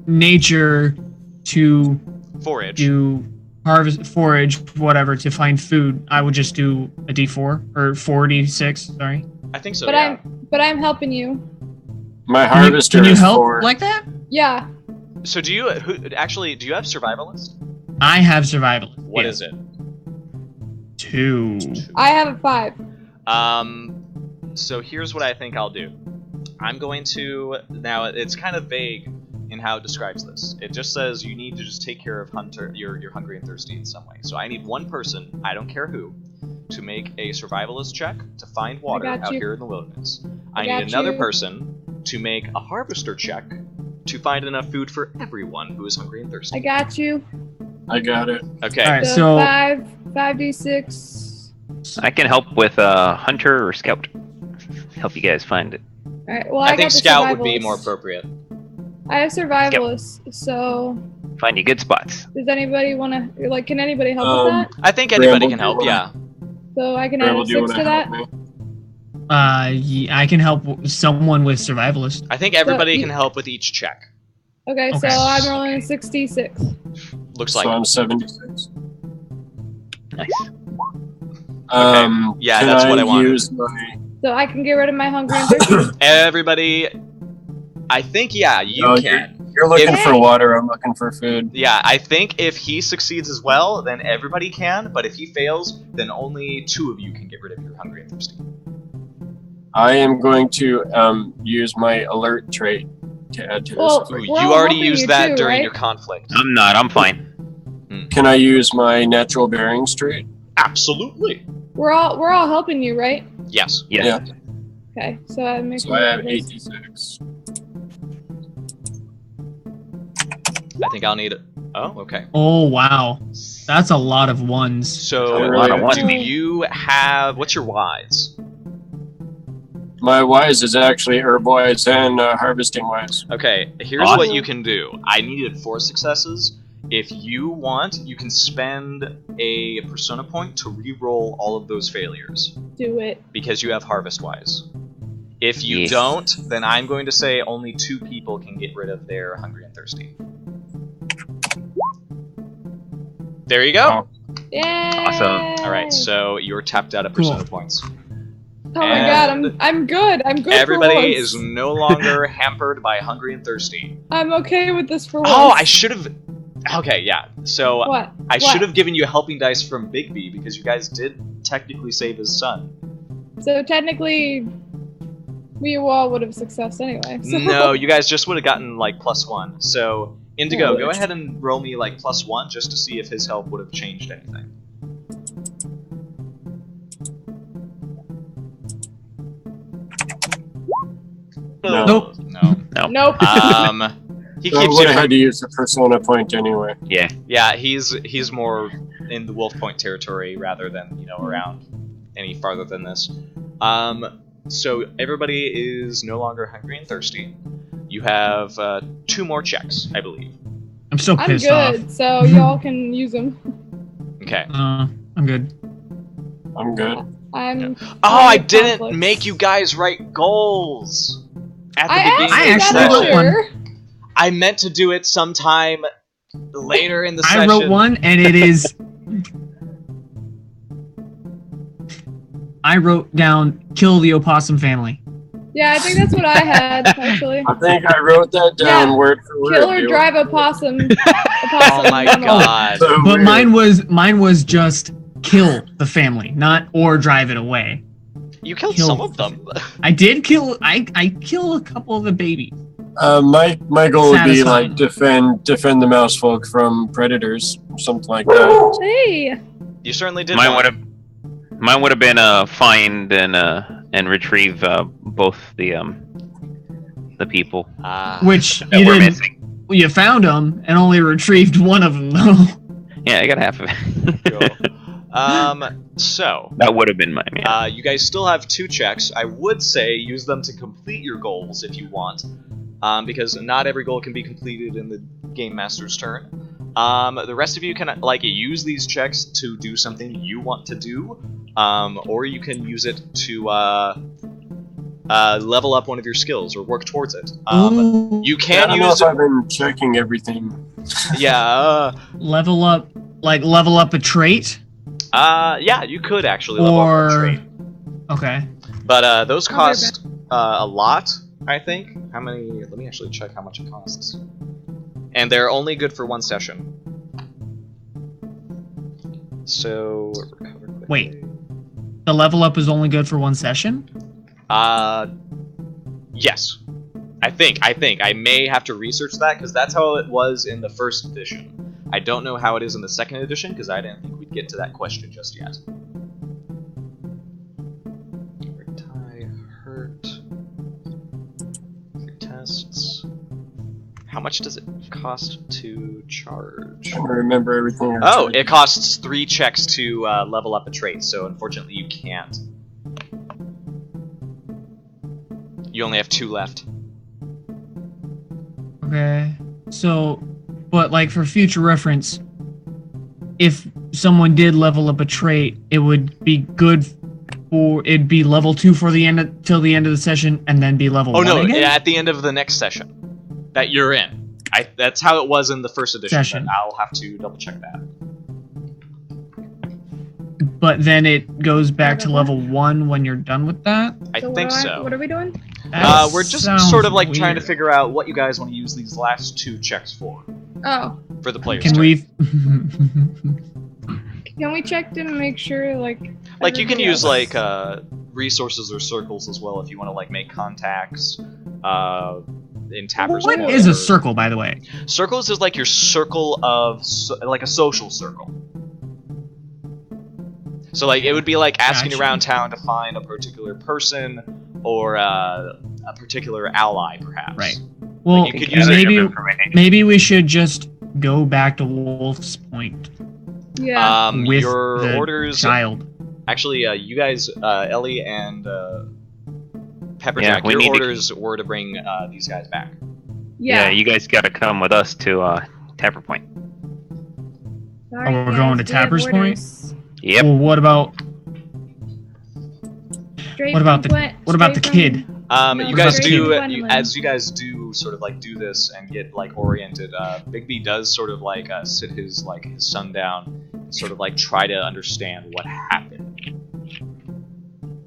nature to forage. do harvest, forage, whatever, to find food, I would just do a D4 or 4D6. Sorry. I think so. But yeah. I'm helping you. My Can you- harvester can you is help 4. like that? Yeah. So do you actually do you have survivalist? I have survivalist. What is it? 2. I have a 5. So here's what I think I'll do. I'm going to now. It's kind of vague in how it describes this. It just says you need to just take care of you're hungry and thirsty in some way. So I need one person, I don't care who, to make a survivalist check to find water got out you. here in the wilderness. I got need another you. person to make a harvester check to find enough food for everyone who is hungry and thirsty. I got you. I got it. Okay. All right, So, so 5d6. I can help with hunter or scout. Help you guys find it. All right. Well, I I think got the scout would be survivalist. more appropriate. I have survivalist. So Find you good spots. does anybody want to like? Can anybody help Um, with that? I think anybody Bramble, can do you help. wanna- Yeah. So I can add Bramble, a do you 6 want to to that. help me? I can help someone with survivalist. I think everybody you- can help with each check. Okay, so Okay. I'm rolling a 66. Looks So like. I'm 76. Nice. Yeah, can that's what I wanted. Use my, So I can get rid of my hungry and thirsty. Everybody. I think yeah, you No, can. you're looking If- for water. I'm looking for food. Yeah, I think if he succeeds as well, then everybody can. But if he fails, then only 2 of you can get rid of your hungry and thirsty. I am going to use my alert trait to add to this. Well, Ooh, We're you all already helping used you that too, during right? your conflict. I'm not. I'm fine. Can I use my natural bearings trait? Absolutely. We're all helping you, right? Yes. Yes. Yeah. Okay, so that makes So I have 86. I think I'll need it. Oh, okay. Oh wow, that's a lot of ones. So, A lot of do ones. you have what's your wise? My wise is actually herb wise and harvesting wise. Okay, here's Awesome. what you can do. I needed 4 successes. If you want, you can spend a persona point to re-roll all of those failures Do it. because you have harvest wise. If you Yes. don't, then I'm going to say only 2 people can get rid of their hungry and thirsty. There you go. Yay! Awesome. All right, so you're tapped out of Cool. persona points. Oh my god, and I'm good. I'm good. Everybody for once. is no longer hampered by hungry and thirsty. I'm okay with this for once. Oh, I should have. Okay, yeah. So What? I What? should have given you a helping dice from Bigby because you guys did technically save his son. So technically, we all would have success anyway. So. No, you guys just would have gotten like +1. So Indigo, Oh. go ahead and roll me like +1 just to see if his help would have changed anything. No. Nope. No. Nope. He So I keeps would you have had from. to use the persona point anyway. Yeah. Yeah, he's more in the Wolfepoint territory rather than around any farther than this. So everybody is no longer hungry and thirsty. You have 2 more checks, I believe. I'm so I'm pissed good, so y'all can use them. Okay. off. I'm good. I'm good. I'm. Oh, I in didn't conflict. make you guys write goals. at the I beginning I of the actually session. wrote one. Sure. I meant to do it sometime later in the I session. wrote one, and it is. I wrote down "kill the opossum family." Yeah, I think that's what I had actually. I think I wrote that down Yeah. word for word. Kill or You- drive a possum. Oh my god. So But weird. mine was just kill the family, not or drive it away. You killed Kill. some of them. I did kill. I kill a couple of the babies. My goal would be Satisfying. like defend the mouse folk from predators, something like that. Hey. You certainly did. Mine one. would have been find and retrieve both the people Ah. Which that you were didn't. missing. You found them and only retrieved one of them though. Yeah, I got half of it. Cool. So That would have been mine. Yeah. you guys still have 2 checks. I would say use them to complete your goals if you want, because not every goal can be completed in the Game Master's turn. The rest of you can use these checks to do something you want to do, or you can use it to level up one of your skills or work towards it. Ooh, You I can don't know use if I've been checking everything. level up a trait. Yeah, you could actually level up Or- a trait. Okay. But those Oh, cost a lot, I think. How many? Let me actually check how much it costs. And they're only good for 1 session. So recover quickly. Wait. The level up is only good for 1 session. Yes. I think. I may have to research that because that's how it was in the 1st edition. I don't know how it is in the 2nd edition because I didn't think we'd get to that question just yet. Tie, hurt. Tests. How much does it cost to charge? I don't remember everything. Oh, it costs 3 checks to level up a trait, so unfortunately you can't. You only have 2 left. Okay. So, but like for future reference, if someone did level up a trait, it would be good for it'd be level 2 for the end till the end of the session, and then be level 1 Oh no, again? yeah, at the end of the next session that you're in. That's how it was in the 1st edition, Session. but I'll have to double check that. But then it goes back to level 1 when you're done with that. I So think what so. What are we doing? That We're just sounds sort of like trying to weird. figure out what you guys want to use these last 2 checks for the players. Can turn. we? Can we check to make sure Like you can everybody use else- like resources or circles as well if you want to like make contacts. In Tapper's What Point is a or- circle, by the way? Circles is like your circle of like a social circle. So like it would be like asking Gotcha. around town to find a particular person or a particular ally, perhaps. Right. Well, you could use maybe we should just go back to Wolf's Point Yeah. with Your the orders. child. Actually, you guys, Ellie and Pepperjack, Yeah, we your need to- orders were to bring these guys back. Yeah, Yeah. you guys gotta come with us to Tapper Point. Sorry, Oh, we're guys, going to we have Tapper's Point? orders. Yep. Well, what about Straight what about from the what about the straight kid? No, You guys straight do, from Gwendolyn. as you guys do, sort of like do this and get like oriented. Big B does sort of like sit his son down, and sort of like try to understand what happened.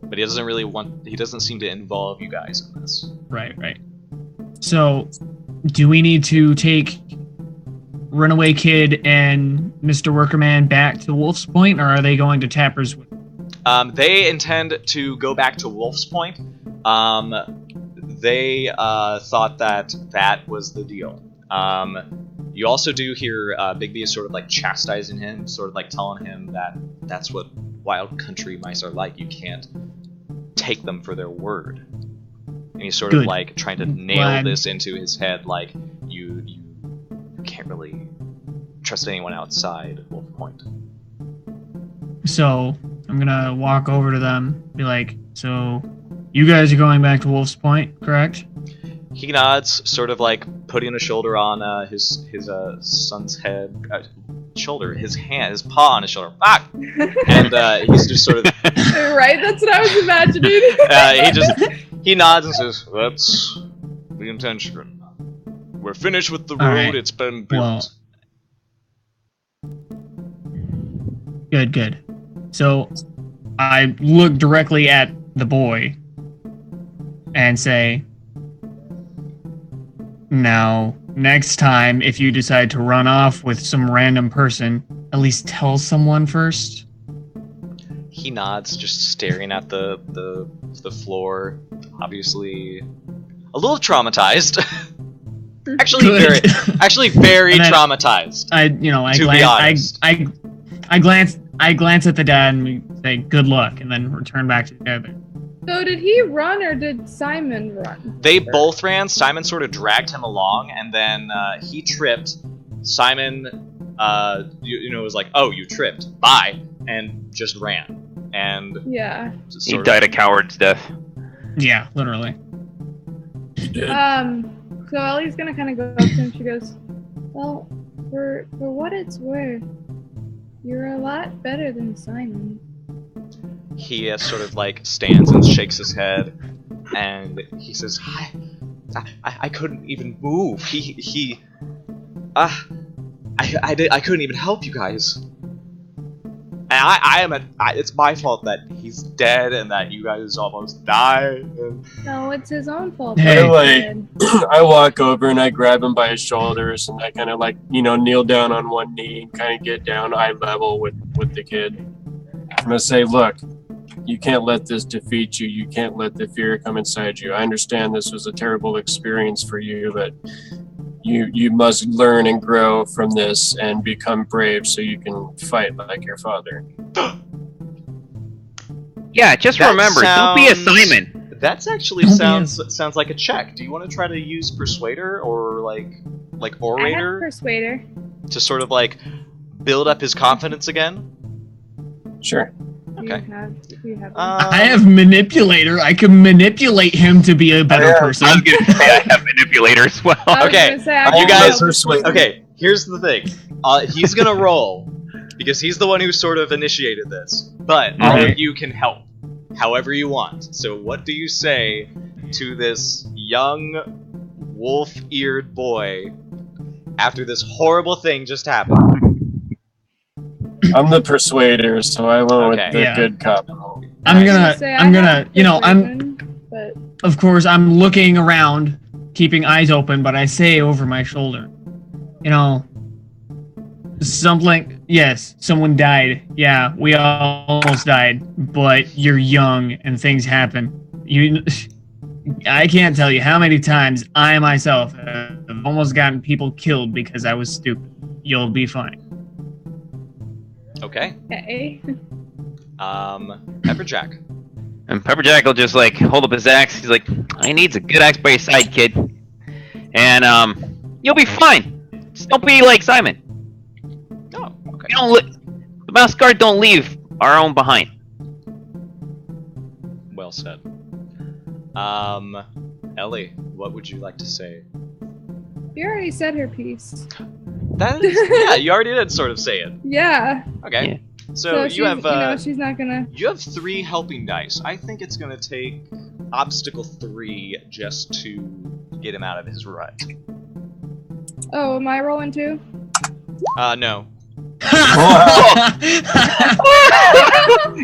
But he doesn't really want. He doesn't seem to involve you guys in this. Right. So, do we need to take Runaway Kid and Mr. Workerman back to Wolf's Point, or are they going to Tapper's? They intend to go back to Wolf's Point. They thought that was the deal. You also do hear Big B is sort of like chastising him, sort of like telling him that that's what wild country mice are like. You can't take them for their word. And he's sort of Good. like trying to nail Glad. this into his head, like you can't really trust anyone outside Wolf Point. So I'm gonna walk over to them, be like, "So, you guys are going back to Wolf's Point, correct?" He nods, sort of like putting a shoulder on his son's head, shoulder, his paw on his shoulder. Fuck! And he's just sort of Right, that's what I was imagining. He nods and says, That's the intention. We're finished with the All road. right. It's been built. Well, good. So I look directly at the boy and say, now, next time, if you decide to run off with some random person, at least tell someone first. he nods, just staring at the floor, obviously a little traumatized. actually Good. very And then traumatized. I To be honest. I glance at the dad and say, good luck, and then return back together. So did he run or did Simon run? They both ran. Simon sort of dragged him along, and then he tripped. Simon, was like, "Oh, you tripped. Bye," and just ran. And Yeah. He died a coward's death. Yeah, literally. So Ellie's gonna kind of go up to him. She goes, "Well, for what it's worth, you're a lot better than Simon." he sort of like stands and shakes his head, and he says, I couldn't even move. I couldn't even help you guys. And it's my fault that he's dead and that you guys almost died. And No, it's his own fault. Hey. that he's dead. I walk over and I grab him by his shoulders and I kind of kneel down on one knee and kind of get down eye level with the kid. I'm gonna say, look, you can't let this defeat you. You can't let the fear come inside you. I understand this was a terrible experience for you, but you must learn and grow from this and become brave so you can fight like your father. Yeah, just That remember, don't be a sounds- Simon. That's actually Don't be sounds like a check. Do you want to try to use Persuader or like I have Orator Persuader. to sort of like build up his confidence again? Sure. Okay. You have I have Manipulator. I can manipulate him to be a better Yeah. person. I was gonna say I have manipulator as well. I was Okay, gonna say, I you have guys- Persuade. Okay, here's the thing. He's gonna roll because he's the one who sort of initiated this. But all of Right. you can help however you want. So what do you say to this young wolf-eared boy after this horrible thing just happened? I'm the persuader, so I went Okay. with the Yeah. good cop. I'm I gonna, say I I'm gonna, have Persuasion, but of course, I'm looking around, keeping eyes open, but I say over my shoulder, yes, someone died. Yeah, we almost died, but you're young and things happen. I can't tell you how many times I myself have almost gotten people killed because I was stupid. You'll be fine. Okay. okay. Pepperjack. And Pepperjack will just like hold up his axe. He's like, I needs a good axe by your side, kid. And you'll be fine. Just don't be like Simon. Oh, okay. You don't the mouse guard don't leave our own behind. Well said. Ellie, what would you like to say? You already said her piece. That is, yeah, you already did sort of say it. Yeah. Okay. Yeah. So she's, you have she's not gonna. you have 3 helping dice. I think it's gonna take obstacle 3 just to get him out of his rut. Oh, am I rolling too? No.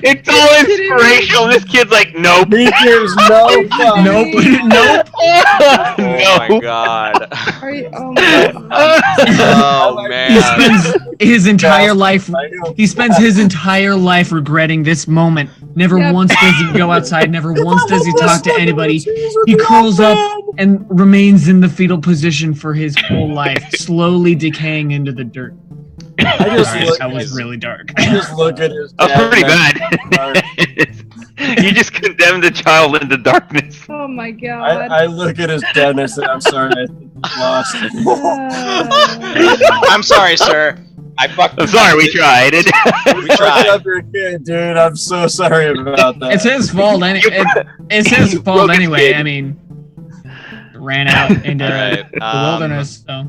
It's all inspirational. This kid's like, nope. He gives no fuck. Nope. Nope. Oh my no. god. Are you? Oh my god. Oh He man. spends his entire life. I know. He spends his entire life regretting this moment. Never Yep. once does he go outside. Never once does he talk to anybody. He curls up and remains in the fetal position for his whole life, slowly decaying into the dirt. I just Sorry, look, that was really dark. I just look at his That's dad pretty and bad. You just condemned the child into darkness. Oh my god. I look at his dad and I say, I'm sorry, I think you lost. I'm sorry, sir. I fucked. I'm sorry, we tried. We Fucking tried. up your kid, dude. I'm so sorry about that. It's his fault. It's his You fault broke his anyway. kid. I mean, ran out into Alright, the wilderness. So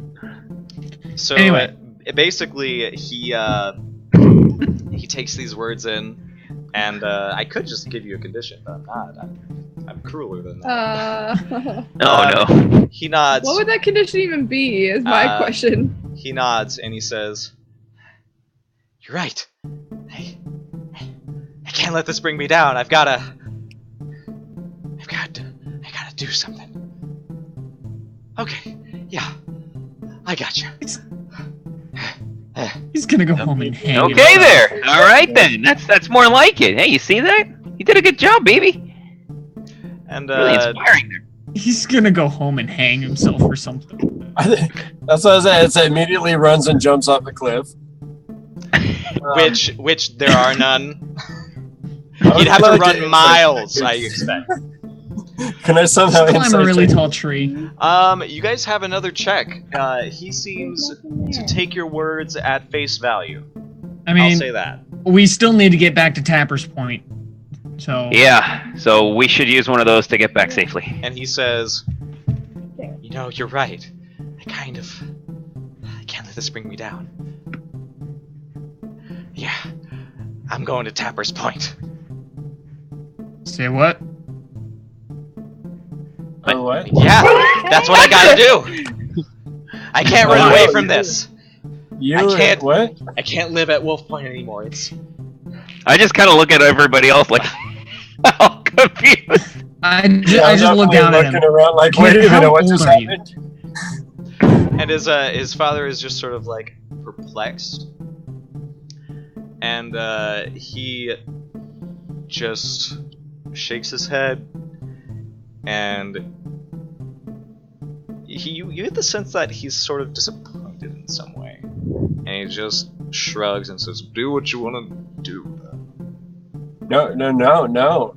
So Anyway. Basically, he takes these words in, and I could just give you a condition, but I'm not. I'm crueler than that. Oh no. He nods. What would that condition even be? Is my question. He nods and he says, "You're right. I can't let this bring me down. I gotta do something." Okay, yeah, I got you. He's gonna go home and hang. Okay there. All right then. That's more like it. Hey, you see that? You did a good job, baby. And Really inspiring there. He's gonna go home and hang himself or something. That's what I said. It immediately runs and jumps off a cliff. which there are none. You'd have to run miles, I expect. Can I somehow Climb a really check? tall tree. You guys have another check. He seems to take your words at face value. I mean, I'll say that. we still need to get back to Tapper's Point. So Yeah. So we should use one of those to get back safely. And he says, "You know, you're right. I can't let this bring me down. Yeah, I'm going to Tapper's Point." say what? Oh, what? Yeah, that's what I gotta do. I can't run away from this. I can't- What? I can't live at Wolfepoint anymore. I just kind of look at everybody else like, all confused. I just look down at him. Looking around like, Kid, wait a how minute, what old just are you? happened? And his father is just sort of like perplexed, and he just shakes his head, and you get the sense that he's sort of disappointed in some way, and he just shrugs and says, "Do what you want to do." No. No,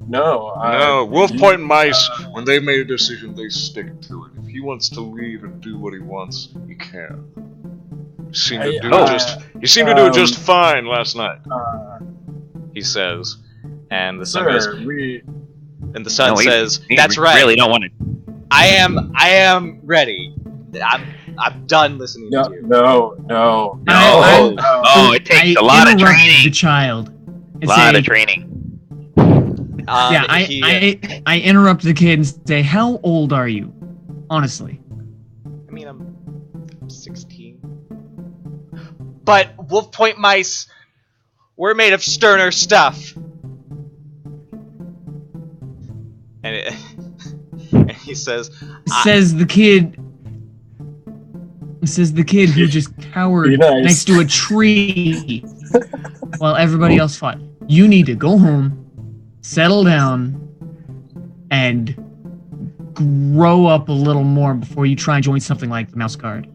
Wolfepoint mice, when they made a decision, they stick to it. If he wants to leave and do what he wants, he can. You seem to do just fine last night. He says, and the son Sir, goes, and the son says, "That's right. Really don't want to. I am ready. I'm done listening to you." No. Oh, it takes a lot of interrupt training. The child. A lot of training. I interrupt the kid and say, "How old are you?" Honestly. I mean, I'm 16. But Wolfepoint mice, we're made of sterner stuff. And he says, Says the kid who just cowered Be nice. next to a tree while everybody else fought. You need to go home, settle down, and grow up a little more before you try and join something like the Mouse Guard.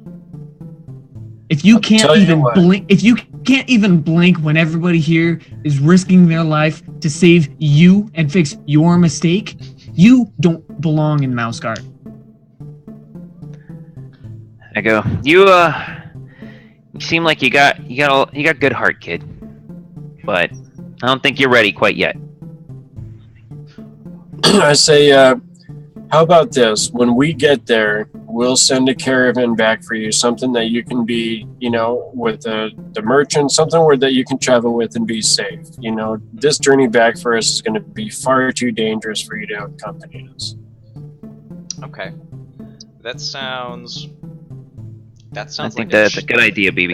If you can't tell you even what. blink, when everybody here is risking their life to save you and fix your mistake, you don't belong in the Mouse Guard. I go. You seem like you got good heart, kid. But I don't think you're ready quite yet. I say, how about this? When we get there, we'll send a caravan back for you, something that you can be, with the merchant, something that you can travel with and be safe. This journey back for us is going to be far too dangerous for you to accompany us. okay. That sounds I like think that's a good idea, BB.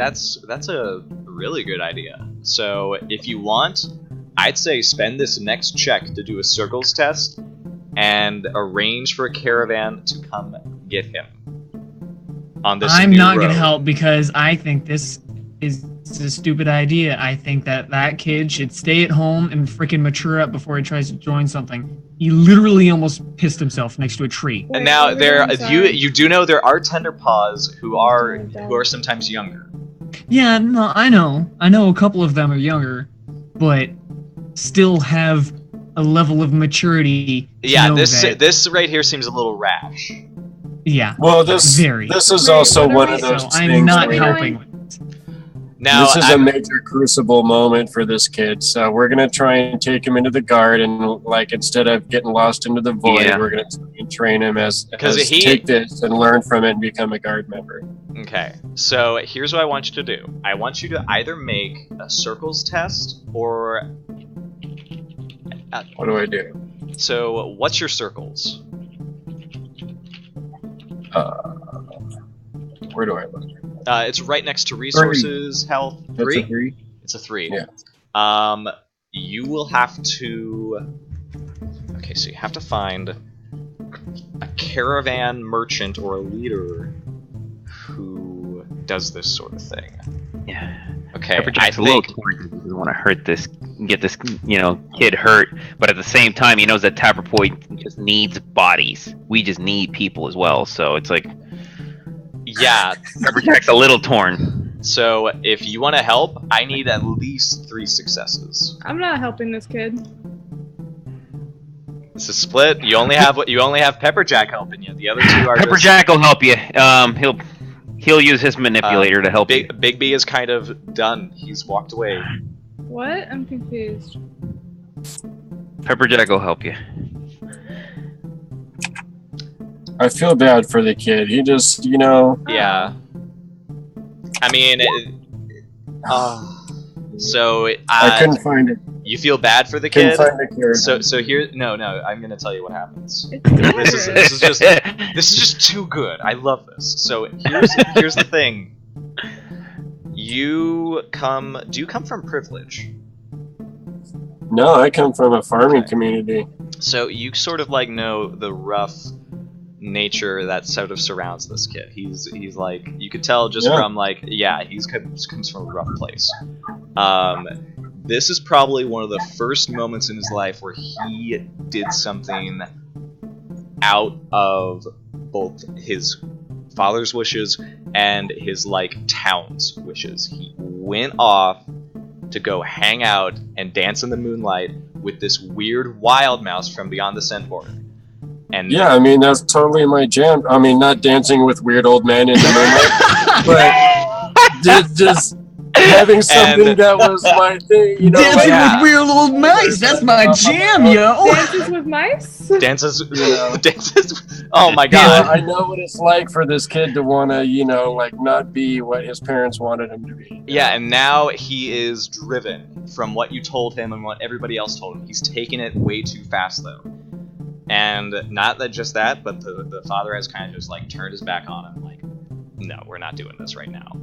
That's a really good idea. So if you want, I'd say spend this next check to do a circles test and arrange for a caravan to come get him on this I'm new not road. going to help because I think this is a stupid idea. I think that kid should stay at home and freaking mature up before he tries to join something. He literally almost pissed himself next to a tree. And now you do know there are tender paws who are sometimes younger. Yeah, no, I know a couple of them are younger, but still have a level of maturity. to Yeah, know this that- this right here seems a little rash. Yeah. Well, this is also one of those So things I'm not where helping. Now this is a major crucible moment for this kid. So we're gonna try and take him into the guard, and instead of getting lost into the void, Yeah. we're gonna train him as he- take this and learn from it and become a guard member. Okay, so here's what I want you to do. I want you to either make a circles test or What do I do? So, what's your circles? Where do I look? It's right next to resources, health. That's a 3? It's a 3. Yeah. You will have to... Okay, so you have to find a caravan merchant or a leader who does this sort of thing. Yeah. Okay, Pepperjack's a little torn because he doesn't want to get this, kid hurt. But at the same time, he knows that Tapper Point just needs bodies. We just need people as well. So it's like, yeah, Pepperjack's a little torn. So if you want to help, I need at least 3 successes. I'm not helping this kid. This is split. You only have Pepperjack helping you. The other 2 are Pepperjack will help you. He'll use his manipulator to help you. Big B is kind of done. He's walked away. What? I'm confused. Pepperjack will help you. I feel bad for the kid. He just, Yeah. I mean, so I couldn't find it. You feel bad for the Couldn't kid. find the character. So here, no, I'm gonna tell you what happens. It's This is just too good. I love this. So here's the thing. Do you come from privilege? No, I come from a farming community. So you sort of like know the rough nature that sort of surrounds this kid. He's like, you could tell just from like, he comes from a rough place. This is probably one of the first moments in his life where he did something out of both his father's wishes and his like town's wishes. He went off to go hang out and dance in the moonlight with this weird wild mouse from beyond the scent board. And yeah, I mean, that's totally my jam. I mean, not dancing with weird old men in the moonlight, but just having something that was my thing, Dancing with weird old mice, that's my jam, yo! Dances with mice? Dances, oh my god. I know what it's like for this kid to want to, not be what his parents wanted him to be. Yeah, and now he is driven from what you told him and what everybody else told him. He's taken it way too fast, though. And not that just that, but the father has kind of just like turned his back on him, like, no, we're not doing this right now.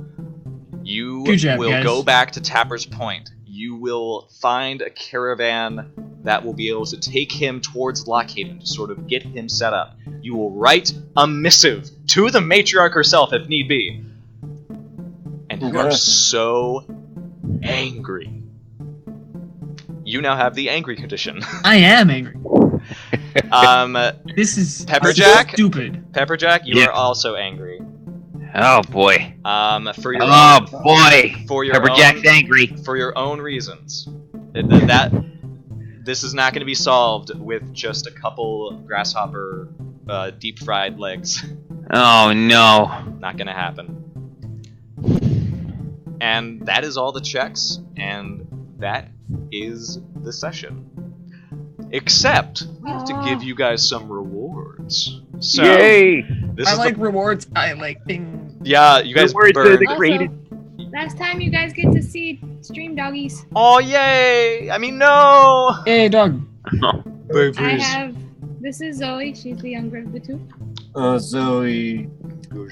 You will go back to Tapper's Point. You will find a caravan that will be able to take him towards Lockhaven to sort of get him set up. You will write a missive to the matriarch herself if need be. And you are so angry. You now have the angry condition. I am angry. This is Pepperjack. Stupid. Pepperjack, you are also angry. Oh boy. For your Pepperjack's angry for your own reasons. This is not going to be solved with just a couple grasshopper deep fried legs. Oh no. Not going to happen. And that is all the checks, and that is the session. Except we have to give you guys some rewards. So, yay! I like rewards. I like things. Yeah, you guys rewards are the Also, greatest. last time you guys get to see stream doggies. Oh yay! I mean no. Hey dog. This is Zoe. She's the younger of the 2. Zoe.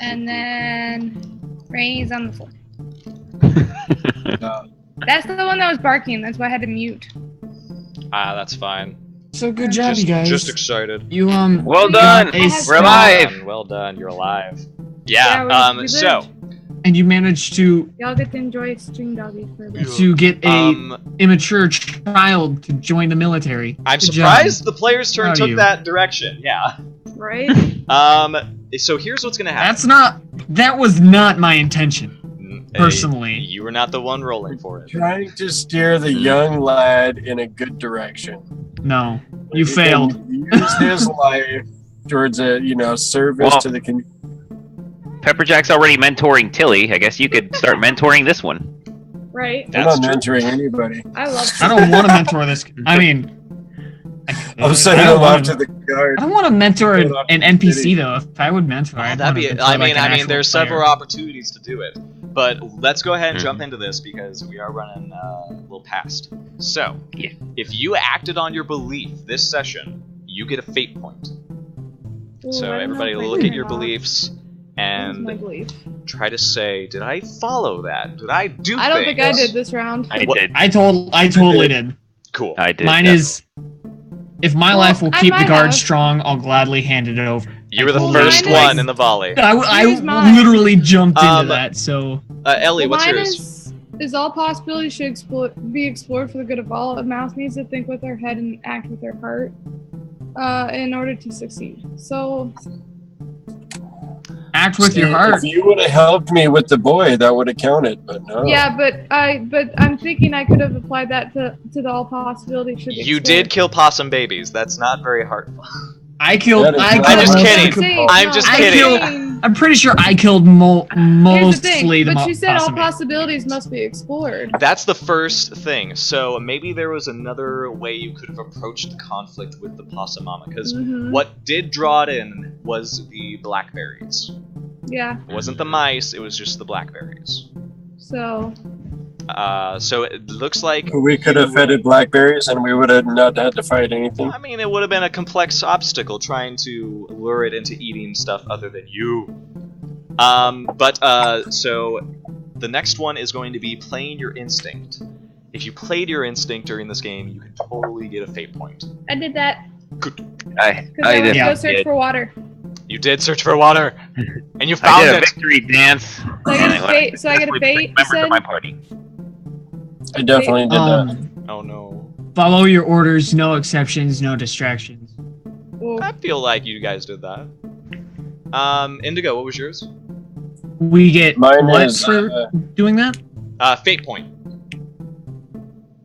And then Rainy's on the floor. That's the one that was barking. That's why I had to mute. That's fine. So good job, you guys. Just excited. You Well done. We're alive. Well done. You're alive. Yeah. we So. And you managed to Y'all get to enjoy stream doggies for a bit. to get a immature child to join the military. I'm Good surprised job. the players' turn Proud of took you. that direction. Yeah. Right? So here's what's gonna happen. That was not my intention. Personally. You were not the one rolling for it. Trying to steer the young lad in a good direction. No, you failed. Use his life towards a service to the community. Pepperjack's already mentoring Tilly. I guess you could start mentoring this one. Right? I'm not mentoring anybody. I love I don't want to mentor this. I mean, I'm sending him off to the guard. I don't want to mentor an NPC though. If I would mentor, I'd That'd be. mentor, I mean, like, an actual there's player. several opportunities to do it. But let's go ahead and jump into this because we are running a little past. So, if you acted on your belief this session, you get a fate point. Ooh, So I don't know everybody if I look did at your or not. beliefs What was my and belief? try to say, did I follow that? Did I do I don't think I things? did this round. I What- did. I totally did. Cool. I did. Mine definitely. is, if my Well, life will I keep the might guard have. strong, I'll gladly hand it over. You were the Well, first mine one is- in the volley. I Here's mine. literally jumped Um, into that, so... Ellie, Well, what's mine yours? is all possibilities should be explored for the good of all. A mouse needs to think with their head and act with their heart in order to succeed. So, Act with your heart. If you would have helped me with the boy, that would have counted, but no. yeah, but I'm thinking I could have applied that to the all possibilities should be You explored. did kill possum babies. That's not very heartful. I killed... That is I not- killed I'm just most of kidding. the- Saying- I'm no, just I'm kidding. saying- I'm pretty sure I killed Here's the mostly thing, the but you said all possum baby. possibilities must be explored. That's the first thing. So maybe there was another way you could have approached the conflict with the possum mama. Because Mhm. what did draw it in was the blackberries. Yeah. It wasn't the mice, it was just the blackberries. So So it looks like We could have fed it blackberries and we would have not had to fight anything. I mean, it would have been a complex obstacle trying to lure it into eating stuff other than you. So the next one is going to be playing your instinct. If you played your instinct during this game, you can totally get a fate point. I did that I because I went to go did. search for water. You did search for water, and you I found did a it. victory dance. So I get a fate. So I get a fate. You Members said? of my party. I definitely did that. Oh no. Follow your orders, no exceptions, no distractions. Ooh. I feel like you guys did that. Indigo, what was yours? We get Mine what is, for doing that? Fate point.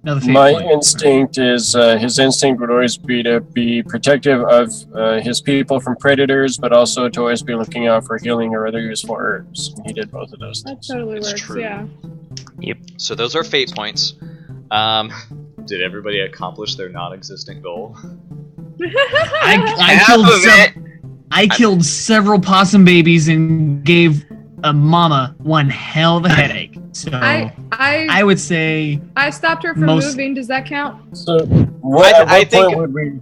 Another fate My point. instinct is his instinct would always be to be protective of his people from predators, but also to always be looking out for healing or other useful herbs. And he did both of those That things. totally It's works. true. Yeah. So those are fate points. Did everybody accomplish their non-existent goal? I killed several possum babies and gave a mama one hell of a headache. So I would say I stopped her from Most- moving. Does that count? So, what, I at what think- point would we?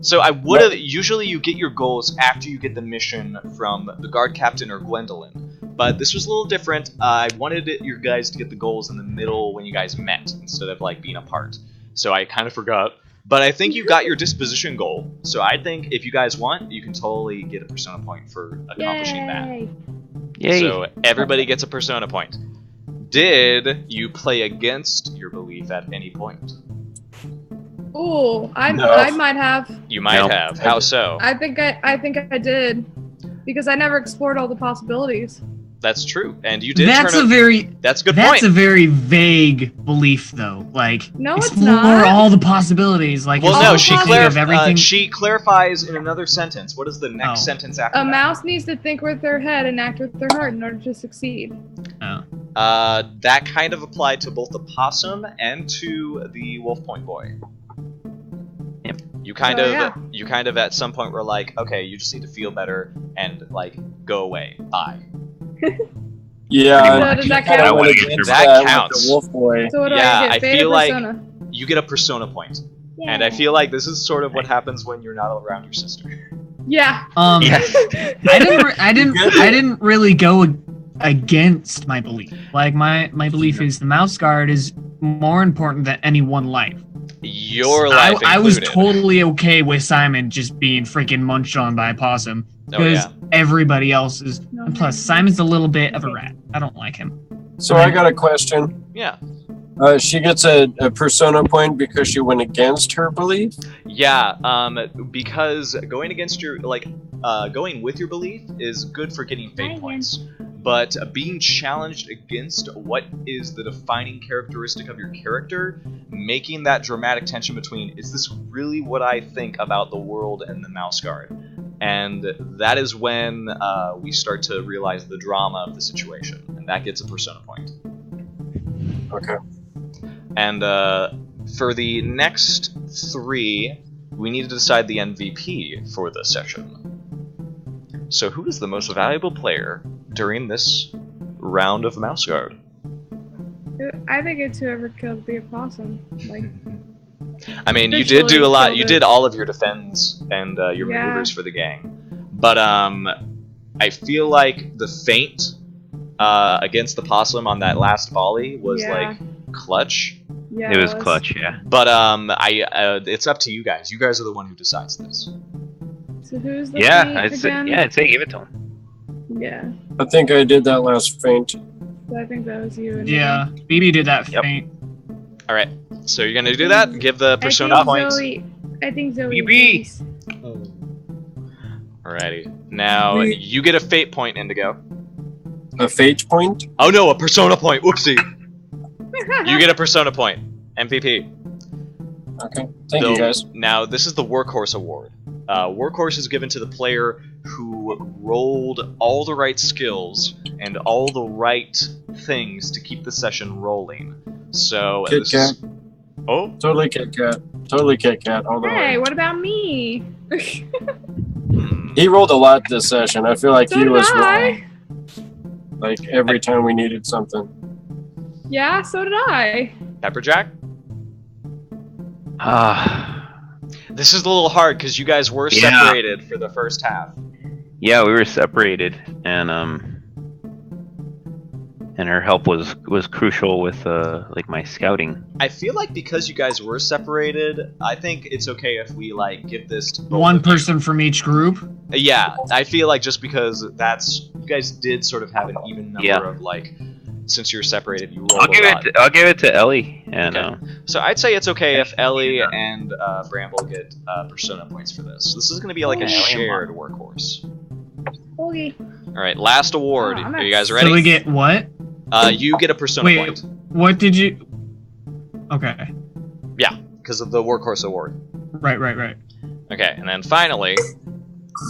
So I would have. Usually, you get your goals after you get the mission from the guard captain or Gwendolyn. But this was a little different. I wanted you guys to get the goals in the middle when you guys met instead of like being apart. So I kind of forgot. But I think you got your disposition goal. So I think if you guys want, you can totally get a persona point for accomplishing that. Yay. Yay. So everybody gets a persona point. Did you play against your belief at any point? Ooh, I No. might have. You might No. have. How so? I think I did because I never explored all the possibilities. That's true. And you did that's turn a out. very That's a good that's point. a very vague belief though. Like No, it's explore not. all the possibilities. Like Well, it's no, all she, think of everything. she clarifies in another sentence. What is the next Oh. sentence after A that? mouse needs to think with their head and act with their heart in order to succeed. Oh. That kind of applied to both the possum and to the Wolfepoint boy. Yep. You kind So, of, yeah. you kind of at some point were like, okay, you just need to feel better and like go away. Bye. Yeah, So I does that kinda count? went against That with counts. the wolf boy. So what do Yeah, I I get? Fate feel or like- persona? You get a persona point, and I feel like this is sort of what happens when you're not around your sister. Yeah. Yes. I didn't really go against my belief. Like my belief is the mouse guard is more important than any one life. Your life I was included. totally okay with Simon just being freaking munched on by a possum Oh because yeah. everybody else is. No, And plus, Simon's a little bit of a rat. I don't like him. So I got a question. Yeah. She gets a persona point because she went against her belief. Yeah, because going against your going with your belief is good for getting fate points, but being challenged against what is the defining characteristic of your character, making that dramatic tension between is this really what I think about the world and the mouse guard, and that is when we start to realize the drama of the situation, and that gets a persona point. Okay. And for the next 3, we need to decide the MVP for the session. So who is the most valuable player during this round of Mouse Guard. I think it's whoever killed the opossum. Like, I mean, you did do a lot. You it. did all of your defense and your maneuvers for the gang, but I feel like the feint against the possum on that last volley was like clutch. Yeah, it was clutch, yeah. But it's up to you guys. You guys are the one who decides this. So who's the I'd again? say give it to him. Yeah. I think I did that last feint. So I think that was you. And Yeah, BB did that Yep. feint. All right. So you're gonna do that? Give the persona points. I think Zoe. BB. wins. Alrighty. Now you get a fate point, Indigo. A fate point? Oh no, a persona point. Whoopsie. You get a persona point. MVP. Okay. Thank you, guys. Now this is the Workhorse Award. Workhorse is given to the player who rolled all the right skills and all the right things to keep the session rolling. So Kit Kat. Oh, Totally Kit Kat. Totally Kit Kat all the Hey, way. what about me? He rolled a lot this session. I feel like So he did was I. rolling like every time we needed something. Yeah, so did I. Pepperjack. Ah, This is a little hard because you guys were Yeah. separated for the first half. yeah, we were separated, and her help was crucial with like my scouting. I feel like because you guys were separated, I think it's okay if we like give this to both One of you. person from each group. Yeah, I feel like just because you guys did sort of have an even number Yeah. of like, since you're separated, you rolled I'll give a lot. I'll give it to Ellie, and Okay. So I'd say it's okay if Ellie and Bramble get persona points for this. This is going to be like a shared workhorse. Boogie. All right, last award. Oh, I'm Are at you guys ready? So we get what? You get a persona Wait, point. what did you? Okay. Yeah, because of the workhorse award. Right. Okay, and then finally,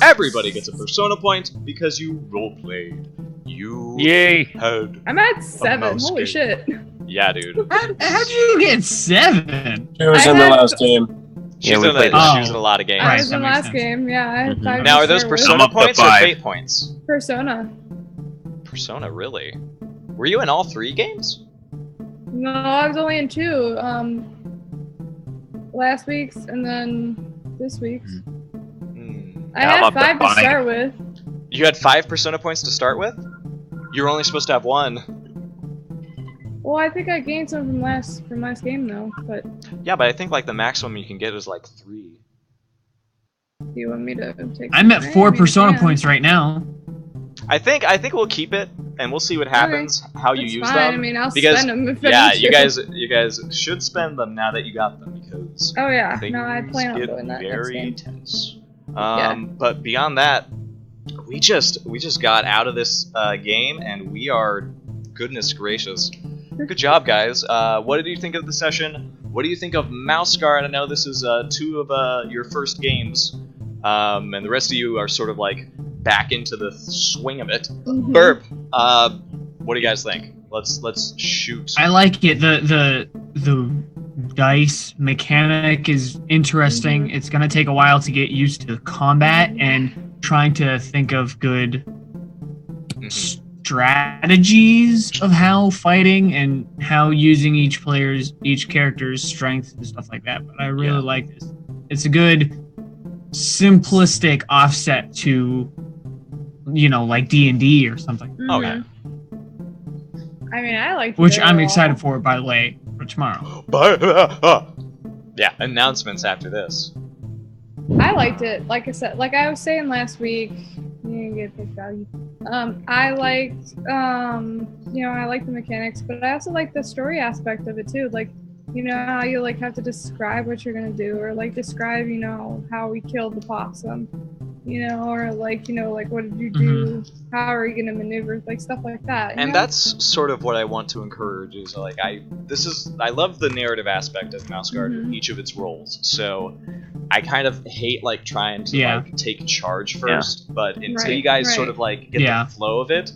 everybody gets a persona point because you roleplayed. You yay! had. I'm at 7. mouse Holy game. shit. Yeah, dude. How'd you get 7? She was I in the had- last game. She's we in played a, that. she was in a lot of games. I Right, was that in makes last sense. game. Yeah, I had Mhm. 5. Now, are to those start with. persona I'm up to points or 5. fate points? Persona. Persona, really? Were you in all 3 games? No, I was only in 2. Last week's and then this week's. Hmm. I I'm had up to 5 to 5. start with. You had 5 persona points to start with? You were only supposed to have 1. Well, I think I gained some from last game though. But Yeah, but I think like the maximum you can get is like 3. do you want me to take? I'm at 4 I mean, I persona can. points right now. I think we'll keep it and we'll see what happens, how you That's use fine. them. I mean, I'll because spend them if I yeah, need to. you guys should spend them now that you got them because Oh yeah, things no, I plan on get doing that next very game. tense. Yeah. But beyond that, we just got out of this game and we are, goodness gracious, good job, guys. What did you think of the session? What do you think of Mouse Guard? I know this is 2 of your first games, and the rest of you are sort of like back into the swing of it. Mhm. Burp. What do you guys think? Let's shoot. I like it. The dice mechanic is interesting. It's gonna take a while to get used to combat and trying to think of good Mhm. strategies of how fighting and how using each character's strength and stuff like that. But I really Yeah. like this. It's a good simplistic offset to like D&D or something, Oh, yeah. Mhm. I mean, I like. which I'm excited for, by the way, for tomorrow. Yeah, announcements after this. I liked it. Like I said, like I was saying last week, you didn't get picked value. I liked, I liked the mechanics, but I also like the story aspect of it too. Like, how you like have to describe what you're gonna do, or like describe, how we killed the possum, or like, what did you do? How are you gonna maneuver? Like stuff like that. And that's sort of what I want to encourage is like I love the narrative aspect of Mouse Guard in each of its roles. So I kind of hate like trying to like take charge first, but until you guys sort of like get the flow of it,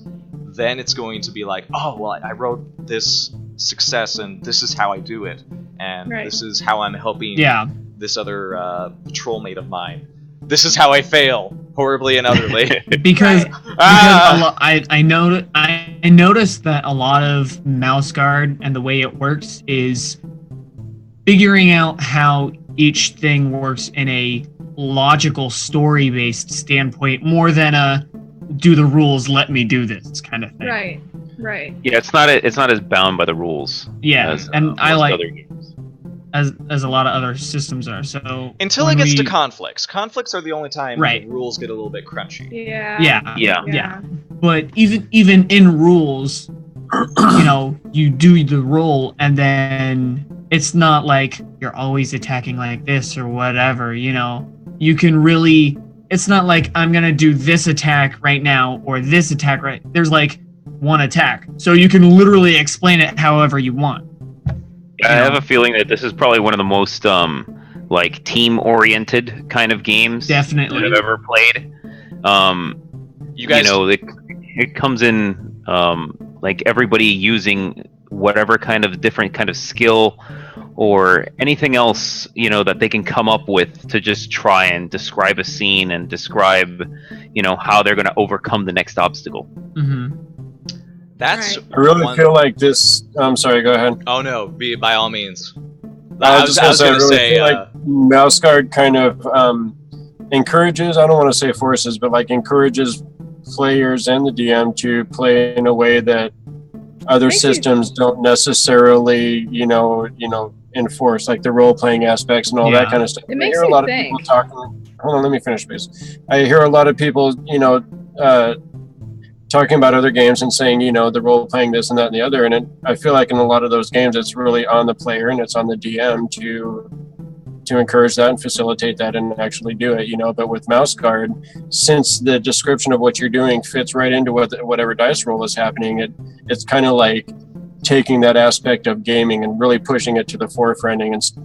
then it's going to be like, oh well, I wrote this success and this is how I do it, and this is how I'm helping this other patrol mate of mine. This is how I fail horribly and utterly. because I I noticed that a lot of Mouse Guard and the way it works is figuring out how each thing works in a logical story-based standpoint more than a do the rules let me do this kind of thing. Right. Yeah, it's not as bound by the rules. Yeah, as, and I most like other games. as a lot of other systems are. So Until it gets to conflicts. Conflicts are the only time Right. the rules get a little bit crunchy. Yeah. But even in rules, you do the roll and then it's not like you're always attacking like this or whatever, You can really it's not like I'm going to do this attack right now or this attack right. There's like one attack. So you can literally explain it however you want. I have a feeling that this is probably one of the most like team-oriented kind of games Definitely that I've ever played. You guys, it comes in like everybody using whatever kind of different kind of skill or anything else that they can come up with to just try and describe a scene and describe how they're going to overcome the next obstacle. Mm-hmm. That's I really feel like this. I'm sorry. Go ahead. Oh no, by all means. I was just going to say, like Mouse Guard kind of encourages. I don't want to say forces, but like encourages players and the DM to play in a way that other systems don't necessarily, enforce, like the role-playing aspects and all that kind of stuff. It makes I hear a lot think. of people talking. Hold on, let me finish, please. I hear a lot of people, talking about other games and saying, the role-playing this and that and the other. And I feel like in a lot of those games, it's really on the player and it's on the DM to encourage that and facilitate that and actually do it, But with Mouse Guard, since the description of what you're doing fits right into whatever dice roll is happening, it's kind of like taking that aspect of gaming and really pushing it to the forefront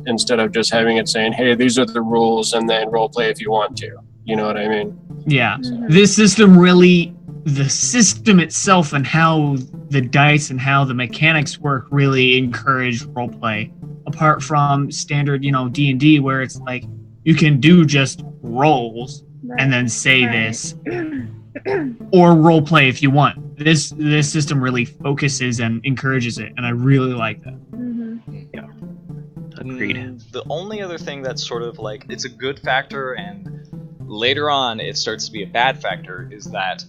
instead of just having it saying, hey, these are the rules and then role play if you want to. You know what I mean? Yeah. This system really, the system itself and how the dice and how the mechanics work really encourage role play. Apart from standard, D&D, where it's like you can do just rolls and then say this, or role play if you want. This system really focuses and encourages it, and I really like that. Yeah, agreed. The only other thing that's sort of like it's a good factor, and later on it starts to be a bad factor, is that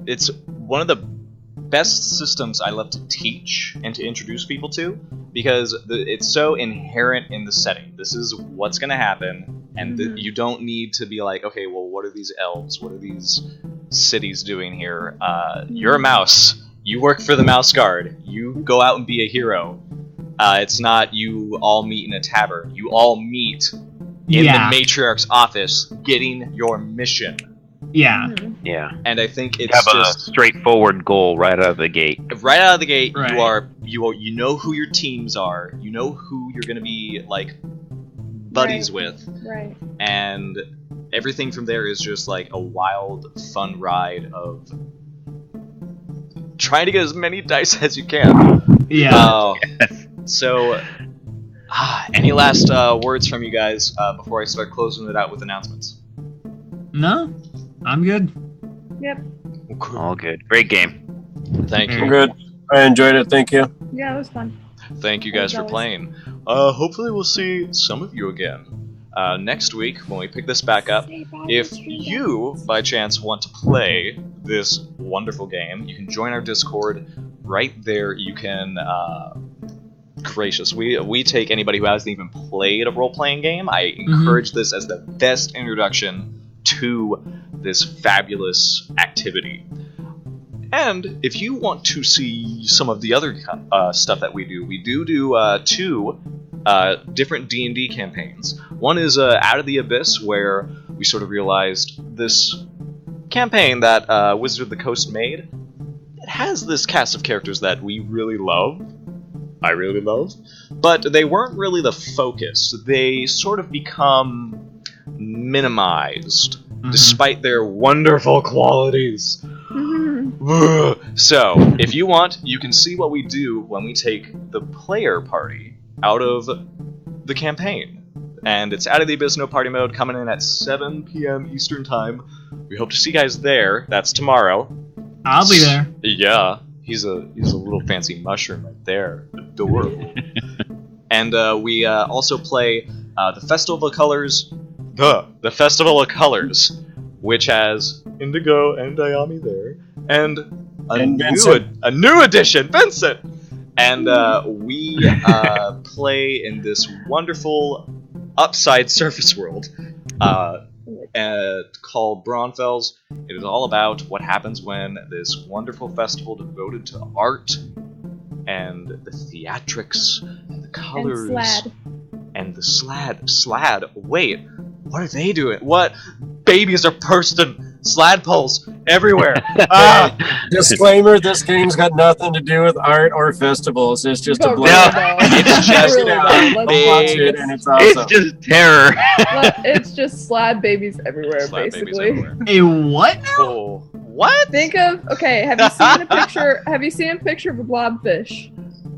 it's one of the best systems I love to teach and to introduce people to, because it's so inherent in the setting. This is what's going to happen, and you don't need to be like, okay, well, what are these elves? What are these cities doing here? You're a mouse. You work for the Mouse Guard. You go out and be a hero. It's not you all meet in a tavern. You all meet in the matriarch's office getting your mission. Yeah. Yeah. And I think it's you have just a straightforward goal right out of the gate. Right out of the gate, right. you know who your teams are. You know who you're going to be like buddies with. Right. And everything from there is just like a wild, fun ride of trying to get as many dice as you can. Yeah. So, any last words from you guys before I start closing it out with announcements? No, I'm good. Yep. All good. Great game. Thank you. I'm good. I enjoyed it. Thank you. Yeah, it was fun. Thank you guys for playing. Hopefully we'll see some of you again next week when we pick this back up. If you, by chance, want to play this wonderful game, you can join our Discord right there. You can... gracious, we take anybody who hasn't even played a role-playing game. I encourage this as the best introduction to this fabulous activity. And if you want to see some of the other stuff that we do two different D&D campaigns. One is Out of the Abyss, where we sort of realized this campaign that Wizard of the Coast made, it has this cast of characters that we really love. I really love. But they weren't really the focus. They sort of become minimized, despite their wonderful qualities. So, if you want, you can see what we do when we take the player party out of the campaign. And it's Out of the Abyss No Party Mode, coming in at 7 p.m. Eastern Time. We hope to see you guys there. That's tomorrow. I'll be there. Yeah. He's a little fancy mushroom right there. Adorable. And we also play the Festival of Colors. The Festival of Colors, which has Indigo and Ayami there, and a new addition, Vincent. And we play in this wonderful upside surface world called Braunfels. It is all about what happens when this wonderful festival devoted to art and the theatrics and the colors and the slad. Wait, what are they doing? What? Babies are bursting slad poles everywhere. Disclaimer: this game's got nothing to do with art or festivals. It's just a But blend. It's just really though, big. And it's awesome. It's just terror. it's just slad babies everywhere, Slad babies basically. everywhere. A what now? Oh, what? Think of have you seen a picture? Have you seen a picture of a blobfish?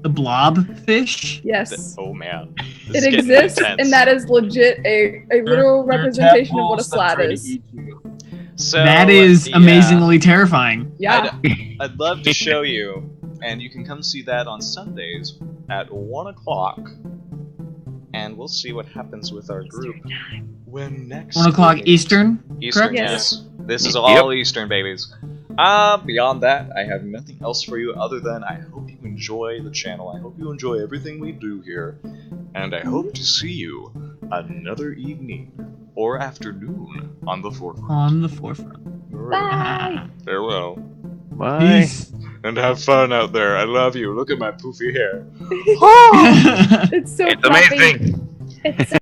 The blobfish? Yes. Oh man, It exists, and that is legit a literal representation of what a slad is. So That is amazingly terrifying. Yeah. I'd love to show you, and you can come see that on Sundays at 1 o'clock, and we'll see what happens with our group when next. 1 o'clock Eastern? Eastern, correct? yes. This is all Eastern, babies. Beyond that, I have nothing else for you other than I hope you enjoy the channel. I hope you enjoy everything we do here, and I hope to see you another evening or afternoon on the forefront. On the forefront. Bye. Farewell. Bye. Peace. And have fun out there. I love you. Look at my poofy hair. It's so It's fluffy. amazing. It's so